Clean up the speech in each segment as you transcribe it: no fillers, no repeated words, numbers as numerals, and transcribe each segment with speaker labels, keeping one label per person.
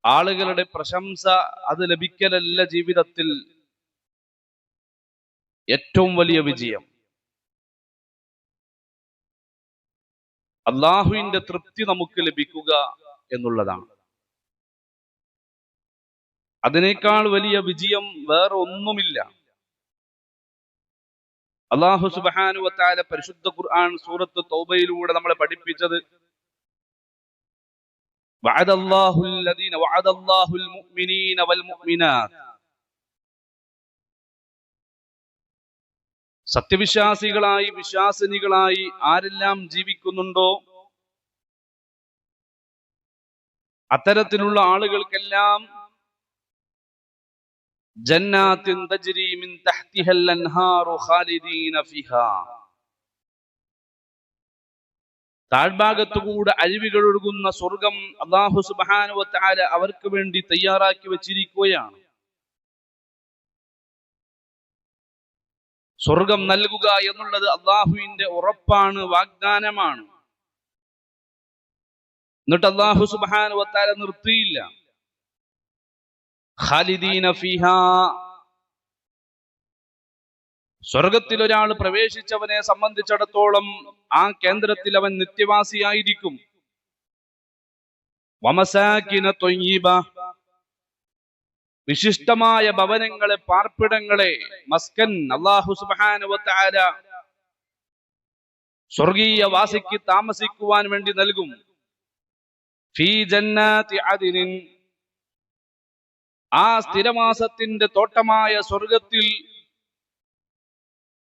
Speaker 1: ആളുകളുടെ പ്രശംസ അത് ലഭിക്കലല്ല ജീവിതത്തിൽ ഏറ്റവും വലിയ വിജയം. അള്ളാഹുവിന്റെ തൃപ്തി നമുക്ക് ലഭിക്കുക എന്നുള്ളതാണ്. അതിനേക്കാൾ വലിയ വിജയം വേറെ ഒന്നുമില്ല. അല്ലാഹു സുബ്ഹാനഹു വ തആല പരിശുദ്ധ ഖുർആൻ സൂറത്ത് തൗബയിലൂടെ നമ്മളെ പഠിപ്പിച്ചത് വഅദല്ലാഹുൽ മുഅ്മിനീന വൽ മുഅ്മിനാത്ത്, സത്യവിശ്വാസികളായി വിശ്വാസിനികളായി ആരെല്ലാം ജീവിക്കുന്നുണ്ടോ അത്തരത്തിലുള്ള ആളുകൾക്കെല്ലാം ജന്നാത്തിൻ തജ്രി മിൻ തഹ്തിഹൽ അൻഹാറു ഖാലിദീന ഫിഹാ, താഴ്ഭാഗത്തുകൂടെ അരുവികൾ ഒഴുകുന്ന സ്വർഗം അല്ലാഹു സുബ്ഹാനഹു വ തആല അവർക്ക് വേണ്ടി തയ്യാറാക്കി വെച്ചിരിക്കുകയാണ്. സ്വർഗം നൽകുക എന്നുള്ളത് അള്ളാഹുവിന്റെ ഉറപ്പാണ്, വാഗ്ദാനമാണ്. എന്നിട്ട് അല്ലാഹു സുബ്ഹാനഹു വ തആല നിർത്തിയില്ല. ഖാലിദീന ഫീഹാ, സ്വർഗത്തിൽ ഒരാൾ പ്രവേശിച്ചവനെ സംബന്ധിച്ചിടത്തോളം ആ കേന്ദ്രത്തിൽ അവൻ നിത്യവാസിയായിരിക്കും. വമസാകിന ത്വയ്യിബ, വിശിഷ്ടമായ ഭവനങ്ങളെ, പാർപ്പിടങ്ങളെ, മസ്കൻ അല്ലാഹു സുബ്ഹാനഹു വ തആല സ്വർഗീയ വാസിക്ക് താമസിക്കുവാൻ വേണ്ടി നൽകും. ഫീ ജന്നാതി അദ്നിൻ, ആ സ്ഥിരവാസത്തിന്റെ തോട്ടമായ സ്വർഗത്തിൽ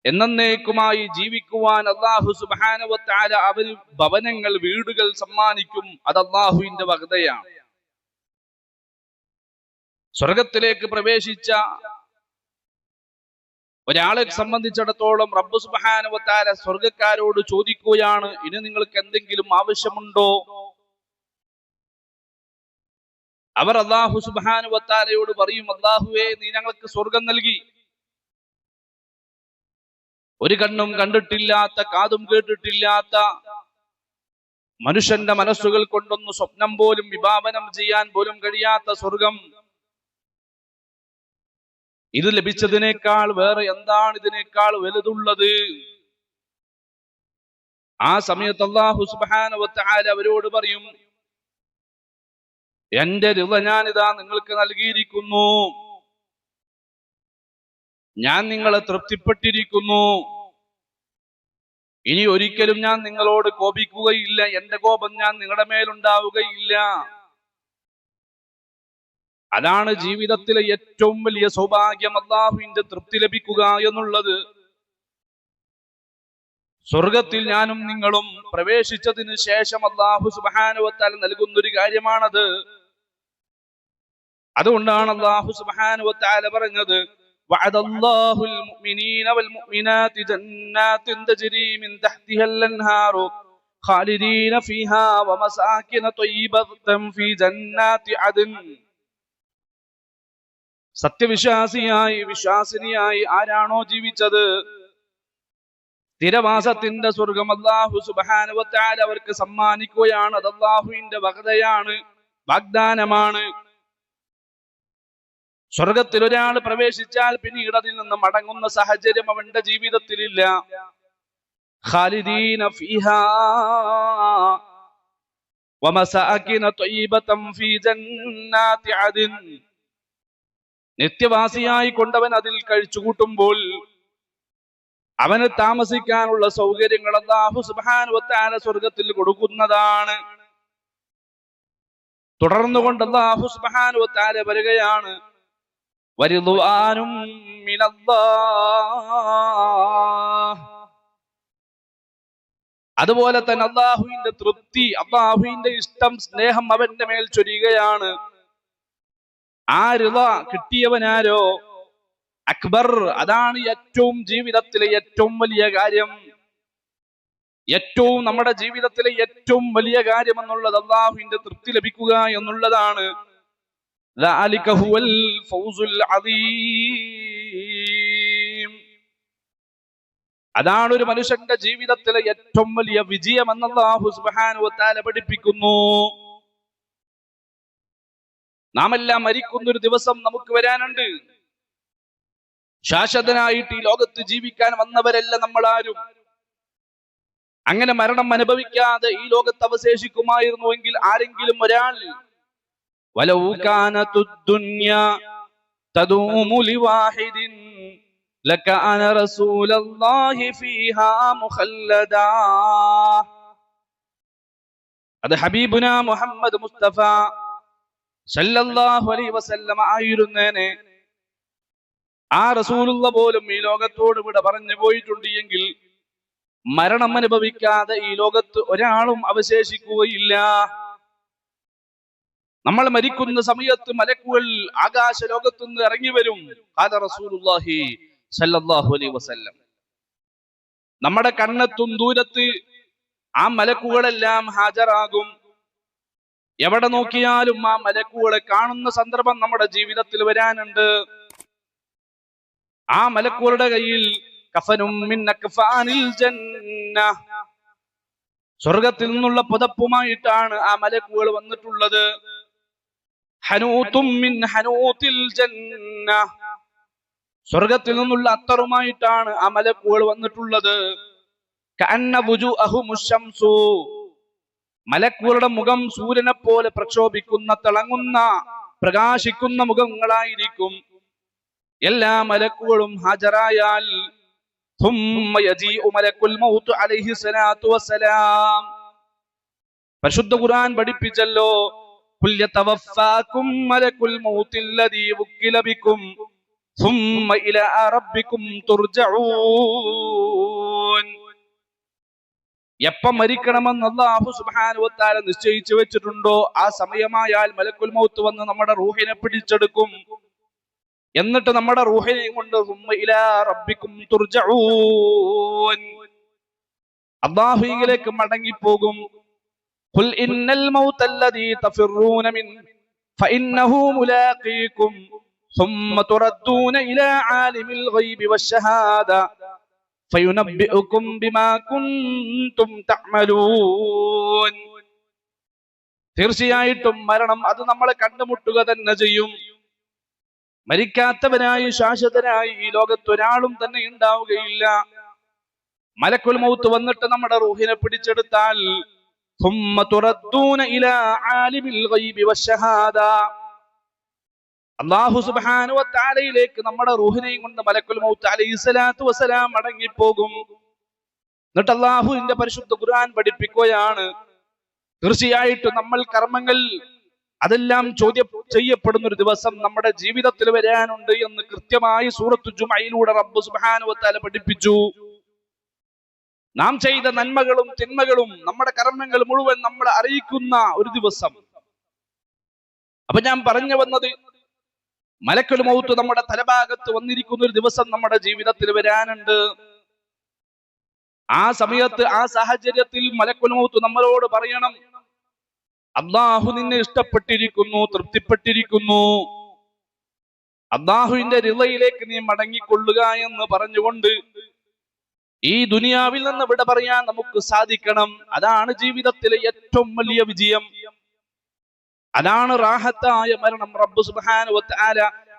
Speaker 1: എന്നേക്കുമായി ജീവിക്കുവാൻ അല്ലാഹു സുബ്ഹാനഹു വ തആല അവന് ഭവനങ്ങൾ, വീടുകൾ സമ്മാനിക്കും. അത് അല്ലാഹുവിന്റെ വഅദയാണ്. സ്വർഗത്തിലേക്ക് പ്രവേശിച്ച ഒരാളെ സംബന്ധിച്ചിടത്തോളം റബ്ബ് സുബ്ഹാനഹു വ തആല സ്വർഗക്കാരോട് ചോദിക്കുകയാണ്, ഇനി നിങ്ങൾക്ക് എന്തെങ്കിലും ആവശ്യമുണ്ടോ? അവർ അല്ലാഹു സുബ്ഹാനഹു വ തആലയോട് പറയും, അല്ലാഹുവേ, നീ ഞങ്ങൾക്ക് സ്വർഗം നൽകി. ഒരു കണ്ണും കണ്ടിട്ടില്ലാത്ത, കാതും കേട്ടിട്ടില്ലാത്ത, മനുഷ്യന്റെ മനസ്സുകൾ കൊണ്ടൊന്ന് സ്വപ്നം പോലും വിഭാവനം ചെയ്യാൻ പോലും കഴിയാത്ത സ്വർഗം, ഇത് ലഭിച്ചതിനേക്കാൾ വേറെ എന്താണ് ഇതിനേക്കാൾ വലുതുള്ളത്? ആ സമയത്ത് അല്ലാഹു സുബ്ഹാനഹു വ തആല അവരോട് പറയും, എന്റെ റിള ഞാനിതാ നിങ്ങൾക്ക് നൽകിയിരിക്കുന്നു, ഞാൻ നിങ്ങളെ തൃപ്തിപ്പെട്ടിരിക്കുന്നു. ഇനി ഒരിക്കലും ഞാൻ നിങ്ങളോട് കോപിക്കുകയില്ല, എന്റെ കോപം ഞാൻ നിങ്ങളുടെ മേലുണ്ടാവുകയില്ല. അതാണ് ജീവിതത്തിലെ ഏറ്റവും വലിയ സൗഭാഗ്യം, അല്ലാഹുവിന്റെ തൃപ്തി ലഭിക്കുക എന്നുള്ളത്. സ്വർഗത്തിൽ ഞാനും നിങ്ങളും പ്രവേശിച്ചതിന് ശേഷം അല്ലാഹു സുബ്ഹാനഹു വ തആല നൽകുന്നൊരു കാര്യമാണത്. അതുകൊണ്ടാണ് അല്ലാഹു സുബ്ഹാനഹു വ തആല പറഞ്ഞത്, വഅദല്ലാഹുൽ മുഅ്മിനീന വൽ മുഅ്മിനാതി ജന്നാത്തിൻ തജ്രി മിൻ തഹ്തിഹൽ അൻഹാറു ഖാലിദീന ഫീഹാ വമസാകിന ത്വയ്യിബതൻ ഫീ ജന്നാതി അദ്ൻ. സത്യവിശ്വാസിയായി വിശ്വാസിനിയായി ആരാണോ ജീവിച്ചത്, സ്ഥിരവാസത്തിന്റെ സ്വർഗം അല്ലാഹു സുബ്ഹാനഹു വ തആല അവർക്ക് സമ്മാനിക്കുകയാണ്. അത് അല്ലാഹുവിന്റെ വഅദയാണ്, വാഗ്ദാനമാണ്. സ്വർഗത്തിൽ ഒരാൾ പ്രവേശിച്ചാൽ പിന്നീട് അതിൽ നിന്ന് മടങ്ങുന്ന സാഹചര്യം അവന്റെ ജീവിതത്തിലില്ല. ഖാലിദീന ഫീഹാ വമസാകിന ത്വയ്യിബതൻ ഫീ ജന്നാതി അദ്ൻ, നിത്യവാസിയായി കൊണ്ടവൻ അതിൽ കഴിച്ചുകൂട്ടുമ്പോൾ അവന് താമസിക്കാനുള്ള സൗകര്യങ്ങൾ അല്ലാഹു സുബ്ഹാനഹു വ തആല സ്വർഗത്തിൽ കൊടുക്കുന്നതാണ്. തുടർന്നുകൊണ്ട് അല്ലാഹു സുബ്ഹാനഹു വ തആല പറയുകയാണ്, വരിദ്വാനും മിനല്ലാഹ്, അതുപോലെ തന്നെ അല്ലാഹുവിന്റെ തൃപ്തി, അല്ലാഹുവിന്റെ ഇഷ്ടം, സ്നേഹം അവന്റെ മേൽ ചൊരിയുകയാണ്. ആ റിള കിട്ടിയവനാരോ അക്ബർ, അതാണ് ഏറ്റവും ജീവിതത്തിലെ ഏറ്റവും വലിയ കാര്യം. ഏറ്റവും നമ്മുടെ ജീവിതത്തിലെ ഏറ്റവും വലിയ കാര്യം എന്നുള്ളത് അല്ലാഹുവിന്റെ തൃപ്തി ലഭിക്കുക എന്നുള്ളതാണ്. ذلك هو الفوز العظيم, അതാണ് ഒരു മനുഷ്യന്റെ ജീവിതത്തിലെ ഏറ്റവും വലിയ വിജയം എന്ന് അല്ലാഹു സുബ്ഹാനഹു വ തആല പഠിപ്പിക്കുന്നു. നാം എല്ലാം മരിക്കുന്നൊരു ദിവസം നമുക്ക് വരാനുണ്ട്. ശാശ്വതനായിട്ട് ഈ ലോകത്ത് ജീവിക്കാൻ വന്നവരല്ല നമ്മളാരും. അങ്ങനെ മരണം അനുഭവിക്കാതെ ഈ ലോകത്ത് അവശേഷിക്കുമായിരുന്നുവെങ്കിൽ ആരെങ്കിലും ഒരാൾ വലൗ കാനത്തുദ് ദുനിയാ തദൂമു ലിവാഹിദിൻ ലകാന റസൂലുള്ളാഹി ഫീഹാ മുഖല്ലദാ. അത് ഹബീബുനാ മുഹമ്മദ് മുസ്തഫ സല്ലല്ലാഹു അലൈഹി വസല്ലം ആയിരുന്നേനെ. ആ റസൂലുള്ള പോലും ഈ ലോകത്തോട് വിട പറഞ്ഞു പോയിട്ടുണ്ട് എങ്കിൽ മരണം അനുഭവിക്കാതെ ഈ ലോകത്ത് ഒരാളും അവശേഷിക്കുകയില്ല. നമ്മൾ മരിക്കുന്ന സമയത്ത് മലക്കുകൾ ആകാശ ലോകത്തുനിന്ന് ഇറങ്ങി വരും. ഖാല റസൂലുള്ളാഹി സല്ലല്ലാഹു അലൈഹി വസല്ലം. നമ്മുടെ കണ്ണെത്തും ദൂരത്ത് ആ മലക്കുകളെല്ലാം ഹാജരാകും. എവിടെ നോക്കിയാലും ആ മലക്കുകളെ കാണുന്ന സന്ദർഭം നമ്മുടെ ജീവിതത്തിൽ വരാനുണ്ട്. ആ മലക്കുകളുടെ കയ്യിൽ കഫനും മിൻ അക്ഫാനിൽ ജന്ന, സ്വർഗത്തിൽ നിന്നുള്ള പുതപ്പുമായിട്ടാണ് ആ മലക്കുകൾ വന്നിട്ടുള്ളത്. ഹനൂതും മിൻ ഹനൂതിൽ ജന്ന, സ്വർഗത്തിൽ നിന്നുള്ള അത്തറുമായിട്ടാണ് ആ മലക്കുകൾ വന്നിട്ടുള്ളത്. കഅന്ന വുജൂഅഹുമുശ് ശംസു, മലക്കുകളുടെ മുഖം സൂര്യനെ പോലെ പ്രക്ഷോഭിക്കുന്ന തിളങ്ങുന്ന പ്രകാശിക്കുന്ന മുഖങ്ങളായിരിക്കും. എല്ലാ മലക്കുകളും ഹാജരായാൽ ثم يجيء ملك الموت عليه الصلاه والسلام. പരിശുദ്ധ ഖുർആൻ പഠിപ്പിച്ചല്ലോ, ഖുൽ യതവഫാകും മലകുൽ മൗത്ത് الذي വക്കില ബികും ثم الى ربكم തുർജഊൻ. എപ്പം മരിക്കണമെന്ന് അല്ലാഹു സുബ്ഹാനഹു വ തആല നിശ്ചയിച്ചു വെച്ചിട്ടുണ്ടോ ആ സമയമായാൽ മലക്കുൽ മൗത്ത് വന്ന് നമ്മുടെ റൂഹിനെ പിടിച്ചെടുക്കും. എന്നിട്ട് നമ്മുടെ റൂഹിനെ കൊണ്ട് ഇലാ റബ്ബിക്കും തുർജഊൻ, അല്ലാഹുവിലേക്ക് മടങ്ങിപ്പോകും. ഖുൽ ഇന്നൽ മൗതല്ലദീ തഫിറൂന മിൻ ഫഇന്നഹു മുലാഖീകും ثم تردون ഇലാ ആലിമിൽ ഗൈബി വശഹാദ ഫയുനബ്ബിഉകും ബിമാ കുൻതും തഅമലൂൻ. തീർച്ചയായിട്ടും മരണം അത് നമ്മളെ കണ്ടുമുട്ടുക തന്നെ ചെയ്യും. മരിക്കാത്തവനായി ശാശ്വതനായി ഈ ലോകത്ത് ഒരാളും തന്നെ ഉണ്ടാവുകയില്ല. മലക്കുൽ മൗത്ത് വന്നിട്ട് നമ്മുടെ റൂഹിനെ പിടിച്ചെടുത്താൽ ثم تردون إلى عالم الغيب والشهادة, അല്ലാഹു സുബ്ഹാനഹു വ തആലയിലേക്ക് നമ്മുടെ റൂഹിനെയും കൊണ്ട് മലക്കുൽ മൗത്ത് അലൈഹിസ്സലാത്തു വസ്സലാം മടങ്ങിപ്പോകും. എന്നിട്ട് അല്ലാഹുവിന്റെ പരിശുദ്ധ ഖുർആൻ പഠിപ്പിക്കുകയാണ്, തീർച്ചയായിട്ടും നമ്മൾ കർമ്മങ്ങൾ അതെല്ലാം ചോദ്യം ചെയ്യപ്പെടുന്ന ഒരു ദിവസം നമ്മുടെ ജീവിതത്തിൽ വരാനുണ്ട് എന്ന് കൃത്യമായി സൂറത്തു ജുമഅയിലൂടെ റബ്ബ് സുബ്ഹാനഹു വ തആല പഠിപ്പിച്ചു. നാം ചെയ്ത നന്മകളും തിന്മകളും നമ്മുടെ കർമ്മങ്ങൾ മുഴുവൻ നമ്മളെ അറിയിക്കുന്ന ഒരു ദിവസം. അപ്പൊ ഞാൻ പറഞ്ഞു വന്നത്, മലക്കുൽ മൗത്ത് നമ്മുടെ തലഭാഗത്ത് വന്നിരിക്കുന്ന ഒരു ദിവസം നമ്മുടെ ജീവിതത്തിൽ വരാനുണ്ട്. ആ സമയത്ത് ആ സാഹചര്യത്തിൽ മലക്കുൽ മൗത്ത് നമ്മളോട് പറയണം, അല്ലാഹു നിന്നെ ഇഷ്ടപ്പെട്ടിരിക്കുന്നു, തൃപ്തിപ്പെട്ടിരിക്കുന്നു, അല്ലാഹുവിന്റെ റിളയിലേക്ക് നീ മടങ്ങിക്കൊള്ളുക എന്ന് പറഞ്ഞുകൊണ്ട് ഈ ദുനിയാവിൽ നിന്ന് വിട പറയാൻ നമുക്ക് സാധിക്കണം. അതാണ് ജീവിതത്തിലെ ഏറ്റവും വലിയ വിജയം. അതാണ് റാഹത്തായ മരണം. റബ്ബ് സുബ്ഹാനഹു വ തആല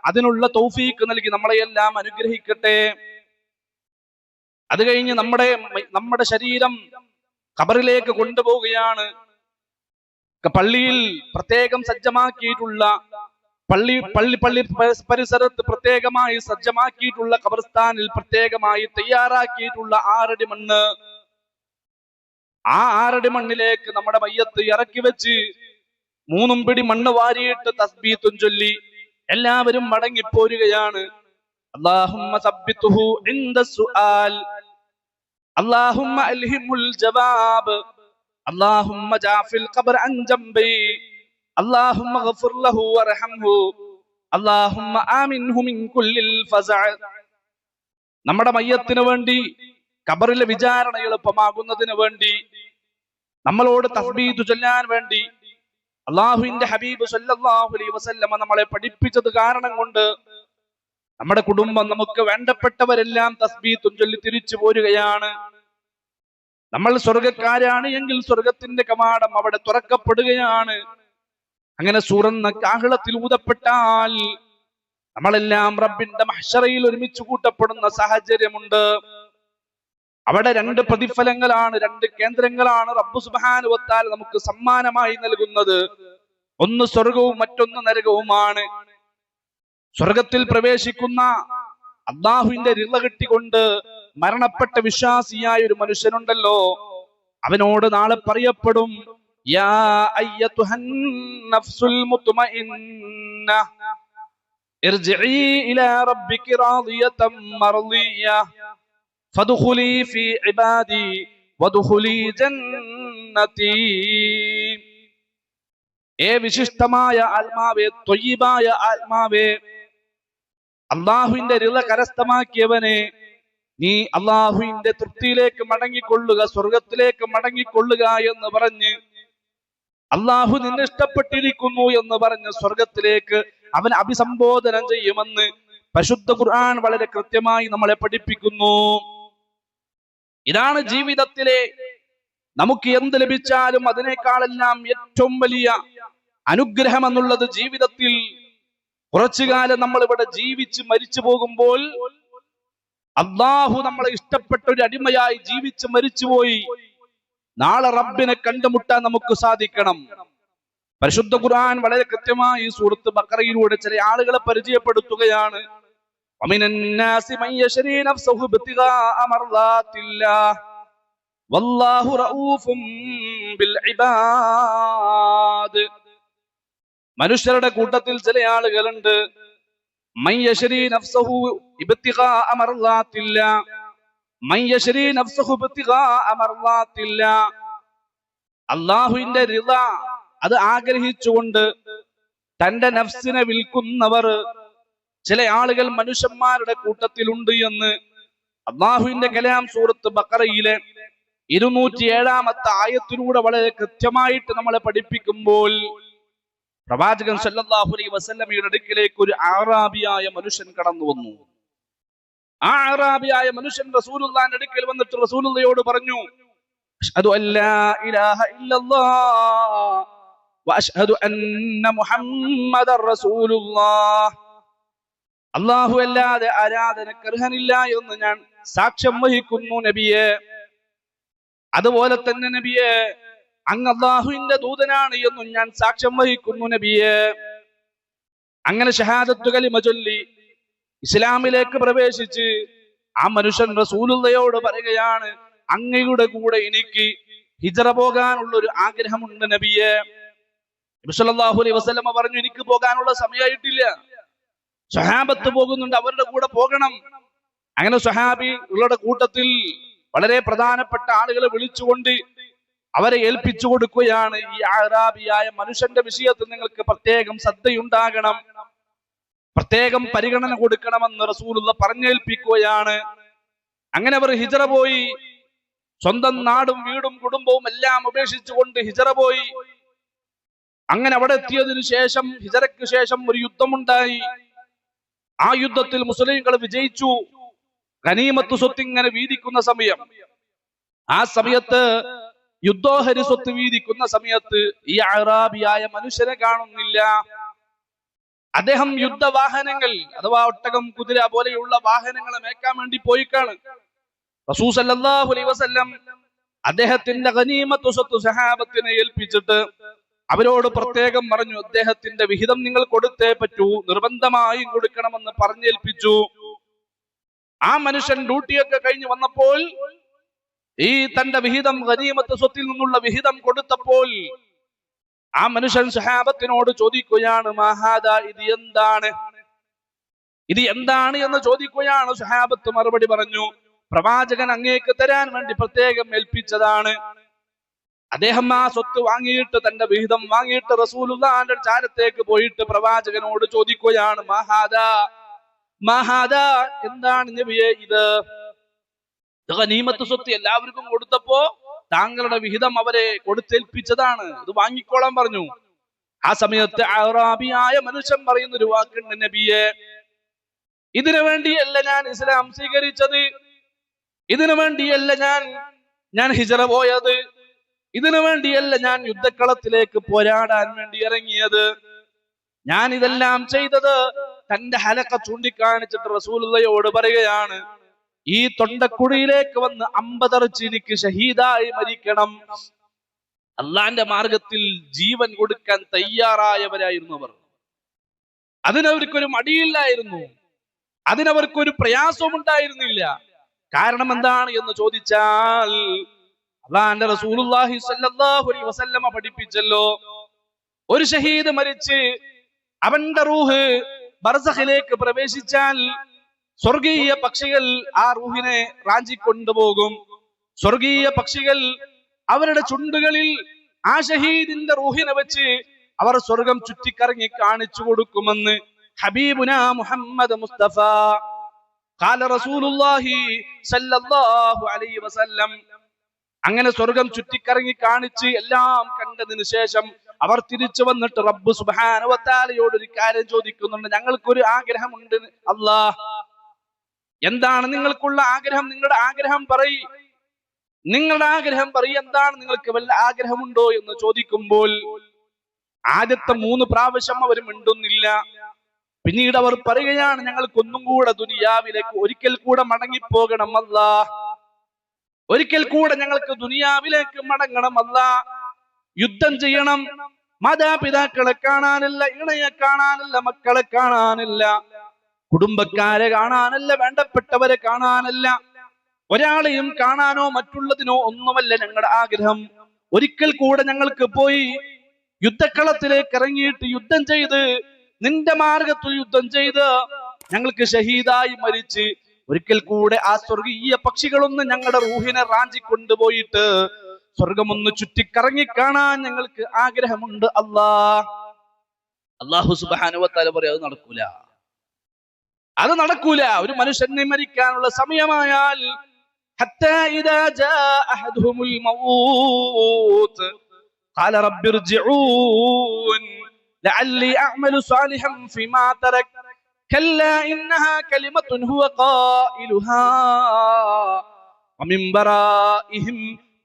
Speaker 1: അതിനുള്ള തൗഫീഖ് നൽകി നമ്മളെയെല്ലാം അനുഗ്രഹിക്കട്ടെ. അത് കഴിഞ്ഞ് നമ്മുടെ ശരീരം ഖബറിലേക്ക് കൊണ്ടുപോവുകയാണ്. പള്ളിയിൽ പ്രത്യേകം സജ്ജമാക്കിയിട്ടുള്ള പള്ളി പരിസരത്ത് പ്രത്യേകമായി സജ്ജമാക്കിയിട്ടുള്ള ഖബർസ്ഥാനിൽ പ്രത്യേകമായി തയ്യാറാക്കിയിട്ടുള്ള 6 അടി മണ്ണ്, ആ 6 അടി മണ്ണിലേക്ക് നമ്മുടെ മയ്യത്ത് ഇറക്കി വെച്ച് 3 പിടി മണ്ണ് വാരിയിട്ട് തസ്ബീഹും ചൊല്ലി എല്ലാവരും മടങ്ങിപ്പോരുകയാണ്. അല്ലാഹുമ്മ സബ്ബിതുഹു ഇൻദ സുആൽ, അല്ലാഹുമ്മ അൽഹിമുൽ ജവാബ്, അല്ലാഹുമ്മ ജാഫിൽ ഖബർ അൻ ജംബി, അല്ലാഹുമ്മ ഗഫിർ ലഹു വർഹംഹു, അല്ലാഹുമ്മ ആമിൻഹു മിൻ കുല്ലിൽ ഫസഅ. നമ്മുടെ മയ്യത്തിന് വേണ്ടി, ഖബറിലെ വിചാരണ എളുപ്പമാകുന്നതിന് വേണ്ടി, നമ്മളോട് തസ്ബീഹ് ചൊല്ലാൻ വേണ്ടി അല്ലാഹുവിന്റെ ഹബീബ് സല്ലല്ലാഹു അലൈഹി വസല്ലമ നമ്മളെ പഠിപ്പിച്ചത് കാരണം കൊണ്ട് നമ്മുടെ കുടുംബം, നമുക്ക് വേണ്ടപ്പെട്ടവരെല്ലാം തസ്ബീഹ് ചൊല്ലി തിരിച്ചു പോരുകയാണ്. നമ്മൾ സ്വർഗക്കാരാണ് എങ്കിൽ സ്വർഗത്തിന്റെ കവാടം അവിടെ തുറക്കപ്പെടുകയാണ്. അങ്ങനെ സൂറന്ന കാഹളത്തിൽ ഊതപ്പെട്ടാൽ നമ്മളെല്ലാം റബ്ബിന്റെ മഹ്ശറയിൽ ഒരുമിച്ച് കൂട്ടപ്പെടുന്ന സാഹചര്യമുണ്ട്. അവിടെ രണ്ട് പ്രതിഫലങ്ങളാണ്, രണ്ട് കേന്ദ്രങ്ങളാണ് റബ്ബ് സുബ്ഹാനഹു വ തആല നമുക്ക് സമ്മാനമായി നൽകുന്നത്. ഒന്ന് സ്വർഗവും മറ്റൊന്ന് നരകവുമാണ്. സ്വർഗത്തിൽ പ്രവേശിക്കുന്ന അല്ലാഹുവിന്റെ റിള കിട്ടിക്കൊണ്ട് മരണപ്പെട്ട വിശ്വാസിയായ ഒരു മനുഷ്യനുണ്ടല്ലോ, അവനോട് നാളെ പറയപ്പെടും, യാ അയ്യതുഹൻ നഫ്സുൽ മുത്മഇന്ന ഇർജിഇ ഇലാ റബ്ബികി റാദിയതൻ മർദിയ ഫദ്ഖുലി ഫീ ഇബാദി വദ്ഖുലി ജന്നതി. വിശിഷ്ടമായ ആത്മാവേ, ത്വയ്യിബായ ആത്മാവേ, അള്ളാഹുവിന്റെ റിള കരസ്ഥമാക്കിയവനെ, നീ അള്ളാഹുവിന്റെ തൃപ്തിയിലേക്ക് മടങ്ങിക്കൊള്ളുക, സ്വർഗത്തിലേക്ക് മടങ്ങിക്കൊള്ളുക എന്ന് പറഞ്ഞ്, അള്ളാഹു നിന്നെ ഇഷ്ടപ്പെട്ടിരിക്കുന്നു എന്ന് പറഞ്ഞ് സ്വർഗത്തിലേക്ക് അവൻ അഭിസംബോധന ചെയ്യുമെന്ന് പരിശുദ്ധ ഖുർആൻ വളരെ കൃത്യമായി നമ്മളെ പഠിപ്പിക്കുന്നു. ഇതാണ് ജീവിതത്തിലെ നമുക്ക് എന്ത് ലഭിച്ചാലും അതിനേക്കാളെല്ലാം ഏറ്റവും വലിയ അനുഗ്രഹം എന്നുള്ളത്. ജീവിതത്തിൽ കുറച്ചു കാലം നമ്മൾ ഇവിടെ ജീവിച്ച് മരിച്ചു പോകുമ്പോൾ അല്ലാഹു നമ്മളെ ഇഷ്ടപ്പെട്ട ഒരു അടിമയായി ജീവിച്ച് മരിച്ചുപോയി, നാളെ റബ്ബിനെ കണ്ടുമുട്ടാൻ നമുക്ക് സാധിക്കണം. പരിശുദ്ധ ഖുർആൻ വളരെ കൃത്യമായി സൂറത്ത് ബഖറയിലൂടെ ചില ആളുകളെ പരിചയപ്പെടുത്തുകയാണ്. വമിനന്നാസി മൻ യശ്രി നഫ്സഹു ഇബ്തിഗാഅ മർളാത്തില്ലാഹ് വല്ലാഹു റഊഫും ബിൽ ഇബാദ്. മനുഷ്യരുടെ കൂട്ടത്തിൽ ചില ആളുകളുണ്ട്, മൻ യശ്രി നഫ്സഹു ഇബ്തിഗാഅ മർളാത്തില്ലാഹ്, മൻ യശ്രി നഫ്സഹു ഇബ്തിഗാഅ മർളാത്തില്ലാഹ്, അല്ലാഹുവിന്റെ റിള അത് ആഗ്രഹിച്ചുകൊണ്ട് തന്റെ നഫ്സിനെ വിൽക്കുന്നവർ ചില ആളുകൾ മനുഷ്യന്മാരുടെ കൂട്ടത്തിലുണ്ട് എന്ന് അല്ലാഹുവിന്റെ കലാം സൂറത്ത് ബഖറയിലെ 207-ാമത്തെ ആയത്തിലൂടെ വളരെ കൃത്യമായിട്ട് നമ്മളെ പഠിപ്പിക്കുമ്പോൾ, പ്രവാചകൻ സല്ലല്ലാഹു അലൈഹി വസല്ലമയുടെ അടുക്കിലേക്ക് ഒരു അറാബിയായ മനുഷ്യൻ കടന്നു വന്നു. ആ അറാബിയായ മനുഷ്യൻ റസൂലുള്ളാഹിന്റെ അടുക്കൽ വന്നിട്ട് റസൂലുള്ളാഹിയോട് പറഞ്ഞു, അഷ്ഹദു അല്ലാ ഇലാഹ ഇല്ലല്ലാഹ് വഅഷ്ഹദു അന്ന മുഹമ്മദർ റസൂലുള്ളാഹ്. അല്ലാഹു അല്ലാതെ ആരാധനക്ക് അർഹനില്ല എന്ന് ഞാൻ സാക്ഷ്യം വഹിക്കുന്നു നബിയെ. അതുപോലെ തന്നെ നബിയെ, അങ്ങ് അല്ലാഹുവിന്റെ ദൂതനാണ് എന്നും ഞാൻ സാക്ഷ്യം വഹിക്കുന്നു നബിയെ. അങ്ങനെ ഷഹാദത്ത് കലിമ ചൊല്ലി ഇസ്ലാമിലേക്ക് പ്രവേശിച്ച് ആ മനുഷ്യൻ റസൂലുള്ളാഹിയോട് പറയുകയാണ്, അങ്ങയുടെ കൂടെ എനിക്ക് ഹിജ്റ പോകാനുള്ള ഒരു ആഗ്രഹമുണ്ട് നബിയെ. നബി സല്ലല്ലാഹു അലൈഹി വസല്ലമ പറഞ്ഞു, എനിക്ക് പോകാനുള്ള സമയമായിട്ടില്ല, സ്വഹാബത്ത് പോകുന്നുണ്ട്, അവരുടെ കൂടെ പോകണം. അങ്ങനെ സ്വഹാബികളുടെ കൂട്ടത്തിൽ വളരെ പ്രധാനപ്പെട്ട ആളുകളെ വിളിച്ചുകൊണ്ട് അവരെ ഏൽപ്പിച്ചു കൊടുക്കുകയാണ്. ഈ അറാബിയായ മനുഷ്യന്റെ വിഷയത്തിൽ നിങ്ങൾക്ക് പ്രത്യേകം ശ്രദ്ധയുണ്ടാകണം, പ്രത്യേകം പരിഗണന കൊടുക്കണമെന്ന് റസൂലുള്ളാഹി പറഞ്ഞേൽപ്പിക്കുകയാണ്. അങ്ങനെ അവർ ഹിജ്റ പോയി, സ്വന്തം നാടും വീടും കുടുംബവും എല്ലാം ഉപേക്ഷിച്ചുകൊണ്ട് ഹിജ്റ പോയി. അങ്ങനെ അവിടെ എത്തിയതിനു ശേഷം, ഹിജ്റയ്ക്ക് ശേഷം ഒരു യുദ്ധമുണ്ടായി. ആ യുദ്ധത്തിൽ മുസ്ലിംകൾ വിജയിച്ചു. ഗനീമത്ത് സ്വത്ത് ഇങ്ങനെ വീതിക്കുന്ന സമയം, ആ സമയത്ത് യുദ്ധോഹരി സ്വത്ത് വീതിക്കുന്ന സമയത്ത് ഈ അറാബിയായ മനുഷ്യനെ കാണുന്നില്ല. അദ്ദേഹം യുദ്ധവാഹനങ്ങൾ അഥവാ ഒട്ടകം, കുതിര പോലെയുള്ള വാഹനങ്ങളെ മേക്കാൻ വേണ്ടി പോയിക്കാണ്. റസൂൽ സല്ലല്ലാഹു അലൈഹി വസല്ലം അദ്ദേഹത്തിന്റെ ഗനീമത്ത് സ്വത്ത് സഹാബത്തിനെ ഏൽപ്പിച്ചിട്ട് അവരോട് പ്രത്യേകം പറഞ്ഞു, അദ്ദേഹത്തിന്റെ വിഹിതം നിങ്ങൾ കൊടുത്തേ പറ്റൂ, നിർബന്ധമായും കൊടുക്കണമെന്ന് പറഞ്ഞേൽപ്പിച്ചു. ആ മനുഷ്യൻ ഡ്യൂട്ടിയൊക്കെ കഴിഞ്ഞു വന്നപ്പോൾ ഈ തന്റെ വിഹിതം, ഗനീമത്ത് സ്വത്തിൽ നിന്നുള്ള വിഹിതം കൊടുത്തപ്പോൾ ആ മനുഷ്യൻ സഹാബത്തിനോട് ചോദിക്കുകയാണ്, മഹാദ, ഇത് എന്താണ്, ഇത് എന്താണ് എന്ന് ചോദിക്കുകയാണ്. സഹാബത്ത് മറുപടി പറഞ്ഞു, പ്രവാചകൻ അങ്ങേക്ക് തരാൻ വേണ്ടി പ്രത്യേകം ഏൽപ്പിച്ചതാണ്. അദ്ദേഹം ആ സ്വത്ത് വാങ്ങിയിട്ട്, തന്റെ വിഹിതം വാങ്ങിയിട്ട് റസൂലുള്ളാഹിന്റെ ചാരത്തേക്ക് പോയിട്ട് പ്രവാചകനോട് ചോദിക്കുകയാണ്, മഹാദ, എന്താണ് നബിയെ ഇത്? ഗനീമത്ത് സ്വത്ത് എല്ലാവർക്കും കൊടുത്തപ്പോ താങ്കളുടെ വിഹിതം അവരെ കൊടുത്തേൽപ്പിച്ചതാണ്, ഇത് വാങ്ങിക്കോളാൻ പറഞ്ഞു. ആ സമയത്ത് അറാബിയായ മനുഷ്യൻ പറയുന്ന ഒരു വാക്കുണ്ട്, നബിയെ, ഇതിനു വേണ്ടിയല്ല ഞാൻ ഇസ്ലാം സ്വീകരിച്ചത്, ഇതിനു വേണ്ടിയല്ല ഞാൻ ഹിജ്റ പോയത്, ഇതിനു വേണ്ടിയല്ല ഞാൻ യുദ്ധക്കളത്തിലേക്ക് പോരാടാൻ വേണ്ടി ഇറങ്ങിയത്. ഞാൻ ഇതെല്ലാം ചെയ്തത് തന്റെ ഹലക്ക ചൂണ്ടിക്കാണിച്ചിട്ട് റസൂലുള്ളയോട് പറയുകയാണ്, ഈ തൊണ്ടക്കുഴിയിലേക്ക് വന്ന് അമ്പതറിച്ച് എനിക്ക് ഷഹീദായി മരിക്കണം. അള്ളാന്റെ മാർഗത്തിൽ ജീവൻ കൊടുക്കാൻ തയ്യാറായവരായിരുന്നു അവർ. അതിനവർക്കൊരു മടിയില്ലായിരുന്നു, അതിനവർക്കൊരു പ്രയാസവും ഉണ്ടായിരുന്നില്ല. കാരണം എന്താണ് എന്ന് ചോദിച്ചാൽ, അള്ളാന്റെ റസൂലുള്ളാഹി സ്വല്ലല്ലാഹു അലൈഹി വസല്ലമ പഠിപ്പിച്ചല്ലോ, ഒരു ഷഹീദ് മരിച്ച് അവന്റെ റൂഹ് ബർസഖിലേക്ക് പ്രവേശിച്ചാൽ സ്വർഗീയ പക്ഷികൾ ആ റൂഹിനെ റാഞ്ചിക്കൊണ്ടുപോകും. സ്വർഗീയ പക്ഷികൾ അവരുടെ ചുണ്ടുകളിൽ ആ ഷഹീദിന്റെ റൂഹിനെ വെച്ച് അവർ സ്വർഗം ചുറ്റിക്കറങ്ങി കാണിച്ചു കൊടുക്കുമെന്ന് ഹബീബുന മുഹമ്മദ് മുസ്തഫ ഖാല റസൂലുള്ളാഹി സല്ലല്ലാഹു അലൈഹി വസല്ലം. അങ്ങനെ സ്വർഗം ചുറ്റിക്കറങ്ങി കാണിച്ച് എല്ലാം കണ്ടതിന് ശേഷം അവർ തിരിച്ചു വന്നിട്ട് റബ്ബ് സുബ്ഹാനഹു വ തആലയോട് ഒരു കാര്യം ചോദിക്കുന്നുണ്ട്, ഞങ്ങൾക്കൊരു ആഗ്രഹമുണ്ട് അല്ലാഹ്, എന്താണ് നിങ്ങൾക്കുള്ള ആഗ്രഹം? നിങ്ങളുടെ ആഗ്രഹം പറയ്, നിങ്ങളുടെ ആഗ്രഹം പറയ്, എന്താണ് നിങ്ങൾക്ക് വല്ല ആഗ്രഹമുണ്ടോ എന്ന് ചോദിക്കുമ്പോൾ ആദ്യത്തെ 3 പ്രാവശ്യം അവർ മിണ്ടുന്നില്ല. പിന്നീട് അവർ പറയുകയാണ്, ഞങ്ങൾക്കൊന്നും കൂടെ ദുനിയാവിലേക്ക് ഒരിക്കൽ കൂടെ മടങ്ങിപ്പോകണം അല്ലാഹ്, ഒരിക്കൽ കൂടെ ഞങ്ങൾക്ക് ദുനിയാവിലേക്ക് മടങ്ങണം അല്ലാഹ്, യുദ്ധം ചെയ്യണം, മാതാപിതാക്കളെ കാണാനില്ല, ഇണയെ കാണാനില്ല, മക്കളെ കാണാനില്ല, കുടുംബക്കാരെ കാണാനല്ല, വേണ്ടപ്പെട്ടവരെ കാണാനല്ല, ഒരാളെയും കാണാനോ മറ്റുള്ളതിനോ ഒന്നുമല്ല ഞങ്ങളുടെ ആഗ്രഹം. ഒരിക്കൽ കൂടെ ഞങ്ങൾക്ക് പോയി യുദ്ധക്കളത്തിലേക്ക് ഇറങ്ങിയിട്ട് യുദ്ധം ചെയ്ത് നിന്റെ മാർഗത്തിൽ യുദ്ധം ചെയ്ത് ഞങ്ങൾക്ക് ഷഹീദായി മരിച്ച് ഒരിക്കൽ കൂടെ ആ സ്വർഗീയ പക്ഷികളൊന്ന് ഞങ്ങളുടെ റൂഹിനെ റാഞ്ചിക്കൊണ്ടുപോയിട്ട് സ്വർഗമൊന്ന് ചുറ്റിക്കറങ്ങി കാണാൻ ഞങ്ങൾക്ക് ആഗ്രഹമുണ്ട് അല്ലാഹ്. അല്ലാഹു സുബ്ഹാനഹു വ തആല പറയും, അത് നടക്കൂല, അത് നടക്കൂല. ഒരു മനുഷ്യനെ മരിക്കാനുള്ള സമയമായാൽ ഹത്താ ഇദാ ജാ അഹദുഹുൽ മൗത്ത് ഖാല റബ്ബി ഇർജിഊൻ ലഅല്ലി അഅമലു സാലിഹൻ ഫീമാ തറക് കല്ലാ ഇന്നഹാ കലിമത്തുൻ ഹുവ ഖായിലുഹാ വമിൻ ബറാഇഹിം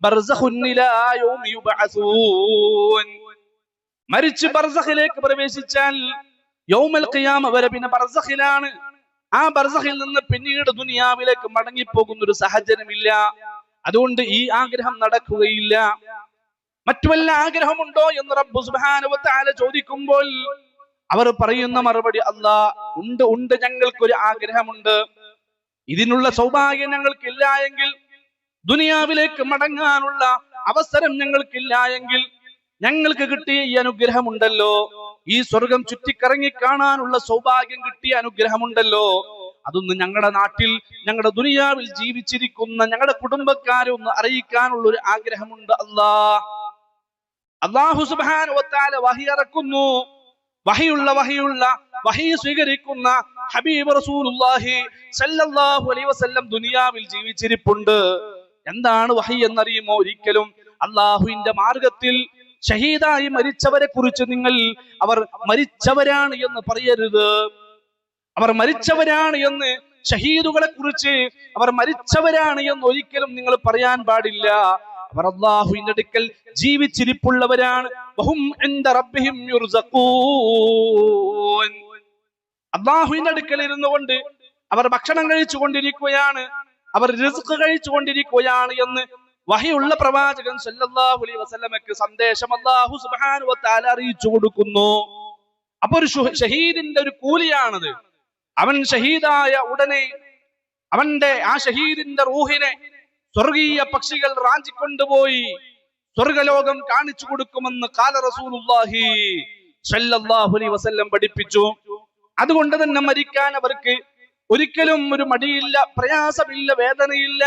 Speaker 1: ബർസഖുൻ ഇലാ യൗമി യുബ്അസൂൻ. മരിച്ച് ബർസഖിലേക്ക് പ്രവേശിച്ചാൽ യൗമൽ ഖിയാമ വരെ പിന്നെ ബർസഖിലാണ്. ആ ബർസഖിൽ നിന്ന് പിന്നീട് ദുനിയാവിലേക്ക് മടങ്ങിപ്പോകുന്ന ഒരു സാഹചര്യമില്ല. അതുകൊണ്ട് ഈ ആഗ്രഹം നടക്കുകയില്ല. മറ്റു വല്ല ആഗ്രഹമുണ്ടോ എന്ന് റബ്ബ് സുബ്ഹാനഹു വ തആല ചോദിക്കുമ്പോൾ അവർ പറയുന്ന മറുപടി, അല്ലാഹ് ഉണ്ട്, ഉണ്ട്, ഞങ്ങൾക്കൊരു ആഗ്രഹമുണ്ട്. ഇതിനുള്ള സൗഭാഗ്യം ഞങ്ങൾക്കില്ല എങ്കിൽ, ദുനിയാവിലേക്ക് മടങ്ങാനുള്ള അവസരം ഞങ്ങൾക്കില്ല എങ്കിൽ, ഞങ്ങൾക്ക് കിട്ടിയ ഈ അനുഗ്രഹമുണ്ടല്ലോ, ഈ സ്വർഗം ചുറ്റിക്കറങ്ങി കാണാനുള്ള സൗഭാഗ്യം കിട്ടിയ അനുഗ്രഹമുണ്ടല്ലോ, അതൊന്ന് ഞങ്ങളുടെ നാട്ടിൽ, ഞങ്ങളുടെ ദുനിയാവിൽ ജീവിച്ചിരിക്കുന്ന ഞങ്ങളുടെ കുടുംബക്കാരെ ഒന്ന് അറിയിക്കാനുള്ള ഒരു ആഗ്രഹമുണ്ട് അല്ലാഹ്. അല്ലാഹു സുബ്ഹാനഹു വ തആല വഹി ഇറക്കുന്നു. വഹി സ്വീകരിക്കുന്ന ഹബീബ് റസൂലുള്ളാഹി സല്ലല്ലാഹു അലൈഹി വസല്ലം ദുനിയാവിൽ ജീവിച്ചിരിപ്പുണ്ട്. എന്താണ് വഹി എന്നറിയുമോ? ഒരിക്കലും അല്ലാഹുവിന്റെ മാർഗത്തിൽ ഷഹീദായി മരിച്ചവരെ കുറിച്ച് നിങ്ങൾ അവർ മരിച്ചവരാണ് എന്ന് പറയരുത്. അവർ മരിച്ചവരാണ് എന്ന്, ഷഹീദുകളെ കുറിച്ച് അവർ മരിച്ചവരാണ് എന്ന് ഒരിക്കലും നിങ്ങൾ പറയാൻ പാടില്ല. അവർ അല്ലാഹുവിന്റെ അടുക്കൽ ജീവിച്ചിരിപ്പുള്ളവരാണ്. വഹും ഇൻദ റബ്ബിഹിം യുർസഖൂൻ. അല്ലാഹുവിന്റെ അടുക്കൽ ഇരുന്നുകൊണ്ട് അവർ ഭക്ഷണം കഴിച്ചുകൊണ്ടിരിക്കുകയാണ്, അവർ റിസ്ക് കഴിച്ചുകൊണ്ടിരിക്കുകയാണ് എന്ന് വഹിയുള്ള പ്രവാചകൻ സല്ലല്ലാഹു അലൈഹി വസല്ലമക്ക് സന്ദേശം അല്ലാഹു സുബ്ഹാനഹു വ തആല അറിയിച്ചു കൊടുക്കുന്നു. അപ്പൊ ഒരു ഷഹീദിന്റെ ഒരു കൂലിയാണത്. അവൻ ഷഹീദായ ഉടനെ അവന്റെ ആ ഷഹീദിന്റെ റൂഹിനെ സ്വർഗീയ പക്ഷികൾ റാഞ്ചിക്കൊണ്ടുപോയി സ്വർഗലോകം കാണിച്ചു കൊടുക്കുമെന്ന് ഖാല റസൂലുള്ളാഹി സല്ലല്ലാഹു അലൈഹി വസല്ലം പഠിപ്പിച്ചു. അതുകൊണ്ട് തന്നെ മരിക്കാൻ അവർക്ക് ഒരിക്കലും ഒരു മടിയില്ല, പ്രയാസമില്ല, വേദനയില്ല.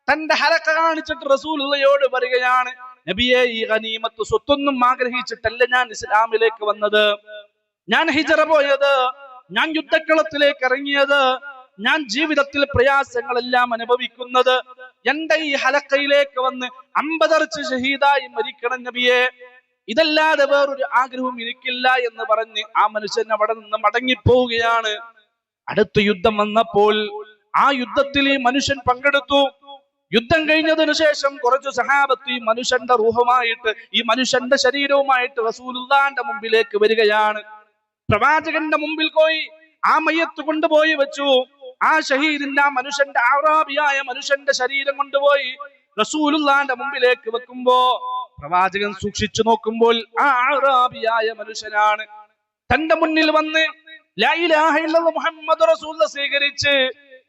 Speaker 1: തന്റെ ഹലക്ക കാണിച്ചിട്ട് റസൂലുള്ളാഹിയോട് പറയുകയാണ്, നബിയെ, ഈ ഗനീമത്ത് സ്വത്തൊന്നും ആഗ്രഹിച്ചിട്ടല്ല ഞാൻ ഇസ്ലാമിലേക്ക് വന്നത്, ഞാൻ ഹിജറ പോയത്, ഞാൻ യുദ്ധക്കളത്തിലേക്ക് ഇറങ്ങിയത്, ഞാൻ ജീവിതത്തിൽ പ്രയാസങ്ങളെല്ലാം അനുഭവിക്കുന്നത് എന്റെ ഈ ഹലക്കയിലേക്ക് വന്ന് അമ്പതറിച്ച് ഷഹീദായി മരിക്കണം നബിയെ, ഇതല്ലാതെ വേറൊരു ആഗ്രഹവും എനിക്കില്ല എന്ന് പറഞ്ഞ് ആ മനുഷ്യൻ അവിടെ നിന്ന് മടങ്ങിപ്പോവുകയാണ്. അടുത്ത യുദ്ധം വന്നപ്പോൾ ആ യുദ്ധത്തിൽ ഈ മനുഷ്യൻ പങ്കെടുത്തു. യുദ്ധം കഴിഞ്ഞതിനു ശേഷം കുറച്ചു സഹാബത്ത് ഈ മനുഷ്യന്റെ റൂഹുമായിട്ട്, ഈ മനുഷ്യന്റെ ശരീരവുമായിട്ട് റസൂലുള്ളാന്റെ മുമ്പിലേക്ക് വരികയാണ്. പ്രവാചകന്റെ മുമ്പിൽ പോയി ആ മയ്യത്ത് കൊണ്ടുപോയി വെച്ചു. ആ ഷഹീദിന്റെ, ആ മനുഷ്യന്റെ, അറാബിയായ മനുഷ്യന്റെ ശരീരം കൊണ്ടുപോയി റസൂലുള്ളാന്റെ മുമ്പിലേക്ക് വെക്കുമ്പോ പ്രവാചകൻ സൂക്ഷിച്ചു നോക്കുമ്പോൾ ആ അറാബിയായ മനുഷ്യനാണ്. തന്റെ മുന്നിൽ വന്ന് ലാ ഇലാഹ ഇല്ലല്ലാഹ് മുഹമ്മദ് റസൂലുള്ളാഹ് സ്വീകരിച്ച്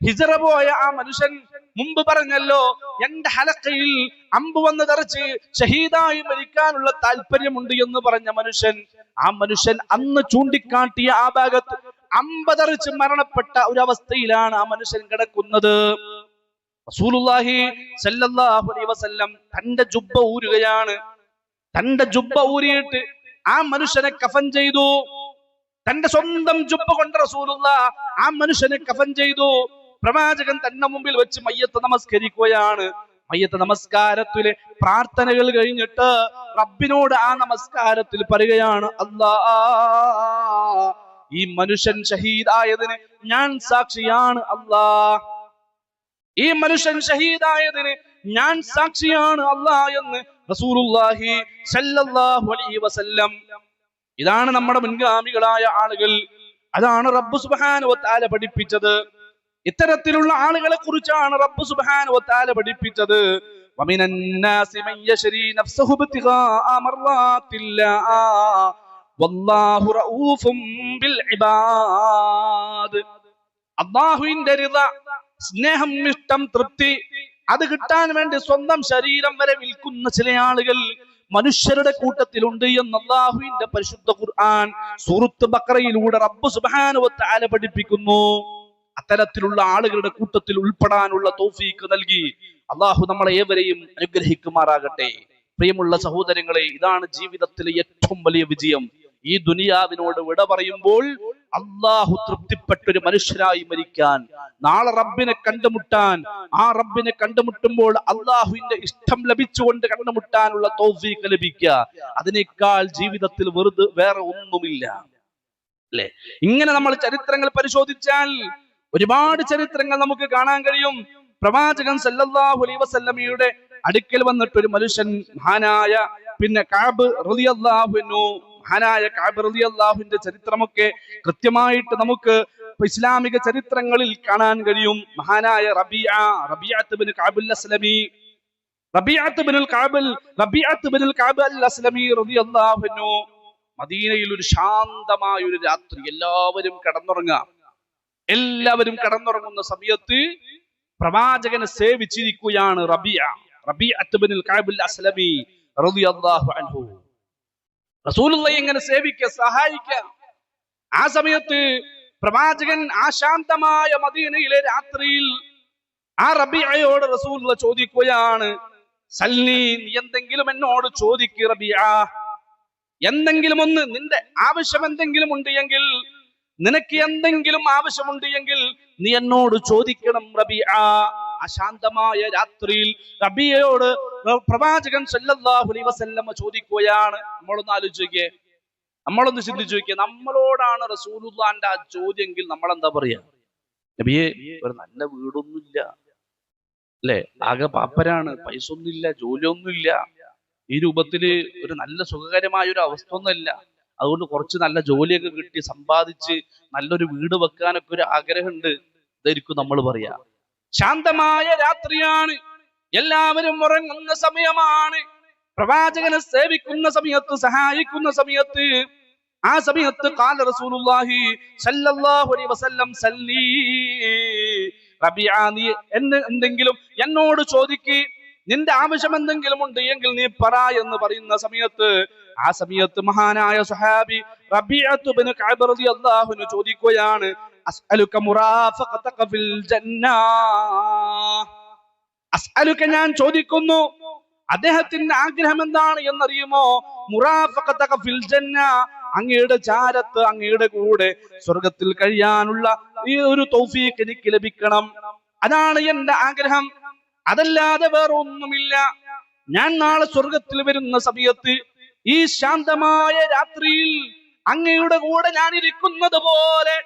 Speaker 1: ഹിജ്റ പോയ ആ മനുഷ്യൻ മുമ്പ് പറഞ്ഞല്ലോ, എന്റെ ഹലക്കയിൽ അമ്പ് വന്ന് തെറിച്ച് ഷഹീദായി മരിക്കാനുള്ള താല്പര്യമുണ്ട് എന്ന് പറഞ്ഞ മനുഷ്യൻ, ആ മനുഷ്യൻ അന്ന് ചൂണ്ടിക്കാട്ടിയ ആ ഭാഗത്ത് അമ്പ് തെറിച്ച് മരണപ്പെട്ട ഒരു അവസ്ഥയിലാണ് ആ മനുഷ്യൻ കിടക്കുന്നത്. റസൂലുള്ളാഹി സ്വല്ലല്ലാഹു അലൈഹി വസല്ലം തന്റെ ജുബ്ബ ഊരുകയാണ്. തന്റെ ജുബ്ബ ഊരിയിട്ട് ആ മനുഷ്യനെ കഫൻ ചെയ്തു. തന്റെ സ്വന്തം ജുബ്ബ കൊണ്ട് റസൂലുള്ളാഹ് ആ മനുഷ്യനെ കഫൻ ചെയ്തു. പ്രവാചകൻ തന്റെ മുമ്പിൽ വെച്ച് മയ്യത്ത് നമസ്കരിക്കുകയാണ്. മയ്യത്ത് നമസ്കാരത്തിലെ പ്രാർത്ഥനകൾ കഴിഞ്ഞിട്ട് റബ്ബിനോട് ആ നമസ്കാരത്തിൽ പറയുകയാണ്, അല്ലാ, ഈ മനുഷ്യൻ ഷഹീദായതിന് ഞാൻ സാക്ഷിയാണ്. അല്ലാ, ഈ മനുഷ്യൻ ഷഹീദായതിന് ഞാൻ സാക്ഷിയാണ് അല്ലാ എന്ന് റസൂലുള്ളാഹി സ്വല്ലല്ലാഹു അലൈഹി വസല്ലം. ഇതാണ് നമ്മുടെ മുൻഗാമികളായ ആളുകൾ. അതാണ് റബ്ബ് സുബ്ഹാനഹു വ തആല പഠിപ്പിച്ചത്. ഇത്തരത്തിലുള്ള ആളുകളെ കുറിച്ചാണ് റബ്ബ് സുബ്ഹാനഹു വ തആല പഠിപ്പിച്ചത്. വമിനൻ നാസി മൻ യശ്രി നഫ്സഹു ഇബ്തിഗാഅ മർളാത്തില്ലാഹ് വല്ലാഹു റഊഫും ബിൽ ഇബാദ്. അല്ലാഹുവിന്റെ റിള, സ്നേഹം, ഇഷ്ടം, തൃപ്തി അത് കിട്ടാൻ വേണ്ടി സ്വന്തം ശരീരം വരെ വിൽക്കുന്ന ചില ആളുകൾ മനുഷ്യരുടെ കൂട്ടത്തിലുണ്ട് എന്ന് അല്ലാഹുവിന്റെ പരിശുദ്ധ ഖുർആൻ സൂറത്ത് ബഖറയിലൂടെ റബ്ബ് സുബ്ഹാനഹു വ തആല പഠിപ്പിക്കുന്നു. അത്തരത്തിലുള്ള ആളുകളുടെ കൂട്ടത്തിൽ ഉൾപ്പെടാനുള്ള തൗഫീഖ് നൽകി അല്ലാഹു നമ്മളെ ഏവരെയും അനുഗ്രഹിക്കുമാറാകട്ടെ. പ്രിയമുള്ള സഹോദരങ്ങളെ, ഇതാണ് ജീവിതത്തിലെ ഏറ്റവും വലിയ വിജയം. ഈ ദുനിയാവിനോട് വിട പറയുമ്പോൾ അല്ലാഹു തൃപ്തിപ്പെട്ടൊരു മനുഷ്യരായി മരിക്കാൻ, നാളെ റബ്ബിനെ കണ്ടുമുട്ടാൻ, ആ റബ്ബിനെ കണ്ടുമുട്ടുമ്പോൾ അല്ലാഹുവിന്റെ ഇഷ്ടം ലഭിച്ചുകൊണ്ട് കണ്ടുമുട്ടാനുള്ള തൗഫീഖ് ലഭിക്കുക, അതിനേക്കാൾ ജീവിതത്തിൽ വെറുതെ വേറെ ഒന്നുമില്ല, അല്ലെ? ഇങ്ങനെ നമ്മൾ ചരിത്രങ്ങൾ പരിശോധിച്ചാൽ ഒരുപാട് ചരിത്രങ്ങൾ നമുക്ക് കാണാൻ കഴിയും. പ്രവാചകൻ സല്ലല്ലാഹു അലൈഹി വസല്ലമയുടെ അടുക്കൽ വന്നിട്ട് ഒരു മനുഷ്യൻ, മഹാനായ കഅബ് റളിയല്ലാഹു അൻഹു, മഹാനായ കഅബ് റളിയല്ലാഹുവിന്റെ ചരിത്രമൊക്കെ കൃത്യമായിട്ട് നമുക്ക് ഇസ്ലാമിക ചരിത്രങ്ങളിൽ കാണാൻ കഴിയും. മഹാനായ റബീഅത്ത് ബിൻ കഅബ് അസ്ലമി, റബീഅത്ത് ബിൻ കഅബ് അസ്ലമി റളിയല്ലാഹു അൻഹു, മദീനയിൽ ഒരു ശാന്തമായ ഒരു രാത്രി, എല്ലാവരും കടന്നുറങ്ങുന്ന സമയത്ത് പ്രവാചകനെ സേവിച്ചിരിക്കുകയാണ് റബീഅത്ത് ബിൻ കഅബ് അസ്ലമി റളിയല്ലാഹു അൻഹു. റസൂലുള്ളാഹിയെ എങ്ങനെ സേവിക്കുക, സഹായിക്കുക. ആ സമയത്ത് പ്രവാചകൻ ആ ശാന്തമായ മദീനയിലെ രാത്രിയിൽ ആ റബീഅയോട് റസൂലുള്ളാഹി ചോദിക്കുകയാണ്, സല്ലി, നീ എന്തെങ്കിലും എന്നോട് ചോദിക്കുക റബീഅ, എന്തെങ്കിലും ഒന്ന്, നിന്റെ ആവശ്യം എന്തെങ്കിലും ഉണ്ട് എങ്കിൽ, നിനക്ക് എന്തെങ്കിലും ആവശ്യമുണ്ട് എങ്കിൽ നീ എന്നോട് ചോദിക്കണം റബീഅ. അശാന്തമായ രാത്രിയിൽ റബീഅയോട് പ്രവാചകൻ സല്ലല്ലാഹു അലൈഹി വസല്ലം ചോദിക്കുകയാണ്. നമ്മളൊന്ന് ആലോചിക്കേ, നമ്മളൊന്ന് ചിന്തിച്ചു നോക്കിയേ, നമ്മളോടാണ് റസൂലുള്ളാഹിന്റെ ആ ചോദ്യമെങ്കിൽ നമ്മൾ എന്താ പറയാ? നബിയെ, ഒരു നല്ല വീടൊന്നുമില്ല, അല്ലെ? ആകെ പാപ്പരാണ്, പൈസ ഒന്നുമില്ല, ജോലിയൊന്നുമില്ല, ഈ രൂപത്തില് ഒരു നല്ല സുഖകരമായ ഒരു അവസ്ഥ ഒന്നുമില്ല. അതുകൊണ്ട് കുറച്ച് നല്ല ജോലിയൊക്കെ കിട്ടി സമ്പാദിച്ച് നല്ലൊരു വീട് വെക്കാനൊക്കെ ഒരു ആഗ്രഹമുണ്ട്. ഇതായിരിക്കും നമ്മൾ പറയാ. ശാന്തമായ രാത്രിയാണ്, എല്ലാവരും ഉറങ്ങുന്ന സമയമാണ്, പ്രവാചകനെ സേവിക്കുന്ന സമയത്ത്, സഹായിക്കുന്ന സമയത്ത്, ആ സമയത്ത് ഖാല റസൂലുള്ളാഹി സ്വല്ലല്ലാഹു അലൈഹി വസല്ലം, സല്ലി റബീഅ, നീ എന്തെങ്കിലും എന്നോട് ചോദിക്ക്, നിന്റെ ആവശ്യം എന്തെങ്കിലും ഉണ്ട് എങ്കിൽ നീ പറ എന്ന് പറയുന്ന സമയത്ത്, ആ സമയത്ത് മഹാനായ സ്വഹാബി റബീഅത്ത് ബിൻ കഅബ് റളിയല്ലാഹു അൻഹു ചോദിക്കുകയാണ്, അസ്അലുക മുറാഫഖതക ഫിൽ ജന്ന, അസ്അലുക, ഞാൻ ചോദിക്കുന്നു, അദ്ദേഹത്തിന്റെ ആഗ്രഹം എന്താണ് എന്നറിയുമോ? മുറാഫഖതക ഫിൽ ജന്ന, അങ്ങയുടെ ചാരത്ത്, അങ്ങയുടെ കൂടെ സ്വർഗത്തിൽ കഴിയാനുള്ള ഈ ഒരു തൗഫീഖ് എനിക്ക് ലഭിക്കണം, അതാണ് എന്റെ ആഗ്രഹം, അതല്ലാതെ വേറെ ഒന്നുമില്ല. ഞാൻ നാളെ സ്വർഗത്തിൽ വരുന്ന സമയത്ത് ഈ ശാന്തമായ രാത്രിയിൽ അങ്ങയുടെ കൂടെ ഞാൻ ഇരിക്കുന്നത് പോലെ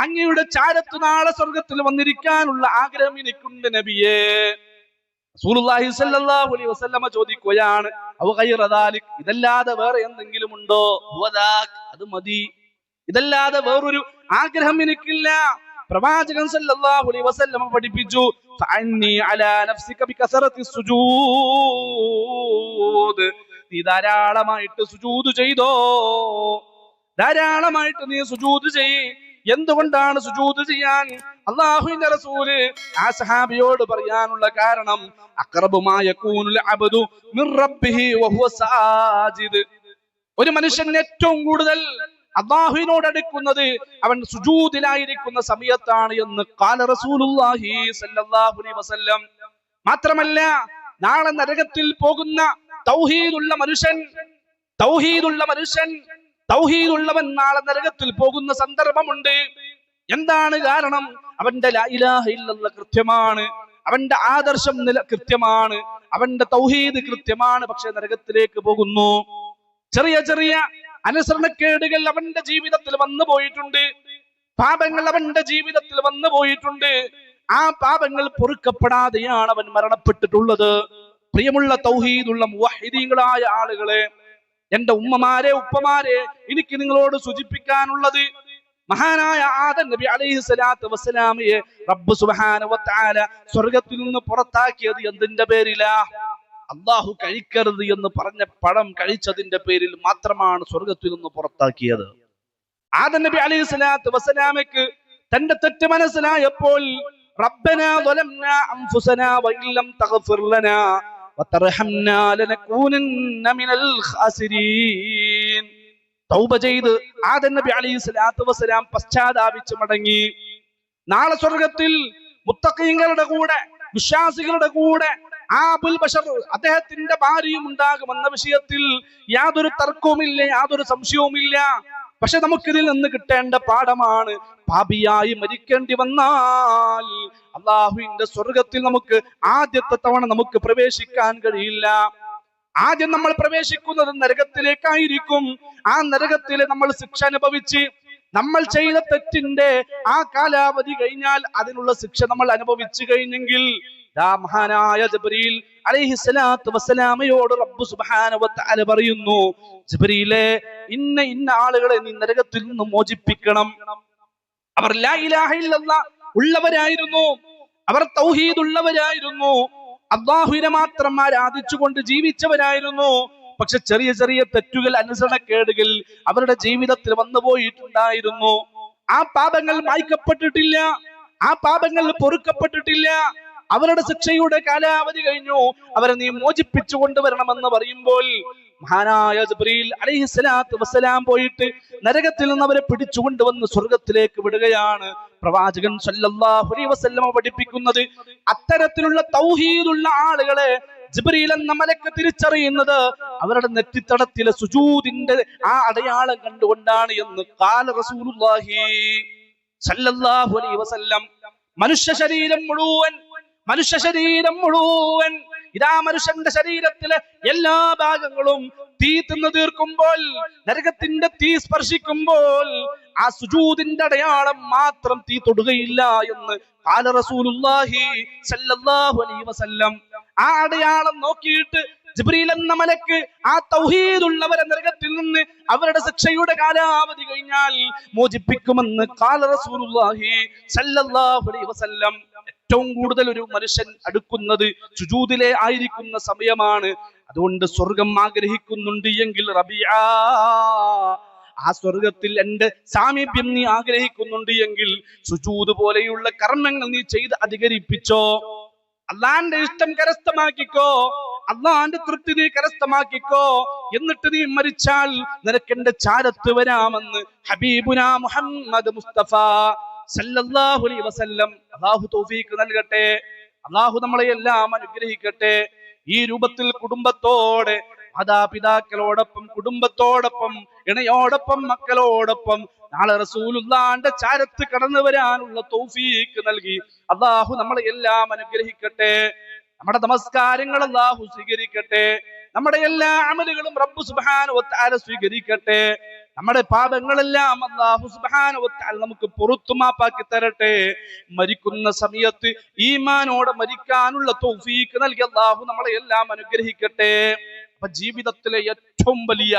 Speaker 1: അങ്ങയുടെ ചാരത്ത് നാളെ സ്വർഗത്തിൽ വന്നിരിക്കാനുള്ള ആഗ്രഹം എനിക്കുണ്ട് നബിയേ. റസൂലുള്ളാഹി സ്വല്ലല്ലാഹു അലൈഹി വസല്ലമ ചോദിക്കുകയാണ്, ഔ ഗൈറ ദാലിക്, ഇതല്ലാതെ വേറെ എന്തെങ്കിലും ഉണ്ടോ? ഹുവദാക്, അത് മതി, ഇതല്ലാതെ വേറൊരു ആഗ്രഹം എനിക്കില്ല. പ്രവാചകൻ സല്ലല്ലാഹു അലൈഹി വസല്ലമ പഠിപ്പിച്ചു, ഫഅന്നി അലാ നഫ്സിക ബികസറത്തി സുജൂദ്, നീ ധാരാളമായിട്ട് സുജൂദ് ചെയ്തോ, ധാരാളമായിട്ട് നീ സുജൂദ് ചെയ്യ്. എന്തുകൊണ്ടാണ് സുജൂദ് ചെയ്യാൻ അല്ലാഹുവിന്റെ റസൂല് ആ സഹാബിയോട് പറയാനുള്ള കാരണം, അഖറബു മാ യകൂനുൽ അബ്ദു മിർ റബ്ബിഹി വഹുവ സാജിദ്, ഒരു മനുഷ്യൻ ഏറ്റവും കൂടുതൽ അല്ലാഹുവിനോട് അടുക്കുന്നത് അവൻ സുജൂദിലായിരിക്കുന്ന സമയത്താണ് എന്ന് ഖാല റസൂലുള്ളാഹി സ്വല്ലല്ലാഹു അലൈഹി വസല്ലം. മാത്രമല്ല, നാളെ നരകത്തിൽ പോകുന്ന തൗഹീദുള്ള മനുഷ്യൻ തൗഹീദുള്ളവൻ നാളെ നരകത്തിൽ പോകുന്ന സന്ദർഭമുണ്ട്. എന്താണ് കാരണം? അവന്റെ ലാ ഇലാഹ ഇല്ലല്ലാഹ് കൃത്യമാണ്, അവന്റെ ആദർശം കൃത്യമാണ്, അവന്റെ തൗഹീദ് കൃത്യമാണ്. പക്ഷെ നരകത്തിലേക്ക് പോകുന്നു. ചെറിയ ചെറിയ അനുസരണക്കേടുകൾ അവന്റെ ജീവിതത്തിൽ വന്നു പോയിട്ടുണ്ട്, പാപങ്ങൾ അവന്റെ ജീവിതത്തിൽ വന്നു പോയിട്ടുണ്ട്. ആ പാപങ്ങൾ പൊറുക്കപ്പെടാതെയാണ് അവൻ മരണപ്പെട്ടിട്ടുള്ളത്. പ്രിയമുള്ള തൗഹീദുള്ള മുവഹിദീങ്ങളായ ആളുകളെ, എന്റെ ഉമ്മമാരെ, ഉപ്പമാരെ, എനിക്ക് നിങ്ങളോട് സൂചിപ്പിക്കാനുള്ളത്, മഹാനായ ആദം നബി അലൈഹി സ്വലാത്തു വസ്സലാമയെ റബ്ബ് സുബ്ഹാനഹു വ തആല സ്വർഗ്ഗത്തിൽ നിന്ന് പുറത്താക്കിയത് എന്തിന്റെ പേരിലാ? അല്ലാഹു കഴിക്കരുത് എന്ന് പറഞ്ഞ പഴം കഴിച്ചതിന്റെ പേരിൽ മാത്രമാണ് സ്വർഗ്ഗത്തിൽ നിന്ന് പുറത്താക്കിയത്. ആദം നബി അലൈഹി സ്വലാത്തു വസ്സലാമയ്ക്ക് തന്റെ തെറ്റ് മനസ്സിലായപ്പോൾ, റബ്ബനാ ളലംനാ അൻഫുസനാ വഇല്ലം തഗ്ഫിർ ലനാ വതർഹംനാ ലനകൂനന്ന മിനൽ ഖാസിരീൻ, തൗബ ചെയ്ത് ആദം നബി അലൈഹി സ്വലാത്തു വസ്സലാം പശ്ചാത്താപിച്ച് മടങ്ങി. നാളെ സ്വർഗ്ഗത്തിൽ മുത്തഖീങ്ങളുടെ കൂടെ, വിശ്വാസികളുടെ കൂടെ ആബുൽ ബശർ അദ്ദേഹത്തിന്റെ ഭാര്യയും ഉണ്ടാകുമെന്ന വിഷയത്തിൽ യാതൊരു തർക്കവുമില്ല, യാതൊരു സംശയവുമില്ല. പക്ഷെ നമുക്കിതിൽ നിന്ന് കിട്ടേണ്ട പാഠമാണ്, പാപിയായി മരിക്കേണ്ടി വന്നാൽ അല്ലാഹുവിന്റെ സ്വർഗ്ഗത്തിൽ നമുക്ക് ആദ്യത്തെ തവണ നമുക്ക് പ്രവേശിക്കാൻ കഴിയില്ല. ആദ്യം നമ്മൾ പ്രവേശിക്കുന്നത് നരകത്തിലേക്കായിരിക്കും. ആ നരകത്തിലെ നമ്മൾ ശിക്ഷ അനുഭവിച്ച്, നമ്മൾ ചെയ്ത തെറ്റിന്റെ ആ കാലാവധി കഴിഞ്ഞാൽ അതിനുള്ള ശിക്ഷ നമ്മൾ അനുഭവിച്ചു കഴിഞ്ഞെങ്കിൽ, മഹാനായ ജിബ്രീൽ അലൈഹിസ്സലാത്തു വസ്സലാമയോട് റബ്ബ് സുബ്ഹാനഹു വ തആല പറയുന്നു, ജിബ്രീലേ, ഇന്ന ആളുകളെ നീ നരകത്തിൽ നിന്ന് മോചിപ്പിക്കണം. അവർ ലാ ഇലാഹ ഇല്ലല്ലാഹ് ഉള്ളവരായിരുന്നു, അവർ തൗഹീദ് ഉള്ളവരായിരുന്നു, അല്ലാഹുവിനെ മാത്രം ആരാധിച്ചുകൊണ്ട് ജീവിച്ചവരായിരുന്നു. പക്ഷെ ചെറിയ ചെറിയ തെറ്റുകൾ, അനുസരണക്കേടുകൾ അവരുടെ ജീവിതത്തിൽ വന്നു പോയിട്ടുണ്ടായിരുന്നു. ആ പാപങ്ങൾ മായ്ക്കപ്പെട്ടിട്ടില്ല, ആ പാപങ്ങൾ പൊറുക്കപ്പെട്ടിട്ടില്ല. അവരുടെ ശിക്ഷയുടെ കാലാവധി കഴിഞ്ഞു, അവരെ നീ മോചിപ്പിച്ചു കൊണ്ടുവരണമെന്ന് പറയുമ്പോൾ മഹാനായ ജിബ്രീൽ അലൈഹിസ്സലാത്തു വസ്സലാം പോയിട്ട് നരകത്തിൽ നിന്ന് അവരെ പിടിച്ചുകൊണ്ടുവന്ന് സ്വർഗത്തിലേക്ക് വിടുകയാണ്. പ്രവാചകൻ സല്ലല്ലാഹു അലൈഹി വസല്ലം പഠിപ്പിക്കുന്നത്, അത്തരത്തിലുള്ള തൗഹീദുള്ള ആളുകളെ ജിബ്രീൽ എന്ന മലക്ക് തിരിച്ചറിയുന്നത് അവരുടെ നെറ്റിത്തടത്തിലെ സുജൂദിന്റെ ആ അടയാളം കണ്ടുകൊണ്ടാണ് എന്ന് ഖാല റസൂലുള്ളാഹി സല്ലല്ലാഹു അലൈഹി വസല്ലം. മനുഷ്യ ശരീരം മുഴുവൻ ഇതാ മനുഷ്യന്റെ ശരീരത്തിലെ എല്ലാ ഭാഗങ്ങളും തീ തിന്നു തീർക്കുമ്പോൾ, നരകത്തിന്റെ തീ സ്പർശിക്കുമ്പോൾ ആ സുജൂദിന്റെ അടയാളം മാത്രം തീ തൊടുകയില്ല എന്ന് ഖാല റസൂലുള്ളാഹി സല്ലല്ലാഹു അലൈഹി വസല്ലം. ആ അടയാളം നോക്കിയിട്ട് ജിബ്രീൽ എന്ന മലക്ക് ആ തൗഹീദുള്ളവരെ നരകത്തിൽ നിന്ന് അവരുടെ ശിക്ഷയുടെ കാലാവധി കഴിഞ്ഞാൽ മോചിപ്പിക്കുമെന്ന് ഖാല റസൂലുള്ളാഹി സല്ലല്ലാഹു അലൈഹി വസല്ലം. ഏറ്റവും കൂടുതൽ ഒരു മനുഷ്യൻ അടുക്കുന്നത് സുജൂദിലെ ആയിരിക്കുന്ന സമയമാണ്. അതുകൊണ്ട് സ്വർഗം ആഗ്രഹിക്കുന്നുണ്ട് എങ്കിൽ റബീഅ, ആ സ്വർഗത്തിൽ എന്റെ സാമീപ്യം നീ ആഗ്രഹിക്കുന്നുണ്ട് എങ്കിൽ സുജൂദ് പോലെയുള്ള കർമ്മങ്ങൾ നീ ചെയ്ത് അധികരിപ്പിച്ചോ, അള്ളാന്റെ ഇഷ്ടം കരസ്ഥമാക്കിക്കോ, അള്ളാന്റെ തൃപ്തി നീ കരസ്ഥമാക്കിക്കോ. എന്നിട്ട് നീ മരിച്ചാൽ നിനക്ക് എന്റെ ചാരത്ത് വരാമെന്ന് ഹബീബുനാ മുഹമ്മദ് മുസ്തഫ സല്ലല്ലാഹു അലൈഹി വസല്ലം. അല്ലാഹു തൗഫീഖ് നൽകട്ടെ, അല്ലാഹു നമ്മളെ എല്ലാം അനുഗ്രഹിക്കട്ടെ. ഈ രൂപത്തിൽ കുടുംബത്തോടെ, മാതാപിതാക്കളോടൊപ്പം, കുടുംബത്തോടൊപ്പം, ഇണയോടൊപ്പം, മക്കളോടൊപ്പം നാളെ റസൂലുള്ളാന്റെ ചാരത്ത് കടന്നു വരാനുള്ള തൗഫീഖ് നൽകി അല്ലാഹു നമ്മളെ എല്ലാം അനുഗ്രഹിക്കട്ടെ. നമ്മുടെ നമസ്കാരങ്ങൾ അല്ലാഹു സ്വീകരിക്കട്ടെ, നമ്മുടെ എല്ലാ അമലുകളും റബ്ബ് സുബ്ഹാനഹു വ തആല സ്വീകരിക്കട്ടെ. നമ്മുടെ പാപങ്ങളെല്ലാം അല്ലാഹു സുബ്ഹാനഹു വ തആല നമുക്ക് പുറത്തു മാപ്പാക്കി തരട്ടെ. മരിക്കുന്ന സമയത്ത് ഈമാനോടെ മരിക്കാനുള്ള തൗഫീഖ് നൽകി അല്ലാഹു നമ്മളെ എല്ലാം അനുഗ്രഹിക്കട്ടെ. അപ്പൊ ജീവിതത്തിലെ ഏറ്റവും വലിയ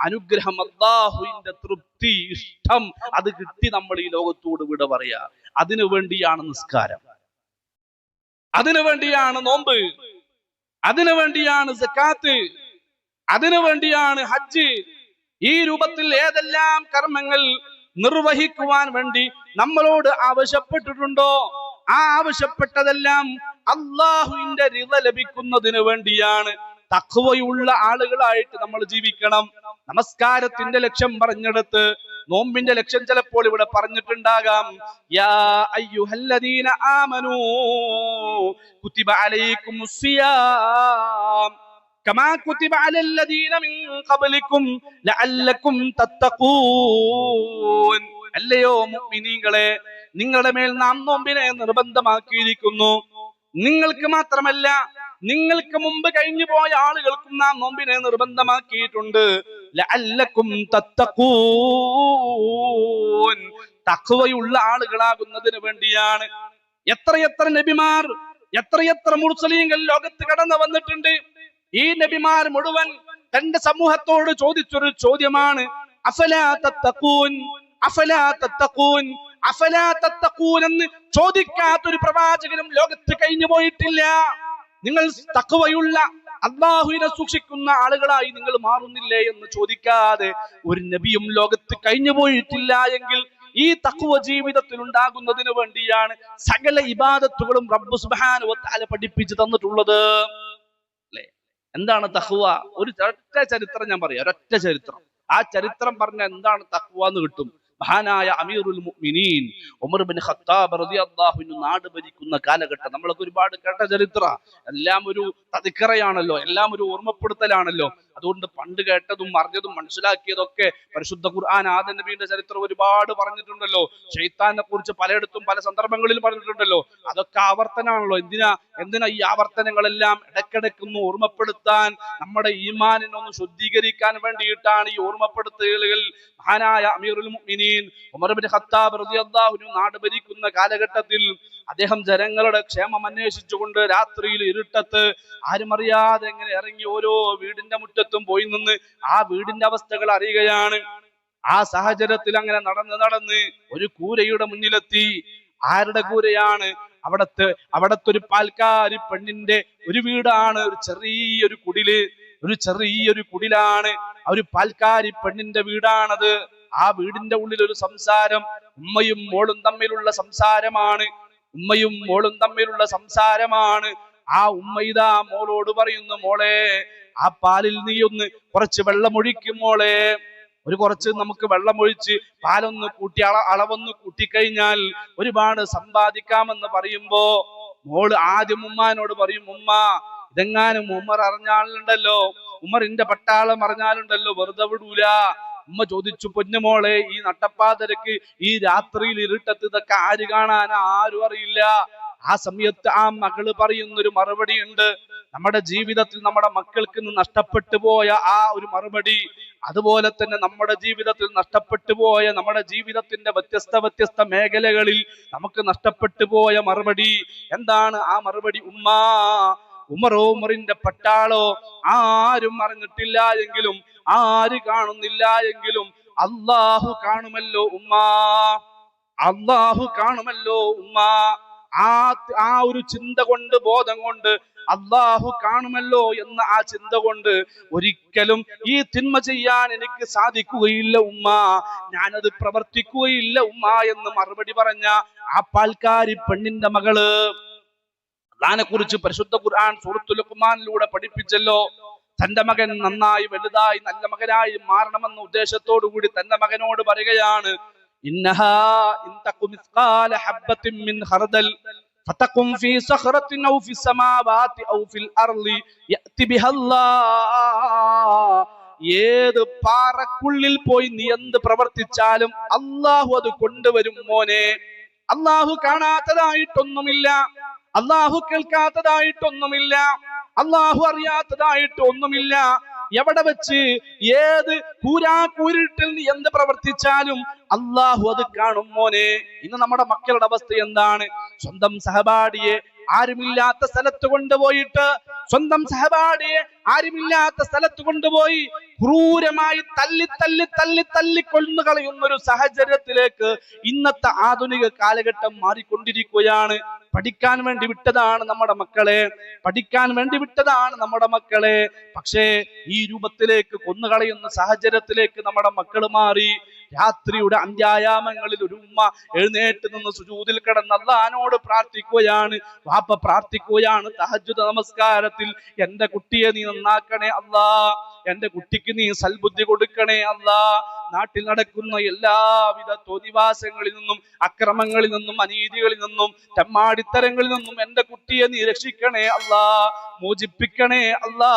Speaker 1: അനുഗ്രഹം അല്ലാഹുവിന്റെ തൃപ്തി, ഇഷ്ടം, അത് കിട്ടി നമ്മൾ ഈ ലോകത്തോട് വിട പറയാ. അതിനു വേണ്ടിയാണ് നിസ്കാരം, അതിനു വേണ്ടിയാണ് നോമ്പ്, അതിനു വേണ്ടിയാണ് സക്കാത്ത്, അതിനു വേണ്ടിയാണ് ഹജ്ജ്. ഈ രൂപത്തിൽ ഏതെല്ലാം കർമ്മങ്ങൾ നിർവഹിക്കുവാൻ വേണ്ടി നമ്മളോട് ആവശ്യപ്പെട്ടിട്ടുണ്ടോ, ആ ആവശ്യപ്പെട്ടതെല്ലാം അല്ലാഹുവിന്റെ റിള ലഭിക്കുന്നതിന് വേണ്ടിയാണ്. തഖ്വയുള്ള ആളുകളായിട്ട് നമ്മൾ ജീവിക്കണം. നമസ്കാരത്തിന്റെ ലക്ഷ്യം പറഞ്ഞെടുത്ത് നോമ്പിന്റെ ലക്ഷ്യം ചിലപ്പോൾ ഇവിടെ പറഞ്ഞിട്ടുണ്ടാകാം. യാ അയ്യുഹല്ലദീന ആമനൂ കുതിബ അലൈക്കുമുസ് സിയാം കമാ കുതിബ അലല്ലദീന മിൻ ഖബ്ലിക്കും ലഅല്ലക്കും തത്തഖൂൻ. അല്ലയോ മുഅ്മിനീങ്ങളെ, നിങ്ങളുടെ മേൽ നാം നോമ്പിനെ നിർബന്ധമാക്കിയിരിക്കുന്നു. നിങ്ങൾക്ക് മാത്രമല്ല, നിങ്ങൾക്ക് മുമ്പ് കഴിഞ്ഞു പോയ ആളുകൾക്കും നാം നോമ്പിനെ നിർബന്ധമാക്കിയിട്ടുണ്ട്. ലഅല്ലക്കും തത്തഖൂൻ, തഖ്വയുള്ള ആളുകളാകുന്നതിന് വേണ്ടിയാണ്. എത്രയെത്ര നബിമാർ, എത്രയെത്ര മുർസലീങ്ങൾ ലോകത്ത് കടന്നു വന്നിട്ടുണ്ട്. ഈ നബിമാർ മുഴുവൻ തന്റെ സമൂഹത്തോട് ചോദിച്ചൊരു ചോദ്യമാണ്, അഫലാ തത്തഖൂൻ, അഫലാ തത്തഖൂൻ, അഫലാ തത്തഖൂൻ എന്ന് ചോദിക്കാത്തൊരു പ്രവാചകനും ലോകത്ത് കഴിഞ്ഞു പോയിട്ടില്ല. നിങ്ങൾ തഖ്വയുള്ള അല്ലാഹുവിനെ സൂക്ഷിക്കുന്ന ആളുകളായി നിങ്ങൾ മാറുന്നില്ലേ എന്ന് ചോദിക്കാതെ ഒരു നബിയും ലോകത്ത് കഴിഞ്ഞു പോയിട്ടില്ല. എങ്കിൽ ഈ തഖ്വ ജീവിതത്തിൽ ഉണ്ടാകുന്നതിന് വേണ്ടിയാണ് സകല ഇബാദത്തുകളും റബ്ബ് സുബ്ഹാനഹു വ തആല പഠിപ്പിച്ചു തന്നിട്ടുള്ളത്. അല്ലേ? എന്താണ് തഖ്വ? ഒറ്റ ചരിത്രം ഞാൻ പറയാം, ഒരൊറ്റ ചരിത്രം. ആ ചരിത്രം പറഞ്ഞ എന്താണ് തഖ്വ എന്ന് കിട്ടും. മഹാനായ അമീറുൽ മുഅ്മിനീൻ ഉമർ ഇബ്നു ഖത്താബ് റളിയല്ലാഹു അൻഹു നാട് ഭരിക്കുന്ന കാലഘട്ടം നമ്മളൊക്കെ ഒരുപാട് കേട്ട ചരിത്ര. എല്ലാം ഒരു തദ്കിറയാണല്ലോ, എല്ലാം ഒരു ഓർമ്മപ്പെടുത്തലാണല്ലോ. അതുകൊണ്ട് പണ്ട് കേട്ടതും അറിഞ്ഞതും മനസ്സിലാക്കിയതൊക്കെ പരിശുദ്ധ ഖുർആൻ ആദം നബിയുടെ ചരിത്രം ഒരുപാട് പറഞ്ഞിട്ടുണ്ടല്ലോ. ശൈത്താനെ കുറിച്ച് പലയിടത്തും പല സന്ദർഭങ്ങളിൽ പറഞ്ഞിട്ടുണ്ടല്ലോ. അതൊക്കെ ആവർത്തനാണല്ലോ. എന്തിനാ ഈ ആവർത്തനങ്ങളെല്ലാം? ഇടയ്ക്കിടയ്ക്കൊന്ന് ഓർമ്മപ്പെടുത്താൻ, നമ്മുടെ ഈമാനിനൊന്ന് ശുദ്ധീകരിക്കാൻ വേണ്ടിയിട്ടാണ് ഈ ഓർമ്മപ്പെടുത്തലുകൾ. മഹാനായ അമീറുൽ മുഅ്മിനീൻ ഉമർ ഇബ്നു ഖത്താബ് റളിയല്ലാഹു അൻഹു നാട് ഭരിക്കുന്ന കാലഘട്ടത്തിൽ അദ്ദേഹം ജനങ്ങളുടെ ക്ഷേമം അന്വേഷിച്ചുകൊണ്ട് രാത്രിയിൽ ഇരുട്ടത്ത് ആരും അറിയാതെ എങ്ങനെ ഇറങ്ങി ഓരോ വീടിന്റെ മുറ്റത്തും പോയി നിന്ന് ആ വീടിന്റെ അവസ്ഥകൾ അറിയുകയാണ്. ആ സാഹചര്യത്തിൽ അങ്ങനെ നടന്ന് ഒരു കൂരയുടെ മുന്നിലെത്തി. ആരുടെ കൂരയാണ്? അവിടത്തെ ഒരു പാൽക്കാരി പെണ്ണിന്റെ ഒരു വീടാണ്. ഒരു ചെറിയൊരു കുടിലാണ്. ഒരു പാൽക്കാരി പെണ്ണിന്റെ വീടാണത്. ആ വീടിന്റെ ഉള്ളിൽ ഒരു സംസാരം, ഉമ്മയും മോളും തമ്മിലുള്ള സംസാരമാണ്. ആ ഉമ്മ ഇതാ മോളോട് പറയുന്നു, മോളെ ആ പാലിൽ നീ ഒന്ന് കുറച്ച് വെള്ളമൊഴിക്കും മോളെ. കുറച്ച് നമുക്ക് വെള്ളമൊഴിച്ച് പാലൊന്ന് കൂട്ടി അളവൊന്ന് കൂട്ടിക്കഴിഞ്ഞാൽ ഒരുപാട് സമ്പാദിക്കാമെന്ന് പറയുമ്പോ മോള് ആദ്യം ഉമ്മാനോട് പറയും, ഉമ്മ ഇതെങ്ങാനും ഉമ്മർ അറിഞ്ഞാലുണ്ടല്ലോ, ഉമ്മറിന്റെ പട്ടാളം അറിഞ്ഞാലുണ്ടല്ലോ വെറുതെ വിടൂല. ഉമ്മ ചോദിച്ചു, പൊന്നുമോളെ ഈ നട്ടപ്പാതരക്ക് ഈ രാത്രിയിൽ ഇരുട്ടത്ത് ഇതൊക്കെ ആര് കാണാനാ? ആരും അറിയില്ല. ആ സമയത്ത് ആ മകള് പറയുന്നൊരു മറുപടി ഉണ്ട്. നമ്മുടെ ജീവിതത്തിൽ നമ്മുടെ മക്കൾക്ക് നഷ്ടപ്പെട്ടു പോയ ആ ഒരു മറുപടി, അതുപോലെ തന്നെ നമ്മുടെ ജീവിതത്തിൽ നഷ്ടപ്പെട്ടു പോയ, നമ്മുടെ ജീവിതത്തിന്റെ വ്യത്യസ്ത മേഖലകളിൽ നമുക്ക് നഷ്ടപ്പെട്ടു പോയ മറുപടി എന്താണ്? ആ മറുപടി, ഉമറിന്റെ പട്ടാളോ ആരും അറിഞ്ഞിട്ടില്ല എങ്കിലും, ആര് കാണുന്നില്ല എങ്കിലും അല്ലാഹു കാണുമല്ലോ ഉമ്മ, അല്ലാഹു കാണുമല്ലോ ഉമ്മ. ആ ഒരു ചിന്ത കൊണ്ട്, ബോധം കൊണ്ട്, അല്ലാഹു കാണുമല്ലോ എന്ന ആ ചിന്ത കൊണ്ട് ഒരിക്കലും ഈ തിന്മ ചെയ്യാൻ എനിക്ക് സാധിക്കുകയില്ല ഉമ്മ, ഞാനത് പ്രവർത്തിക്കുകയില്ല ഉമ്മ എന്ന് മറുപടി പറഞ്ഞ ആ പാൽക്കാരി പെണ്ണിന്റെ മകള്. അല്ലാഹുവിനെ കുറിച്ച് പരിശുദ്ധ ഖുർആൻ സൂറത്തുൽ ലുഖ്മാനിലൂടെ പഠിപ്പിച്ചല്ലോ. തന്റെ മകൻ നന്നായി വലുതായി നല്ല മകനായി മാറണമെന്ന ഉദ്ദേശത്തോടു കൂടി തന്റെ മകനോട് പറയുകയാണ്, ഇന്നഹാ ഇൻ തഖു മിസ്ഖാല ഹബ്ബത്തിൻ മിൻ ഖർദൽ ഫതഖും ഫീ സഖറത്തിൻ ഔ ഫിസ് സമാവാതി ഔ ഫിൽ അർളി യഅതി ബിഹല്ലാഹ്. ഏത് പാറക്കുള്ളിൽ പോയി നീ എന്ത് പ്രവർത്തിച്ചാലും അല്ലാഹു അത് കൊണ്ടുവരും മോനെ. അല്ലാഹു കാണാത്തതായിട്ടൊന്നുമില്ല, അല്ലാഹു കേൾക്കാത്തതായിട്ടൊന്നുമില്ല, അല്ലാഹു അറിയാത്തതായിട്ട് ഒന്നുമില്ല. എവിടെ വെച്ച് ഏത് കൂരാക്കൂരിട്ടിൽ നീ എന്ത് പ്രവർത്തിച്ചാലും അള്ളാഹു അത് കാണും മോനെ. ഇന്ന് നമ്മുടെ മക്കളുടെ അവസ്ഥ എന്താണ്? സ്വന്തം സഹപാഠിയെ ആരുമില്ലാത്ത സ്ഥലത്ത് കൊണ്ടുപോയിട്ട്, സ്വന്തം സഹപാഠിയെ ആരുമില്ലാത്ത സ്ഥലത്ത് കൊണ്ടുപോയി ക്രൂരമായി തല്ലി കൊന്നു കളയുന്ന ഒരു സാഹചര്യത്തിലേക്ക് ഇന്നത്തെ ആധുനിക കാലഘട്ടം മാറിക്കൊണ്ടിരിക്കുകയാണ്. പഠിക്കാൻ വേണ്ടി വിട്ടതാണ് നമ്മുടെ മക്കളെ, പഠിക്കാൻ വേണ്ടി വിട്ടതാണ് നമ്മുടെ മക്കളെ. പക്ഷേ ഈ രൂപത്തിലേക്ക് കൊന്നുകളയുന്ന സാഹചര്യത്തിലേക്ക് നമ്മുടെ മക്കൾ മാറി. രാത്രിയുടെ അന്ത്യായാമങ്ങളിൽ ഒരു ഉമ്മ എഴുന്നേറ്റ് നിന്ന് സുജൂദിൽ കിടന്ന് അല്ലാഹുവോട് പ്രാർത്ഥിക്കുകയാണ്, വാപ്പ പ്രാർത്ഥിക്കുകയാണ് തഹജ്ജുദ് നമസ്കാരത്തിൽ, എന്റെ കുട്ടിയെ നീ നന്നാക്കണേ അല്ലാ, എന്റെ കുട്ടിക്ക് നീ സൽബുദ്ധി കൊടുക്കണേ അല്ലാ, നാട്ടിൽ നടക്കുന്ന എല്ലാവിധ തോന്നിവാസങ്ങളിൽ നിന്നും, അക്രമങ്ങളിൽ നിന്നും, അനീതികളിൽ നിന്നും, തെമ്മാടിത്തരങ്ങളിൽ നിന്നും എന്റെ കുട്ടിയെ നീ രക്ഷിക്കണേ അല്ലാ, മോചിപ്പിക്കണേ അല്ലാ.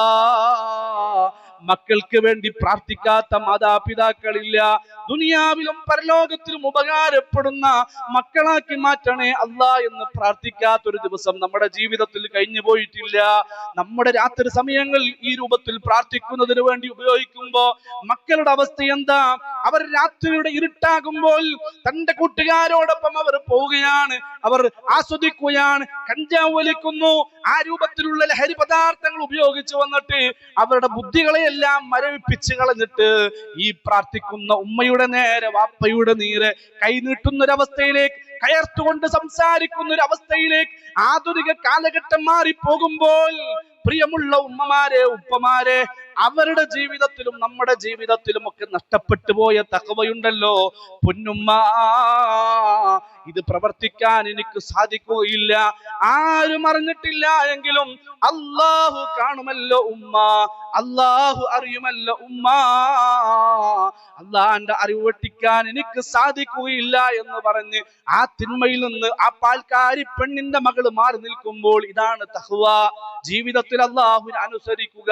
Speaker 1: മക്കൾക്ക് വേണ്ടി പ്രാർത്ഥിക്കാത്ത മാതാപിതാക്കളില്ല. ദുനിയാവിലും പരലോകത്തിലും ഉപകാരപ്പെടുന്ന മക്കളാക്കി മാറ്റണേ അല്ലാ എന്ന് പ്രാർത്ഥിക്കാത്തൊരു ദിവസം നമ്മുടെ ജീവിതത്തിൽ കഴിഞ്ഞു പോയിട്ടില്ല. നമ്മുടെ രാത്രി സമയങ്ങളിൽ ഈ രൂപത്തിൽ പ്രാർത്ഥിക്കുന്നതിന് വേണ്ടി ഉപയോഗിക്കുമ്പോ മക്കളുടെ അവസ്ഥ എന്താ? അവർ രാത്രിയുടെ ഇരുട്ടാകുമ്പോൾ തന്റെ കൂട്ടുകാരോടൊപ്പം അവർ പോവുകയാണ്, അവർ ആസ്വദിക്കുകയാണ്, കഞ്ചാവ് വലിക്കുന്നു, ആ രൂപത്തിലുള്ള ലഹരി പദാർത്ഥങ്ങൾ ഉപയോഗിച്ച് വന്നിട്ട് അവരുടെ ബുദ്ധികളെയെല്ലാം മരവിപ്പിച്ച് കളഞ്ഞിട്ട് ഈ പ്രാർത്ഥിക്കുന്ന ഉമ്മയുടെ നേരെ വാപ്പയുടെ നീരെ കൈനീട്ടുന്നൊരവസ്ഥയിലേക്ക്, കയർത്തുകൊണ്ട് സംസാരിക്കുന്ന ഒരു അവസ്ഥയിലേക്ക് ആധുനിക കാലഘട്ടം മാറിപ്പോകുമ്പോൾ പ്രിയമുള്ള ഉമ്മമാരെ, ഉപ്പമാരെ, അവരുടെ ജീവിതത്തിലും നമ്മുടെ ജീവിതത്തിലും ഒക്കെ നഷ്ടപ്പെട്ടു പോയ തഖ്വയുണ്ടല്ലോ പൊന്നുമ്മ, ഇത് പ്രവർത്തിക്കാൻ എനിക്ക് സാധിക്കുകയില്ല. ആരും അറിഞ്ഞിട്ടില്ല എങ്കിലും അല്ലാഹു കാണുമല്ലോ ഉമ്മ, അല്ലാഹു അറിയുമല്ലോ ഉമ്മ, അല്ലാഹുവിന്റെ അറിവ് വെട്ടിക്കാൻ എനിക്ക് സാധിക്കുകയില്ല എന്ന് പറഞ്ഞ് ആ തിന്മയിൽ നിന്ന് ആ പാൽക്കാരി പെണ്ണിന്റെ മകള് മാറി നിൽക്കുമ്പോൾ ഇതാണ് തഖ്വ. ജീവിതത്തിൽ അല്ലാഹുവിനെ അനുസരിക്കുക,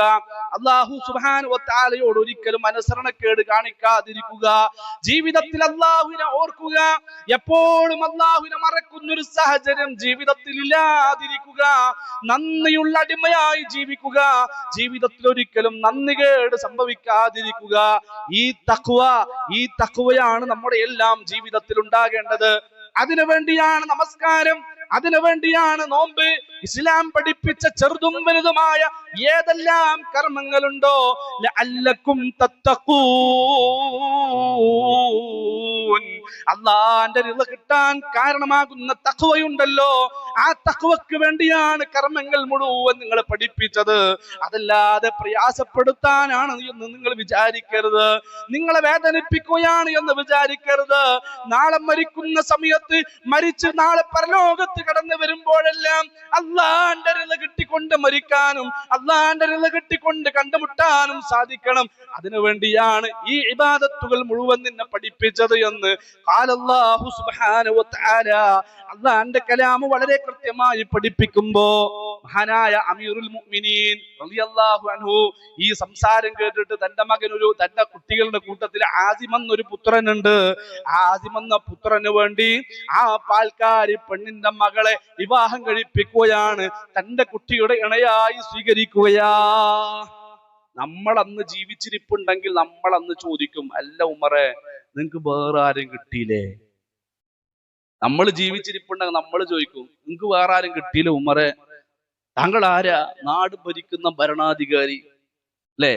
Speaker 1: അല്ലാഹു സുബ്ഹാനഹു വ തആലയോട് ഒരിക്കലും അനുസരണക്കേട് കാണിക്കാതിരിക്കുക, ജീവിതത്തിൽ അല്ലാഹുവിനെ ഓർക്കുക, എപ്പോഴും അല്ലാഹുവിനെ മറക്കുന്ന ഒരു സാഹചര്യം ജീവിതത്തിൽ ഇല്ലാതിരിക്കുക, നന്ദിയുള്ള അടിമയായി ജീവിക്കുക, ജീവിതത്തിൽ ഒരിക്കലും നന്ദികേട് സംഭവിക്കാതിരിക്കുക. ഈ തഖ്വയാണ് നമ്മുടെ എല്ലാം ജീവിതത്തിൽ ഉണ്ടാകേണ്ടത്. അതിനുവേണ്ടിയാണ് നമസ്കാരം, അതിനുവേണ്ടിയാണ് നോമ്പ്. ഇസ്ലാം പഠിപ്പിച്ച ചെറുതും വലുതുമായ ഏതെല്ലാം കർമ്മങ്ങളുണ്ടോ ലഅല്ലക്കും തത്തഖൂൻ, അല്ലാഹുവിന്റെ റിള കിട്ടാൻ കാരണമാകുന്ന തഖ്വയുണ്ടല്ലോ, ആ തഖ്വക്ക് വേണ്ടിയാണ് കർമ്മങ്ങൾ മുഴുവൻ നിങ്ങൾ പഠിപ്പിച്ചത്. അതല്ലാതെ പ്രയാസപ്പെടുത്താനാണ് എന്ന് നിങ്ങൾ വിചാരിക്കരുത്, നിങ്ങളെ വേദനിപ്പിക്കുകയാണ് എന്ന് വിചാരിക്കരുത്. നാളെ മരിക്കുന്ന സമയത്ത്, മരിച്ച് നാളെ പരലോകത്ത് കടന്നു വരുമ്പോഴെല്ലാം അല്ലാഹുവിന്റെ റിള കിട്ടിക്കൊണ്ട് മരിക്കാനും അല്ലാഹുവിന്റെ റിള കിട്ടിക്കൊണ്ട് കണ്ടുമുട്ടാനും സാധിക്കണം. അതിനുവേണ്ടിയാണ് ഈ ഇബാദത്തുകൾ മുഴുവൻ നിന്നെ പഠിപ്പിച്ചത് എന്ന് ഖാലല്ലാഹു സുബ്ഹാനഹു വ തആല. അല്ലാഹുവിന്റെ കലാമ് വളരെ കൃത്യമായി പഠിപ്പിക്കുമ്പോ മഹാനായ അമീറുൽ മുഅ്മിനീൻ റളിയല്ലാഹു അൻഹു ഈ സംസാരം കേട്ടിട്ട് തന്റെ കുട്ടികളുടെ കൂട്ടത്തിൽ ആസിം എന്നൊരു പുത്രനുണ്ട്. ആസിം എന്ന പുത്രന് വേണ്ടി ആ പാൽക്കാരി പെണ്ണിന്റെ മകളെ വിവാഹം കഴിപ്പിക്കുകയാണ്, തന്റെ കുട്ടിയുടെ ഇണയായി സ്വീകരിക്കുകയാ. നമ്മൾ അന്ന് ജീവിച്ചിരിപ്പുണ്ടെങ്കിൽ നമ്മൾ അന്ന് ചോദിക്കും, അല്ല ഉമറെ നിങ്ങക്ക് വേറെ ആരും കിട്ടിയില്ലേ? നമ്മൾ ജീവിച്ചിരിപ്പുണ്ടെങ്കിൽ നമ്മൾ ചോദിക്കും, നിങ്ങക്ക് വേറെ ആരും കിട്ടിയില്ല ഉമറെ? താങ്കൾ ആരാ? നാട് ഭരിക്കുന്ന ഭരണാധികാരി അല്ലെ?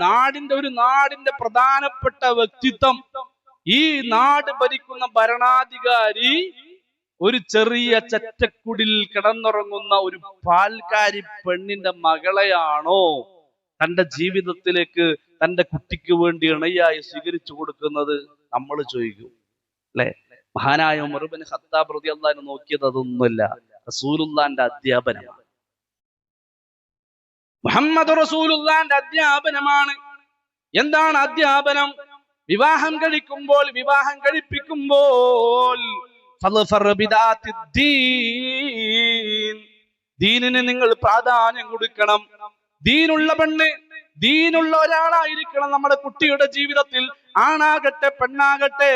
Speaker 1: നാടിന്റെ പ്രധാനപ്പെട്ട വ്യക്തിത്വം. ഈ നാട് ഭരിക്കുന്ന ഭരണാധികാരി ഒരു ചെറിയ ചെറ്റക്കുടിൽ കിടന്നുറങ്ങുന്ന ഒരു പാൽക്കാരി പെണ്ണിന്റെ മകളെയാണോ തന്റെ ജീവിതത്തിലേക്ക് തന്റെ കുട്ടിക്ക് വേണ്ടി ഇണയായി സ്വീകരിച്ചു കൊടുക്കുന്നത്? നമ്മൾ ചോദിക്കും അല്ലെ? മഹാനായ ഉമർ ഇബ്നു ഖത്താബ് റളിയല്ലാഹു അൻഹു നോക്കിയത് അതൊന്നുമല്ല, റസൂലുള്ളാഹിന്റെ അധ്യാപനമാണ്. മുഹമ്മദ് റസൂലുള്ളാഹിന്റെ അധ്യാപനമാണ്. എന്താണ് അധ്യാപനം? വിവാഹം കഴിക്കുമ്പോൾ, വിവാഹം കഴിപ്പിക്കുമ്പോൾ ദീനിന് നിങ്ങൾ പ്രാധാന്യം കൊടുക്കണം. ദീനുള്ള പെണ്ണ്, ദീനുള്ള ഒരാളായിരിക്കണം നമ്മുടെ കുട്ടിയുടെ ജീവിതത്തിൽ. ആണാകട്ടെ പെണ്ണാകട്ടെ,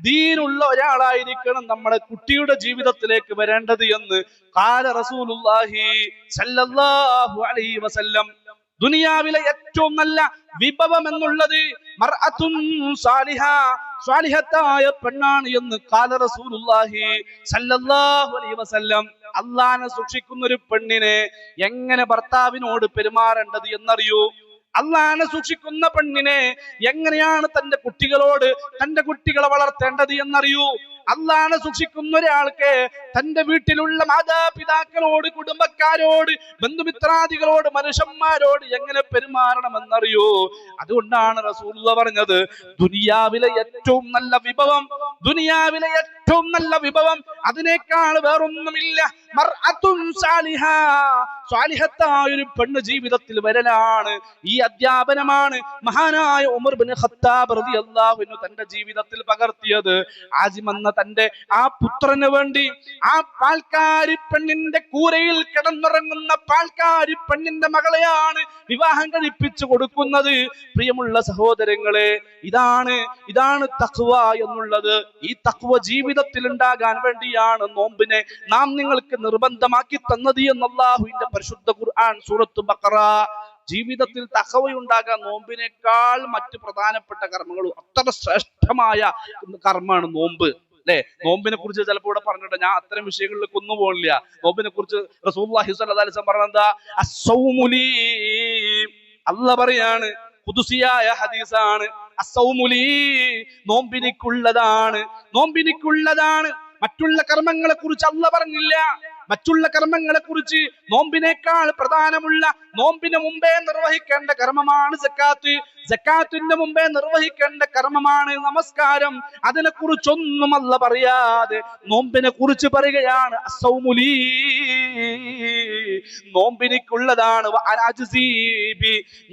Speaker 1: ദീനുള്ള ഒരാളായിരിക്കണം നമ്മുടെ കുട്ടിയുടെ ജീവിതത്തിലേക്ക് വരേണ്ടത് എന്ന് ഖാല റസൂലുള്ളാഹി സ്വല്ലല്ലാഹു അലൈഹി വസല്ലം. ദുനിയാവിലെ ഏറ്റവും നല്ല വിഭവം എന്നുള്ളത് മർഅത്തുൻ സാലിഹ, സ്വാലിഹത്തായ പെണ്ണാണ് എന്ന് ഖാല റസൂലുള്ളാഹി സല്ലല്ലാഹു അലൈഹി വസല്ലം. അള്ളാഹനെ സൂക്ഷിക്കുന്ന ഒരു പെണ്ണിനെ എങ്ങനെ ഭർത്താവിനോട് പെരുമാറേണ്ടത് എന്നറിയൂ. അള്ളാഹനെ സൂക്ഷിക്കുന്ന പെണ്ണിനെ എങ്ങനെയാണ് തന്റെ കുട്ടികളെ വളർത്തേണ്ടത് എന്നറിയൂ. അള്ളാഹനെ സൂക്ഷിക്കുന്ന ഒരാൾക്ക് തന്റെ വീട്ടിലുള്ള മാതാപിതാക്കളോട്, കുടുംബക്കാരോട്, ബന്ധുമിത്രാദികളോട്, മനുഷ്യന്മാരോട് എങ്ങനെ പെരുമാറണമെന്നറിയോ. അതുകൊണ്ടാണ് റസൂലുള്ളാഹി പറഞ്ഞത്, ദുനിയാവിലെ ഏറ്റവും നല്ല വിഭവം, ദുനിയാവിലെ ഏറ്റവും നല്ല വിഭവം അതിനേക്കാൾ വേറൊന്നുമില്ല. മർഅത്തുൻ സാലിഹ, സ്വാലിഹത്തായ ഒരു പെണ്ണ് ജീവിതത്തിൽ വരലാണ്. ഈ അധ്യാപനമാണ് മഹാനായ ഉമർ ബിൻ ഖത്താബ് റളിയല്ലാഹു അൻഹു തന്റെ ജീവിതത്തിൽ പകർത്തിയത്. ആസിമെന്ന തന്റെ ആ പുത്രന് വേണ്ടി, ആ പാൽക്കാരി പെണ്ണിന്റെ കൂരയിൽ കിടന്നുറങ്ങുന്ന പാൽക്കാരി പെണ്ണിന്റെ മകളെയാണ് വിവാഹം കഴിപ്പിച്ചു കൊടുക്കുന്നത്. പ്രിയമുള്ള സഹോദരങ്ങളെ, ഇതാണ് തഖ്വ എന്നുള്ളത്. ഈ തഖ്വ ജീവിതത്തിൽ ഉണ്ടാകാൻ വേണ്ടിയാണ് നോമ്പിനെ നാം നിങ്ങൾക്ക് നിർബന്ധമാക്കി തന്നത് എന്ന് അല്ലാഹുവിന്റെ പരിശുദ്ധ ഖുർആൻ സൂറത്ത് ബഖറ. ജീവിതത്തിൽ തഖ്വയുണ്ടാകാൻ നോമ്പിനേക്കാൾ മറ്റ് പ്രധാനപ്പെട്ട കർമ്മങ്ങളും അത്ര ശ്രേഷ്ഠമായ കർമ്മമാണ് നോമ്പ്, അല്ലെ? നോമ്പിനെ കുറിച്ച് ചിലപ്പോൾ ഇവിടെ പറഞ്ഞിട്ട് ഞാൻ അത്തരം വിഷയങ്ങളിലേക്ക് ഒന്നും പോകില്ല. നോമ്പിനെ കുറിച്ച് റസൂലുള്ളാഹി സ്വല്ലല്ലാഹു അലൈഹി വസല്ലം പറഞ്ഞെന്താ? അസ്സൗമുലി, അല്ലാഹ് പറയാണ്, ഖുദ്സിയായ ഹദീസാണ്, അസ്സൗമുലി, നോമ്പിനിക്കുള്ളതാണ്, നോമ്പിനിക്കുള്ളതാണ്. മറ്റുള്ള കർമ്മങ്ങളെ കുറിച്ച് അല്ലാഹ് പറഞ്ഞില്ല. മറ്റുള്ള കർമ്മങ്ങളെ കുറിച്ച് നോമ്പിനേക്കാൾ പ്രധാനമുള്ള, നോമ്പിന് മുമ്പേ നിർവഹിക്കേണ്ട കർമ്മമാണ് സക്കാത്ത്, സക്കാത്തിന്റെ മുമ്പേ നിർവഹിക്കേണ്ട കർമ്മമാണ് നമസ്കാരം. അതിനെ കുറിച്ചൊന്നും അല്ലാഹ് പറയാതെ നോമ്പിനെ കുറിച്ച് പറയുകയാണ്, അസ്സൗമുലി, നോമ്പിനിക്കുള്ളതാണ്,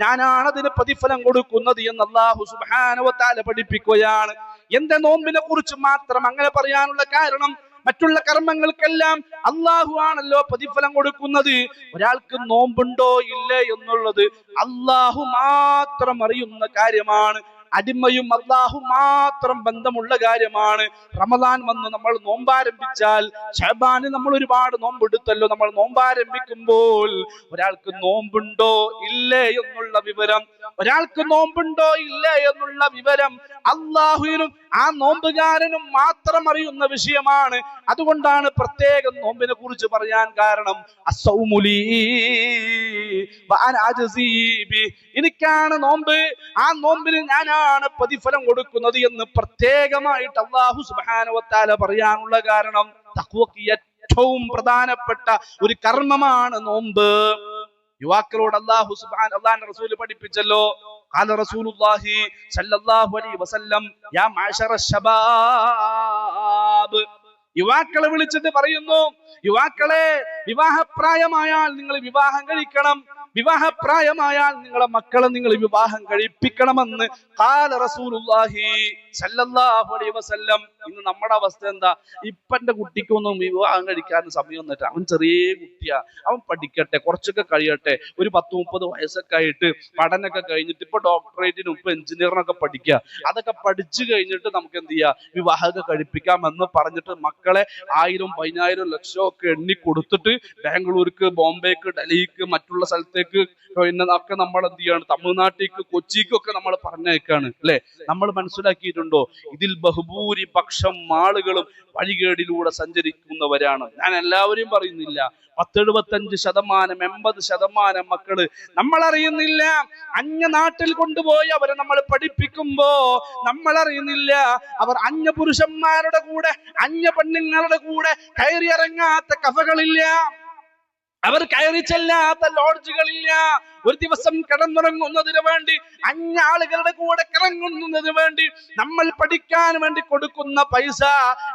Speaker 1: ഞാനാണ് അതിന് പ്രതിഫലം കൊടുക്കുന്നത് എന്ന് അല്ലാഹു സുബ്ഹാനഹു വ തആല പഠിപ്പിക്കുകയാണ്. എന്റെ നോമ്പിനെ കുറിച്ച് മാത്രം അങ്ങനെ പറയാനുള്ള കാരണം, മറ്റുള്ള കർമ്മങ്ങൾക്കെല്ലാം അള്ളാഹു ആണല്ലോ പ്രതിഫലം കൊടുക്കുന്നത്. ഒരാൾക്ക് നോമ്പുണ്ടോ ഇല്ലേ എന്നുള്ളത് അള്ളാഹു മാത്രം അറിയുന്ന കാര്യമാണ്. അടിമയും അള്ളാഹു മാത്രം ബന്ധമുള്ള കാര്യമാണ്. റമദാൻ വന്ന് നമ്മൾ നോമ്പാരംഭിച്ചാൽ, ശഅബാനിൽ നമ്മൾ ഒരുപാട് നോമ്പെടുത്തല്ലോ, നമ്മൾ നോമ്പാരംഭിക്കുമ്പോൾ ഒരാൾക്ക് നോമ്പുണ്ടോ ഇല്ലേ എന്നുള്ള വിവരം, ഒരാൾക്ക് നോമ്പുണ്ടോ ഇല്ലേ എന്നുള്ള വിവരം അള്ളാഹുവിനും ആ നോമ്പുകാരനും മാത്രം അറിയുന്ന വിഷയമാണ്. അതുകൊണ്ടാണ് പ്രത്യേകം നോമ്പിനെ കുറിച്ച് പറയാൻ കാരണം. അസ്സൗമുലി വഅന അജ്സീ ബി, എനിക്കാണ് നോമ്പ്, ആ നോമ്പിന് ഞാനാണ് പ്രതിഫലം കൊടുക്കുന്നത് എന്ന് പ്രത്യേകമായിട്ട് അല്ലാഹു സുബ്ഹാനഹു വ തആല പറയാനുള്ള കാരണം, തഖ്വക്ക് ഏറ്റവും പ്രധാനപ്പെട്ട ഒരു കർമ്മമാണ് നോമ്പ്. യുവാക്കളോട് അല്ലാഹുവിന്റെ റസൂൽ പഠിപ്പിച്ചല്ലോ, ഖാല റസൂലുള്ളാഹി സ്വല്ലല്ലാഹു അലൈഹി വസല്ലം, യാ മഅശറ ശബാബ്, യുവാക്കളെ വിളിച്ചിട്ട് പറയുന്നു, യുവാക്കളെ, വിവാഹപ്രായമായാൽ നിങ്ങൾ വിവാഹം കഴിക്കണം, വിവാഹപ്രായമായാൽ നിങ്ങളെ മക്കളെ നിങ്ങൾ വിവാഹം കഴിപ്പിക്കണമെന്ന് ഖാല റസൂലുള്ളാഹി സല്ലല്ലാഹു അലൈഹി വസല്ലം. ഇന്ന് നമ്മുടെ അവസ്ഥ എന്താ? ഇപ്പന്റെ കുട്ടിക്കൊന്നും വിവാഹം കഴിക്കാൻ സമയം വന്നിട്ട്, അവൻ ചെറിയ കുട്ടിയാ, അവൻ പഠിക്കട്ടെ, കുറച്ചൊക്കെ കഴിയട്ടെ, ഒരു 10-30 വയസ്സൊക്കെ ആയിട്ട് പഠനമൊക്കെ കഴിഞ്ഞിട്ട് ഇപ്പൊ ഡോക്ടറേറ്റിനും ഇപ്പൊ എഞ്ചിനീയറിനൊക്കെ പഠിക്കുക, അതൊക്കെ പഠിച്ചു കഴിഞ്ഞിട്ട് നമുക്ക് എന്ത് ചെയ്യാം, വിവാഹമൊക്കെ കഴിപ്പിക്കാമെന്ന് പറഞ്ഞിട്ട് മക്കളെ 1000, 10,000, ലക്ഷം ഒക്കെ എണ്ണി കൊടുത്തിട്ട് ബാംഗ്ലൂർക്ക്, ബോംബെക്ക്, ഡൽഹിക്ക്, മറ്റുള്ള സ്ഥലത്തേക്ക് പിന്നെ ഒക്കെ നമ്മൾ എന്ത് ചെയ്യാണ്, തമിഴ്നാട്ടിലേക്ക്, കൊച്ചിക്കൊക്കെ നമ്മൾ പറഞ്ഞേക്കാണ്, അല്ലെ? നമ്മൾ മനസ്സിലാക്കിയിട്ടുണ്ടോ? ഇതിൽ ബഹുഭൂരിപക്ഷം ആളുകളും വഴികേടിലൂടെ സഞ്ചരിക്കുന്നവരാണ്. ഞാൻ എല്ലാവരെയും പറയുന്നില്ല. 10-75%, 80% മക്കള് നമ്മൾ അറിയുന്നില്ല. അന്യ നാട്ടിൽ കൊണ്ടുപോയി അവരെ നമ്മൾ പഠിപ്പിക്കുമ്പോ നമ്മൾ അറിയുന്നില്ല, അവർ അന്യ പുരുഷന്മാരുടെ കൂടെ, അന്യ പെണ്ണുങ്ങളുടെ കൂടെ കയറിയിറങ്ങാത്ത കഫകളില്ല, അവർ കയറി ചെല്ലാത്ത ലോഡ്ജുകളില്ല. ഒരു ദിവസം കിടന്നുറങ്ങുന്നതിന് വേണ്ടി, അന്യ ആളുകളുടെ കൂടെ കിടങ്ങുന്നതിന് വേണ്ടി നമ്മൾ പഠിക്കാൻ വേണ്ടി കൊടുക്കുന്ന പൈസ,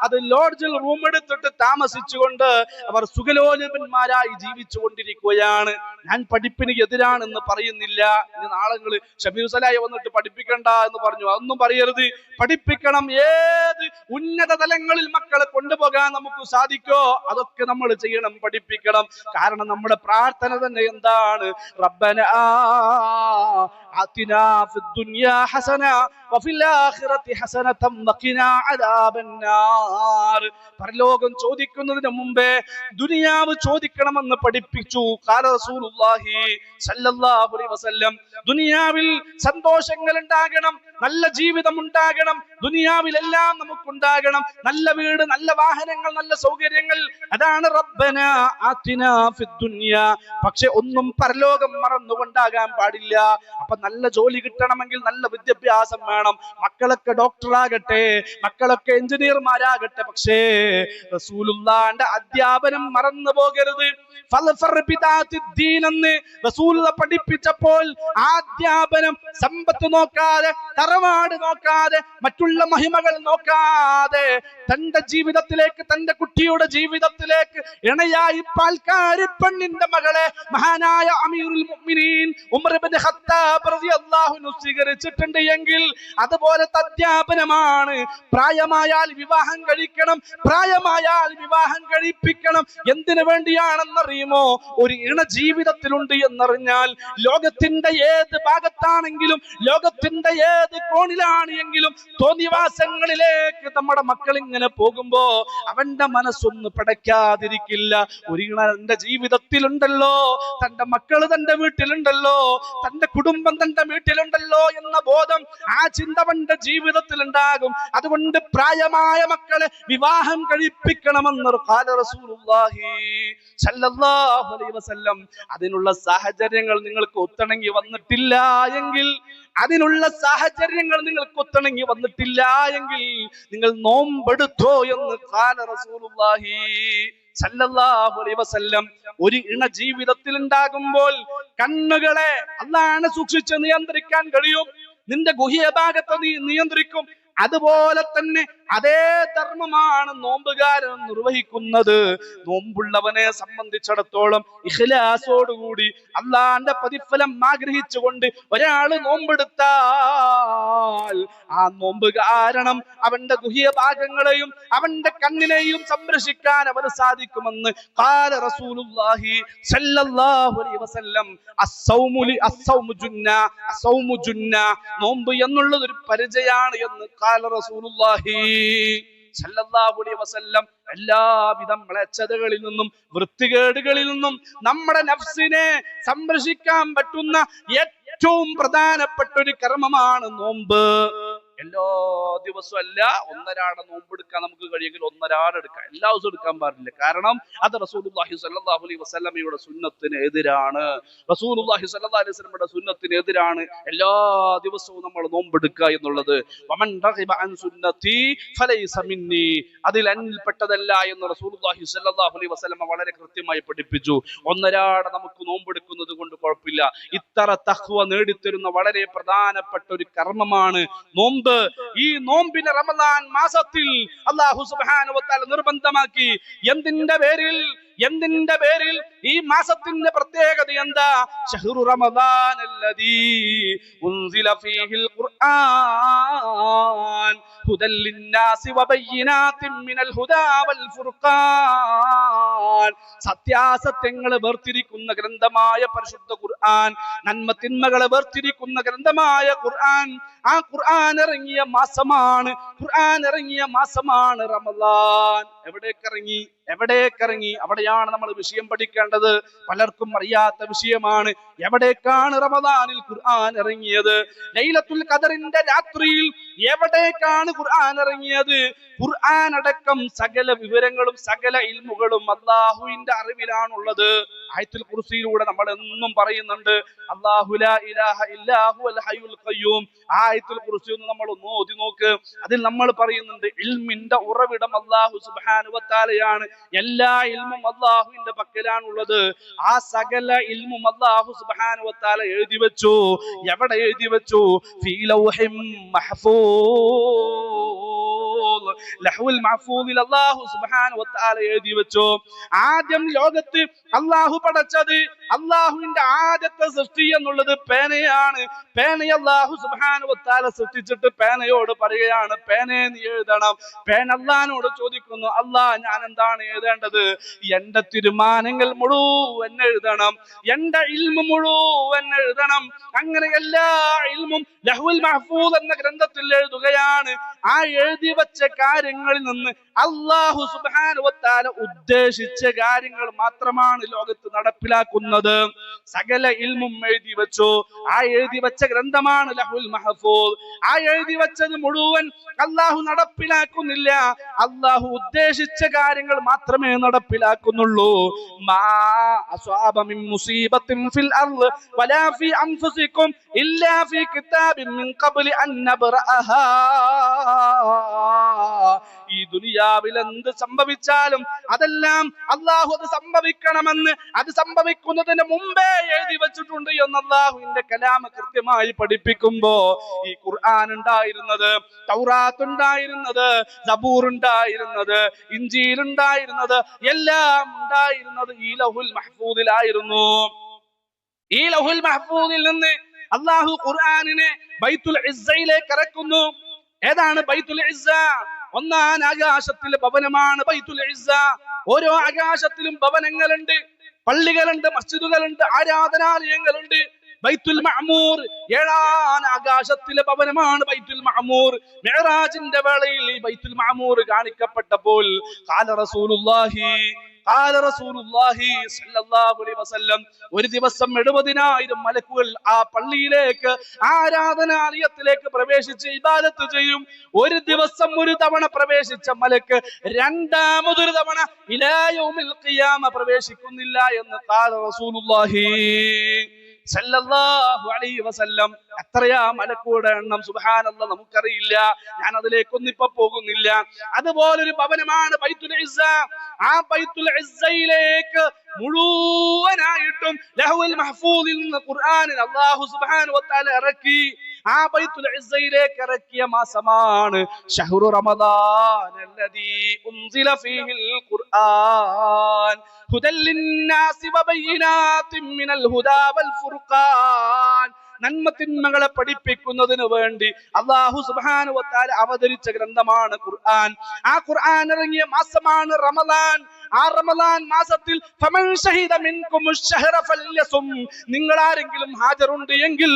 Speaker 1: അത് ലോഡ്ജിൽ റൂം എടുത്തിട്ട് താമസിച്ചുകൊണ്ട് അവർ സുഖലോലുപന്മാരായി ജീവിച്ചു കൊണ്ടിരിക്കുകയാണ്. ഞാൻ പഠിപ്പിന് എതിരാണെന്ന് പറയുന്നില്ല. ഇനി നാളെ ഷബീർ സലായി വന്നിട്ട് പഠിപ്പിക്കണ്ട എന്ന് പറഞ്ഞു, അതൊന്നും പറയരുത്. പഠിപ്പിക്കണം. ഏത് ഉന്നത തലങ്ങളിൽ മക്കളെ കൊണ്ടുപോകാൻ നമുക്ക് സാധിക്കോ അതൊക്കെ നമ്മൾ ചെയ്യണം, പഠിപ്പിക്കണം. കാരണം നമ്മുടെ പ്രാർത്ഥന തന്നെ എന്താണ്? റബ്ബന ആതിനാ ഫിദ്ദുനിയാ ഹസന വഫിൽ ആഖിറതി ഹസനതൻ വഖിനാ അദാബന്നാർ. പരലോകം ചോദിക്കുന്നതിന് മുമ്പേ ദുനിയാവ് ചോദിക്കണമെന്ന് പഠിപ്പിച്ചു. ഖാല റസൂലുള്ളാഹി സ്വല്ലല്ലാഹു അലൈഹി വസല്ലം, ദുനിയാവിൽ സന്തോഷങ്ങൾ ഉണ്ടാകണം, നല്ല ജീവിതം ഉണ്ടാകണം, ദുനിയാവിലെല്ലാം നമുക്കുണ്ടാകണം, നല്ല വീട്, നല്ല വാഹനങ്ങൾ, നല്ല സൗകര്യങ്ങൾ. അതാണ് റബ്ബനാ ആതിനാ ഫിദ്ദുനിയ. പക്ഷെ ഒന്നും പരലോകം മറന്നുകൊണ്ടാകാൻ പാടില്ല. അപ്പൊ നല്ല ജോലി കിട്ടണമെങ്കിൽ നല്ല വിദ്യാഭ്യാസം വേണം. മക്കളൊക്കെ ഡോക്ടറാകട്ടെ, മക്കളൊക്കെ എഞ്ചിനീയർമാരാകട്ടെ, പക്ഷേ റസൂലുള്ളാന്റെ അധ്യാപനം മറന്നു പോകരുത്. എന്ന് റസൂലുള്ളാഹി പഠിപ്പിച്ചപ്പോൾ അധ്യാപനം സമ്പത്ത് നോക്കാതെ, തറവാട് നോക്കാതെ, മറ്റുള്ള മഹിമകൾ നോക്കാതെ തന്റെ ജീവിതത്തിലേക്ക്, തന്റെ കുട്ടിയുടെ ജീവിതത്തിലേക്ക് ഇണയായി പാൽക്കാരി പെണ്ണിന്റെ മകളെ മഹാനായ അമീറുൽ മുഅ്മിനീൻ ഉമർ ഇബ്നു ഖത്താബ് റളിയല്ലാഹു അൻഹു സ്വീകരിച്ചിട്ടുണ്ട് എങ്കിൽ അതുപോലത്തെ അധ്യാപനമാണ്. പ്രായമായാൽ വിവാഹം കഴിക്കണം, പ്രായമായാൽ വിവാഹം കഴിപ്പിക്കണം. എന്തിനു വേണ്ടിയാണെന്നറിയുമോ? ഒരു ഇണ ജീവിതത്തിലുണ്ട് എന്നറിഞ്ഞാൽ ലോകത്തിന്റെ ഏത് ഭാഗത്താണെങ്കിലും, ലോകത്തിന്റെ ഏത് കോണിലാണ് എങ്കിലും തോന്നിവാസങ്ങളിലേക്ക് നമ്മുടെ മക്കൾ ഇങ്ങനെ പോകുമ്പോ അവന്റെ മനസ്സൊന്ന് പടയ്ക്കാതിരിക്കില്ല. ഒരു ഇണ തന്റെ ജീവിതത്തിലുണ്ടല്ലോ, തന്റെ മക്കള് തന്റെ വീട്ടിലുണ്ടല്ലോ, തന്റെ കുടുംബം തന്റെ വീട്ടിലുണ്ടല്ലോ എന്ന ബോധം, ആ ചിന്ത അവന്റെ ജീവിതത്തിൽ ഉണ്ടാകും. അതുകൊണ്ട് പ്രായമായ മക്കളെ വിവാഹം കഴിപ്പിക്കണമെന്ന് ഖാല റസൂലുള്ളാഹി സ്വല്ലല്ലാഹു അലൈഹി വസല്ലം. അതിനുള്ള സാഹചര്യങ്ങൾ നിങ്ങൾക്ക് ഒത്തിണങ്ങി വന്നിട്ടില്ല എങ്കിൽ, അതിനുള്ള സാഹചര്യങ്ങൾ നിങ്ങൾക്ക് ഒത്തിണങ്ങി വന്നിട്ടില്ല എങ്കിൽ നിങ്ങൾ നോമ്പെടുത്തോ എന്ന് ഖാല റസൂലുള്ളാഹി സല്ലല്ലാഹു അലൈഹി വസല്ലം. ഒരു ഇണ ജീവിതത്തിൽ ഉണ്ടാകുമ്പോൾ കണ്ണുകളെ അല്ലാഹു സൂക്ഷിച്ച് നിയന്ത്രിക്കാൻ കഴിയും. നിന്റെ ഗുഹ്യ ഭാഗത്തെ നീ നിയന്ത്രിക്കും. അതുപോലെ തന്നെ അതേ ധർമ്മമാണ് നോമ്പുകാരൻ നിർവഹിക്കുന്നത്. നോമ്പുള്ളവനെ സംബന്ധിച്ചിടത്തോളം ഇഖ്ലാസോടുകൂടി അള്ളാന്റെ പ്രതിഫലം ആഗ്രഹിച്ചുകൊണ്ട് ഒരാള് നോമ്പെടുത്താൽ ആ നോമ്പ് കാരണം അവന്റെ ഗുഹ്യ ഭാഗങ്ങളെയും അവന്റെ കണ്ണിനെയും സംരക്ഷിക്കാൻ അവന് സാധിക്കുമെന്ന് ഖാല റസൂലുള്ളാഹി സ്വല്ലല്ലാഹു അലൈഹി വസല്ലം. അസ്സൗമു ജുന്ന, നോമ്പ് എന്നുള്ളത് ഒരു പരിചയാണ് എന്ന് ഖാല റസൂലുള്ളാഹി സല്ലല്ലാഹു അലൈഹി വസല്ലം. എല്ലാവിധ മ്ലേച്ഛതകളിൽ നിന്നും വൃത്തികേടുകളിൽ നിന്നും നമ്മുടെ നഫ്സിനെ സംരക്ഷിക്കാൻ പറ്റുന്ന ഏറ്റവും പ്രധാനപ്പെട്ട ഒരു കർമ്മമാണ് നോമ്പ്. എല്ലാ ദിവസവും അല്ല, ഒന്നരാട നോമ്പെടുക്കാൻ നമുക്ക് കഴിയുമെങ്കിൽ ഒന്നരാട എടുക്കാം. എല്ലാ ദിവസവും എടുക്കാൻ പാടില്ല. കാരണം അത് റസൂലുള്ളാഹി സ്വല്ലല്ലാഹു അലൈഹി വസല്ലമയുടെ സുന്നത്തിന് എതിരാണ്. റസൂലുള്ളാഹി സ്വല്ലല്ലാഹു അലൈഹി വസല്ലമയുടെ സുന്നത്തിന് എതിരാണ് എല്ലാ ദിവസവും നമ്മൾ നോമ്പെടുക്കുക എന്നുള്ളത്. വമൻ റഗിബ അൻ സുന്നതി ഫലൈസ മിന്നി, അതിൽ അന്നിൽപ്പെട്ടതല്ല എന്ന് റസൂലുള്ളാഹി സ്വല്ലല്ലാഹു അലൈഹി വസല്ലമ വളരെ കൃത്യമായി പഠിപ്പിച്ചു. ഒന്നരാട നമുക്ക് നോമ്പെടുക്കുന്നത് കൊണ്ട് കുഴപ്പമില്ല. ഇത്ര തഖ്വ നേടിത്തരുന്ന വളരെ പ്രധാനപ്പെട്ട ഒരു കർമ്മമാണ് നോമ്പ്. ഈ നോമ്പിനെ റമദാൻ മാസത്തിൽ അല്ലാഹു സുബ്ഹാനഹു വ തആല നിർബന്ധമാക്കി. എന്തിന്റെ പേരിൽ? ഈ മാസത്തിന്റെ പ്രത്യേകത എന്താ? ശഹ്റു റമദാനല്ലദീ ഉൻസില ഫീഹിൽ ഖുർആൻ ഹുദൽ ലിന്നാസി വബയ്യിനാതിൻ മിനൽ ഹുദാ വൽ ഫുർഖാൻ. സത്യാസത്യങ്ങളെ വേർതിരിക്കുന്ന ഗ്രന്ഥമായ പരിശുദ്ധ ഖുർആൻ, നന്മ തിന്മകളെ വേർതിരിക്കുന്ന ഗ്രന്ഥമായ ഖുർആൻ. ആ ഖുർആൻ ഇറങ്ങിയ മാസമാണ് റമദാൻ. എവിടേക്കിറങ്ങി? അവിടെയാണ് നമ്മൾ വിഷയം പഠിക്കേണ്ടത്. പലർക്കും അറിയാത്ത വിഷയമാണ്. എവിടേക്കാണ് റമദാനിൽ ഖുർആൻ ഇറങ്ങിയത്? ലൈലത്തുൽ ഖദറിന്റെ രാത്രിയിൽ എവിടേക്കാണ് ഖുർആൻ ഇറങ്ങിയത്? ഖുർആൻ അടക്കം സകല വിവരങ്ങളും സകല ഇൽമുകളും അല്ലാഹുവിന്റെ അറിവിലാണുള്ളത്. ആയത്തുൽ കുർസിയിലൂടെ നമ്മൾ എന്നും പറയുന്നുണ്ട് അല്ലാഹു ലാ ഇലാഹ ഇല്ലാ ഹുവൽ ഹയ്യുൽ ഖയ്യൂം. ആയത്തുൽ കുർസി ഒന്ന് നമ്മൾ ഓതി നോക്ക്. അതിൽ നമ്മൾ പറയുന്നുണ്ട് ഇൽമിന്റെ ഉറവിടം അല്ലാഹു സുബ്ഹാനഹു വ തആലയാണ്. എല്ലാ ഇൽമും അല്ലാഹുവിന്റെ പക്കലാണുള്ളത്. ആ സകല ഇൽമും അല്ലാഹു സുബ്ഹാനഹു വ തആല എഴുതി വെച്ചു. എവിടെ എഴുതി വെച്ചു? ഫീ ലൗഹിൻ മഹ്ഫൂസ്. മഹ്ഫൂദ്. ലഹ്വുൽ മഹ്ഫൂദിൽ അല്ലാഹു സുബ്ഹാനഹു വ തആല എഴുതി വെച്ചു. ആദ്യം ലോകത്ത് അല്ലാഹു പടച്ചത്, അല്ലാഹുവിന്റെ ആദ്യത്തെ സൃഷ്ടി എന്നുള്ളത് പേനയാണ്. പേനയെ അല്ലാഹു സുബ്ഹാനഹു വ തആല സൃഷ്ടിച്ചിട്ട് പേനയോട് പറയുകയാണ്, പേനയെ നീ എഴുതണം. പേന അല്ലാഹുവിനോട് ചോദിക്കുന്നു, അല്ലാഹ് ഞാൻ എന്താണ് എഴുതേണ്ടത്? എന്റെ തീരുമാനങ്ങൾ മുഴുവൻ എഴുതണം, എന്റെ ഇൽമു മുഴുവൻ എഴുതണം. അങ്ങനെ എല്ലാ ഇൽമും ലഹ്വുൽ മഹ്ഫൂദ് എന്ന ഗ്രന്ഥത്തിൽ എഴുതുകയാണ്. ആ എഴുതി വച്ച കാര്യങ്ങളിൽ നിന്ന് അല്ലാഹു സുബ്ഹാനഹു വ തആല ഉദ്ദേശിച്ച കാര്യങ്ങൾ മാത്രമാണ് ലോകത്ത് നടപ്പിലാക്കുന്നത്. സകല ഇൽമും എഴുതി വെച്ചു. ആ എഴുതി വെച്ച ഗ്രന്ഥമാണ് ലഹ്വുൽ മഹ്ഫൂദ്. ആ എഴുതി വെച്ചത് മുഴുവൻ അല്ലാഹു നടപ്പിലാക്കുന്നില്ല. അല്ലാഹു ഉദ്ദേശിച്ച കാര്യങ്ങൾ മാത്രമേ നടപ്പിലാക്കുന്നുള്ളൂ. മാ അസ്വാബ മിൻ മുസീബത്തിൻ ഫിൽ അർള് വലാ ഫീ അൻഫുസികും ഇല്ലാ ഫീ കിതാബിൻ മിൻ ഖബ്ലി അൻ നബ്റഅഹാ. ഈ ദുനിയാവിൽ എന്ത് സംഭവിച്ചാലും അതെല്ലാം അല്ലാഹു അത് സംഭവിക്കണമെന്ന്, അത് സംഭവിക്കുന്നതിന് മുമ്പേ എഴുതി വെച്ചിട്ടുണ്ട് എന്ന് അല്ലാഹുവിന്റെ കലാം കൃത്യമായി പഠിപ്പിക്കുമ്പോ ഈ ഖുർആൻ ഉണ്ടായിരുന്നത്, തൗറാത്ത് ഉണ്ടായിരുന്നത്, സബൂർ ഉണ്ടായിരുന്നത്, ഇഞ്ചീൽ ഉണ്ടായിരുന്നത്, എല്ലാം ഉണ്ടായിരുന്നത് ഈ ലൗഹുൽ മഹ്ഫൂദിലായിരുന്നു. ഈ ലൗഹുൽ മഹ്ഫൂദിൽ നിന്ന് അല്ലാഹു ഖുർആനിനെ ബൈത്തുൽ ഇസ്സയിലേക്ക് ഇറക്കുന്നു. ഏതാണ് ബൈത്തുൽ ഇസ്സ? ഒന്നാം ആകാശത്തിലെ ഭവനമാണ് ബൈത്തുൽ ഇസ്സ. ഓരോ ആകാശത്തിലും ഭവനങ്ങളുണ്ട്, പള്ളികളുണ്ട്, മസ്ജിദുകളുണ്ട്, ആരാധനാലയങ്ങളുണ്ട്. ബൈത്തുൽ മഅമൂർ ഏഴാം ആകാശത്തിലെ ഭവനമാണ് ബൈത്തുൽ മഅമൂർ. മിഅ്റാജിന്റെ വേളയിൽ ഈ ബൈത്തുൽ മഅമൂർ കാണിക്കപ്പെട്ടപ്പോൾ ഖാല റസൂലുള്ളാഹി സ്വല്ലല്ലാഹു അലൈഹി വസല്ലം, ഒരു ദിവസം 70,000 മലക്കുകൾ ആ പള്ളിയിലേക്ക്, ആരാധനാലയത്തിലേക്ക് പ്രവേശിച്ച് ഇബാദത്ത് ചെയ്യും. ഒരു ദിവസം ഒരു തവണ പ്രവേശിച്ച മലക്ക് രണ്ടാമതൊരു തവണ ഇലാ യൗമിൽ ഖിയാമ പ്രവേശിക്കുന്നില്ല എന്ന് ഖാല റസൂലുള്ളാഹി സല്ലല്ലാഹു അലൈഹി വസല്ലം. എത്രയാ മലക്കുകളുടെ എണ്ണം സുബ്ഹാനല്ലാഹ്, നമുക്കറിയില്ല. ഞാൻ അതിലേക്കൊന്നും ഇപ്പൊ പോകുന്നില്ല. അതുപോലൊരു ഭവനമാണ് ബൈത്തുൽ ഇസ്സ. ആ ബൈത്തുൽ ഇസ്സയിലേക്ക് മുഴുവനായിട്ടും ലഹ്വുൽ മഹ്ഫൂദിൽ നിന്ന് ഖുർആനിൽ അല്ലാഹു സുബ്ഹാനഹു വ തആല ഇറക്കി. ആ ബൈത്തുൽ ഇസ്സയിലേക്ക് ഇറക്കിയ മാസമാണ് ശഹ്റു റമദാൻ അല്ലദീ ഉൻസില ഫീഹിൽ ഖുർആൻ ഹുദൽ ലിന്നാസി വബയ്യിനാതിൻ മിനൽ ഹുദാ വൽ ഫുർഖാൻ. നന്മ തിന്മകളെ പഠിപ്പിക്കുന്നതിന് വേണ്ടി അല്ലാഹു സുബ്ഹാനഹു വ തആല അവതരിച്ച ഗ്രന്ഥമാണ് ഖുർആൻ. ആ ഖുർആൻ ഇറങ്ങിയ മാസമാണ് റമദാൻ. ആ റമദാൻ മാസത്തിൽ ഫമൻ ശഹീദ മിൻകുമുശ് ശഹ്റ ഫൽയസും, നിങ്ങൾ ആരെങ്കിലും ഹാജറുണ്ട് എങ്കിൽ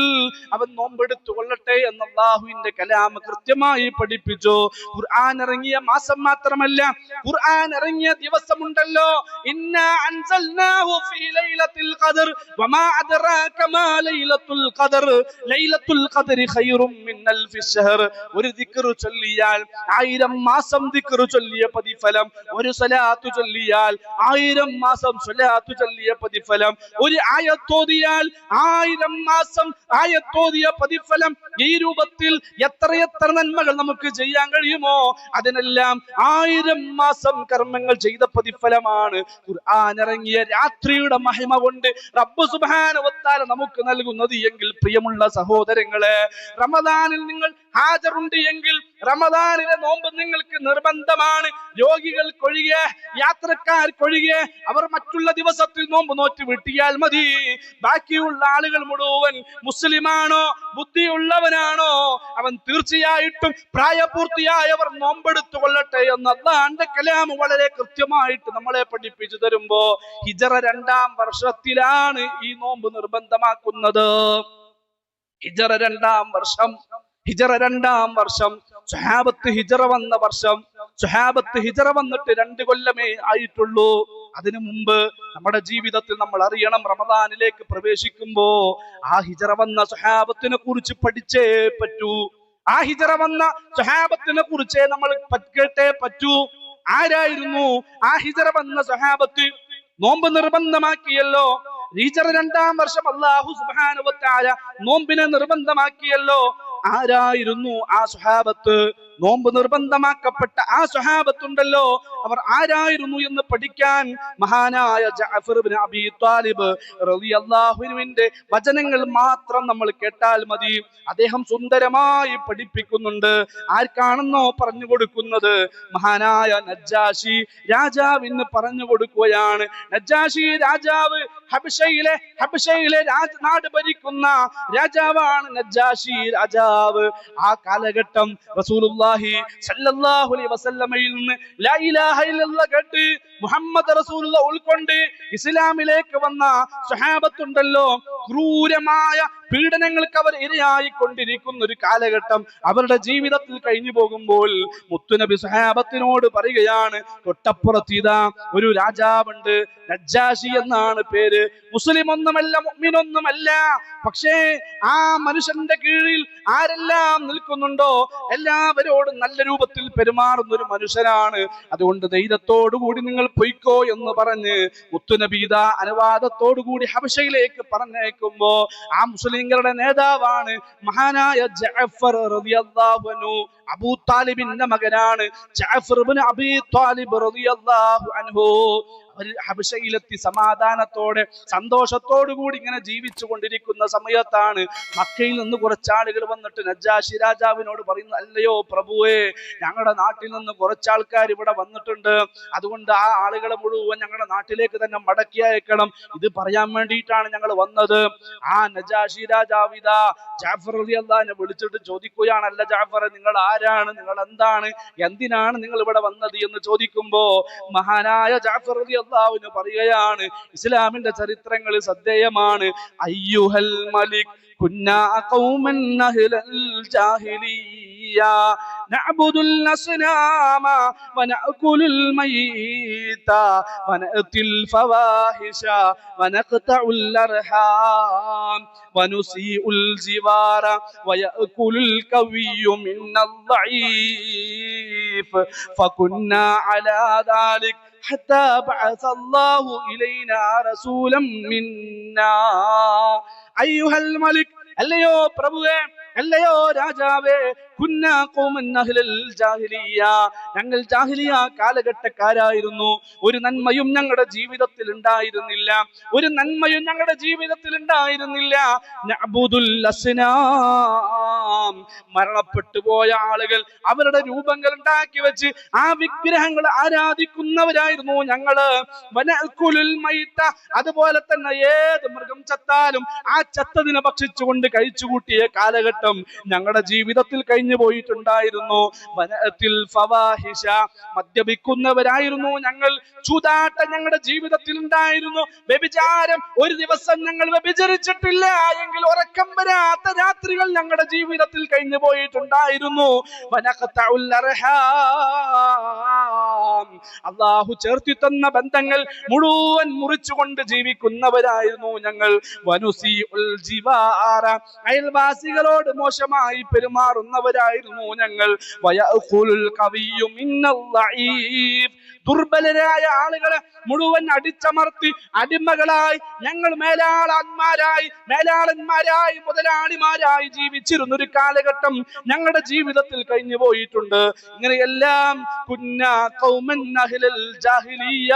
Speaker 1: അവൻ നോമ്പെടുത്തു കൊള്ളട്ടെ എന്ന് അല്ലാഹുവിന്റെ കലാം കൃത്യമായി പഠിപ്പിച്ചു. ഖുർആൻ ഇറങ്ങിയ മാസം മാത്രമല്ല, ഖുർആൻ ഇറങ്ങിയ ദിവസമുണ്ടല്ലോ. ഇന്നാ അൻസൽനാഹു ഫീ ലൈലത്തുൽ ഖദർ വമാ അദ്റാക മാ ലൈലത്തുൽ ഖദർ ലൈലത്തുൽ ഖദരി ഖൈറും മിൻ അൽഫി ശഹർ. ഒരു ദിക്ർ ചൊല്ലിയാൽ 1000 മാസം ദിക്ർ ചൊല്ലിയ പ്രതിഫലം, ഒരു സ്വലാത്ത് ചൊല്ലിയാൽ 1000 മാസം സ്വലാത്ത് ചൊല്ലിയ പ്രതിഫലം, ഒരു ആയത്തോതിയാൽ 1000 മാസം ആയത്തോതിയ പ്രതിഫലം. ഈ രൂപത്തിൽ എത്രയെത്ര നന്മകൾ നമുക്ക് ചെയ്യാൻ കഴിയുമോ അതിനെല്ലാം 1000 മാസം കർമ്മങ്ങൾ ചെയ്ത പ്രതിഫലമാണ് ഖുർആൻ ഇറങ്ങിയ രാത്രിയുടെ മഹിമ കൊണ്ട് റബ്ബ് സുബ്ഹാനഹു വ തആല നമുക്ക് നൽകുന്നത് എങ്കിൽ പ്രിയമുള്ള സഹോദരങ്ങളെ, റമദാനിൽ നിങ്ങൾ ഹാജറുണ്ട് എങ്കിൽ റമദാനിലെ നോമ്പ് നിങ്ങൾക്ക് നിർബന്ധമാണ്. രോഗികൾക്കൊഴികെ, യാത്രക്കാർക്കൊഴികെ അവർ മറ്റുള്ള ദിവസത്തിൽ നോമ്പ് നോറ്റ് വിട്ടിയാൽ മതി. ബാക്കിയുള്ള ആളുകൾ മുഴുവൻ മുസ്ലിമാണോ, ബുദ്ധിയുള്ളവനാണോ, അവൻ തീർച്ചയായിട്ടും പ്രായപൂർത്തിയായവർ നോമ്പെടുത്തു കൊള്ളട്ടെ എന്ന് അല്ലാഹുവിന്റെ കലാം വളരെ കൃത്യമായിട്ട് നമ്മളെ പഠിപ്പിച്ചു തരുമ്പോ ഹിജറ 2-ാം വർഷത്തിലാണ് ഈ നോമ്പ് നിർബന്ധമാക്കുന്നത്. ഹിജറ 2-ാം വർഷം സ്വഹാബത്ത് ഹിജറ വന്ന വർഷം. സ്വഹാബത്ത് ഹിജറ വന്നിട്ട് 2 കൊല്ലമേ ആയിട്ടുള്ളൂ. അതിനു മുമ്പ് നമ്മുടെ ജീവിതത്തിൽ നമ്മൾ അറിയണം, റമദാനിലേക്ക് പ്രവേശിക്കുമ്പോ ആ ഹിജറ വന്ന സ്വഹാബത്തിനെ കുറിച്ച് പഠിച്ചേ പറ്റൂ. ആ ഹിജറ വന്ന സ്വഹാബത്തിനെ കുറിച്ചേ നമ്മൾ കേട്ടേ പറ്റൂ. ആരായിരുന്നു ആ ഹിജറ വന്ന സ്വഹാബത്ത്? നോമ്പ് നിർബന്ധമാക്കിയല്ലോ. ഹിജറ 2-ാം വർഷം അല്ലാഹു സുബ്ഹാനഹു വ തആല നോമ്പിനെ നിർബന്ധമാക്കിയല്ലോ. ആരായിരുന്നു ആ സ്വഹാബത്ത്? നോമ്പ് നിർബന്ധമാക്കപ്പെട്ട ആ സ്വഹാബത്തുണ്ടല്ലോ, അവർ ആരായിരുന്നു എന്ന് പഠിക്കാൻ മഹാനായ ജഅഫർ ഇബ്നു അബീ ത്വാലിബ് റളിയല്ലാഹുവിന്റെ വചനങ്ങൾ മാത്രം നമ്മൾ കേട്ടാൽ മതി. അദ്ദേഹം സുന്ദരമായി പഠിപ്പിക്കുന്നുണ്ട്. ആർക്കാണെന്നോ പറഞ്ഞു കൊടുക്കുന്നത്? മഹാനായ നജ്ജാശി രാജാവിന് പറഞ്ഞു കൊടുക്കുകയാണ്. നജ്ജാശി രാജാവ് ഹബശയിലെ നാട് ഭരിക്കുന്ന രാജാവാണ് നജ്ജാശി രാജാവ്. ആ കാലഘട്ടം റസൂലുള്ളാഹി സ്വല്ലല്ലാഹു അലൈഹി വസല്ലമയിൽ നിന്ന് ലാ ഇലാഹ ഇല്ലല്ലാഹ് കേട്ട് മുഹമ്മദ് റസൂലുള്ളാഹ് ഉൾക്കൊണ്ട് ഇസ്ലാമിലേക്ക് വന്ന സ്വഹാബത്തുണ്ടല്ലോ, ക്രൂരമായ പീഡനങ്ങൾക്ക് അവർ ഇരയായി കൊണ്ടിരിക്കുന്ന ഒരു കാലഘട്ടം അവരുടെ ജീവിതത്തിൽ കഴിഞ്ഞു പോകുമ്പോൾ മുത്തുനബി സ്വഹാബത്തിനോട് പറയുകയാണ്, തൊട്ടപ്പുറത്ത് ഇതാ ഒരു രാജാവുണ്ട്, നജ്ജാശി എന്നാണ് പേര്. മുസ്ലിം ഒന്നുമല്ല, മുഅ്മിനൊന്നുമല്ല. പക്ഷേ ആ മനുഷ്യന്റെ കീഴിൽ ആരെല്ലാം നിൽക്കുന്നുണ്ടോ എല്ലാവരോടും നല്ല രൂപത്തിൽ പെരുമാറുന്ന ഒരു മനുഷ്യനാണ്. അതുകൊണ്ട് ധൈര്യത്തോടുകൂടി നിങ്ങൾ പൊയ്ക്കോ എന്ന് പറഞ്ഞ് മുത്തുനബീദ അനുവാദത്തോടുകൂടി ഹബശയിലേക്ക് പറഞ്ഞേക്കുമ്പോ ആ മുസ്ലിങ്ങളുടെ നേതാവാണ് മഹാനായ ജഅഫർ റളിയല്ലാഹു അൻഹു. അബൂ താലിബിന്റെ മകനാണ് ജഅഫർ ഇബ്നു അബീ ത്വാലിബ് റളിയല്ലാഹു അൻഹു. ഹബശയിലെത്തി സമാധാനത്തോടെ സന്തോഷത്തോടുകൂടി ഇങ്ങനെ ജീവിച്ചു കൊണ്ടിരിക്കുന്ന സമയത്താണ് മക്കയിൽ നിന്ന് കുറച്ചാളുകൾ വന്നിട്ട് നജ്ജാശി രാജാവിനോട് പറയുന്നു, അല്ലയോ പ്രഭുവേ, ഞങ്ങളുടെ നാട്ടിൽ നിന്ന് കുറച്ചാൾക്കാർ ഇവിടെ വന്നിട്ടുണ്ട്, അതുകൊണ്ട് ആ ആളുകളെ മുഴുവൻ ഞങ്ങളുടെ നാട്ടിലേക്ക് തന്നെ മടക്കി അയക്കണം. ഇത് പറയാൻ വേണ്ടിയിട്ടാണ് ഞങ്ങൾ വന്നത്. ആ നജ്ജാശി രാജാവ് ഇതാ ജഅഫർ റളിയല്ലാഹു വിളിച്ചിട്ട് ചോദിക്കുകയാണ്, അല്ല ജഅഫർ, നിങ്ങൾ ആരാണ്, നിങ്ങൾ എന്താണ്, എന്തിനാണ് നിങ്ങൾ ഇവിടെ വന്നത് എന്ന് ചോദിക്കുമ്പോ മഹാനായ ജഅഫർ റളിയല്ലാഹു പറയുകയാണ്, ഇസ്ലാമിന്റെ ചരിത്രങ്ങൾ ശ്രദ്ധേയമാണ്. അയ്യുഹൽ മലിക് കുന്നാ ഖൗമൻ അഹ്ലൽ ജാഹിലിയ്യ നഅബുദുൽ അസ്നാമ വനഅകുലുൽ മയ്ത വനഅതിൽ ഫവാഹിശ വനഖതഉൽ അർഹാം വനുസീഉൽ ജിവാര വയഅകുലുൽ ഖവിയ്യു മിനൽ ദഈഫ് ഫകുന്നാ അലാ ദാലിക حتى بعث الله إلينا رسولا منا أيها الملك അല്ലയോ പ്രഭുവേ, അല്ലയോ രാജാവേ, കുന്നാ ഖൗമൻ അഹ്ലൽ ജാഹിലിയ്യ, ഞങ്ങൾ ജാഹിലിയ കാലഘട്ടക്കാരായിരുന്നു. ഒരു നന്മയും ഞങ്ങളുടെ ജീവിതത്തിൽ ഉണ്ടായിരുന്നില്ല, ഒരു നന്മയും ഞങ്ങളുടെ ജീവിതത്തിൽ ഉണ്ടായിരുന്നില്ല. നഅബുദുൽ അസ്നാം, മരണപ്പെട്ടു പോയ ആളുകൾ അവരുടെ രൂപങ്ങൾ ഉണ്ടാക്കി വെച്ച് ആ വിഗ്രഹങ്ങൾ ആരാധിക്കുന്നവരായിരുന്നു ഞങ്ങള്. വനഅകുലുൽ മൈത, അതുപോലെ തന്നെ ഏത് മൃഗം ചത്താലും ആ ചത്തതിനെ ഭക്ഷിച്ചുകൊണ്ട് കഴിച്ചുകൂട്ടിയ കാലഘട്ടം ഞങ്ങളുടെ ജീവിതത്തിൽ കഴിഞ്ഞു പോയിട്ടുണ്ടായിരുന്നു. വനഅതിൽ ഫവാഹിശ, മദ്യപിക്കുന്നവരായിരുന്നു ഞങ്ങൾ. ചൂതാട്ടം ഞങ്ങളുടെ ജീവിതത്തിൽ ഉണ്ടായിരുന്നു. വ്യഭിചാരം, ഒരു ദിവസം ഞങ്ങൾ വ്യഭിചരിച്ചിട്ടില്ല എങ്കിൽ ഉറക്കം വരാത്ത രാത്രികൾ ഞങ്ങളുടെ ജീവിതത്തിൽ കഴിഞ്ഞു പോയിട്ടുണ്ടായിരുന്നു. വനഖതഉൽ അർഹാം, അല്ലാഹു ചേർത്തി തന്ന ബന്ധങ്ങൾ മുഴുവൻ മുറിച്ചുകൊണ്ട് ജീവിക്കുന്നവരായിരുന്നു ഞങ്ങൾ. വനുസീഉൽ ജിവാര, അയൽവാസികളോട് മോശമായി പെരുമാറുന്നവരായിരുന്നു ഞങ്ങൾ. വയഅഖുലുൽ ഖവിയ്യു മിനൽ ദഈഫ്, ദുർബലരായ ആളുകളെ മുഴുവൻ അടിച്ചമർത്തി അടിമകളായി ഞങ്ങൾ മേലാളന്മാരായി മുതലാളിമാരായി ജീവിച്ചിരുന്ന ഒരു കാലഘട്ടം ഞങ്ങളുടെ ജീവിതത്തിൽ കഴിഞ്ഞു പോയിട്ടുണ്ട്. ഇങ്ങനെയെല്ലാം കുന്നാ ഖൗമൻ അഹ്ലൽ ജാഹിലിയ്യ,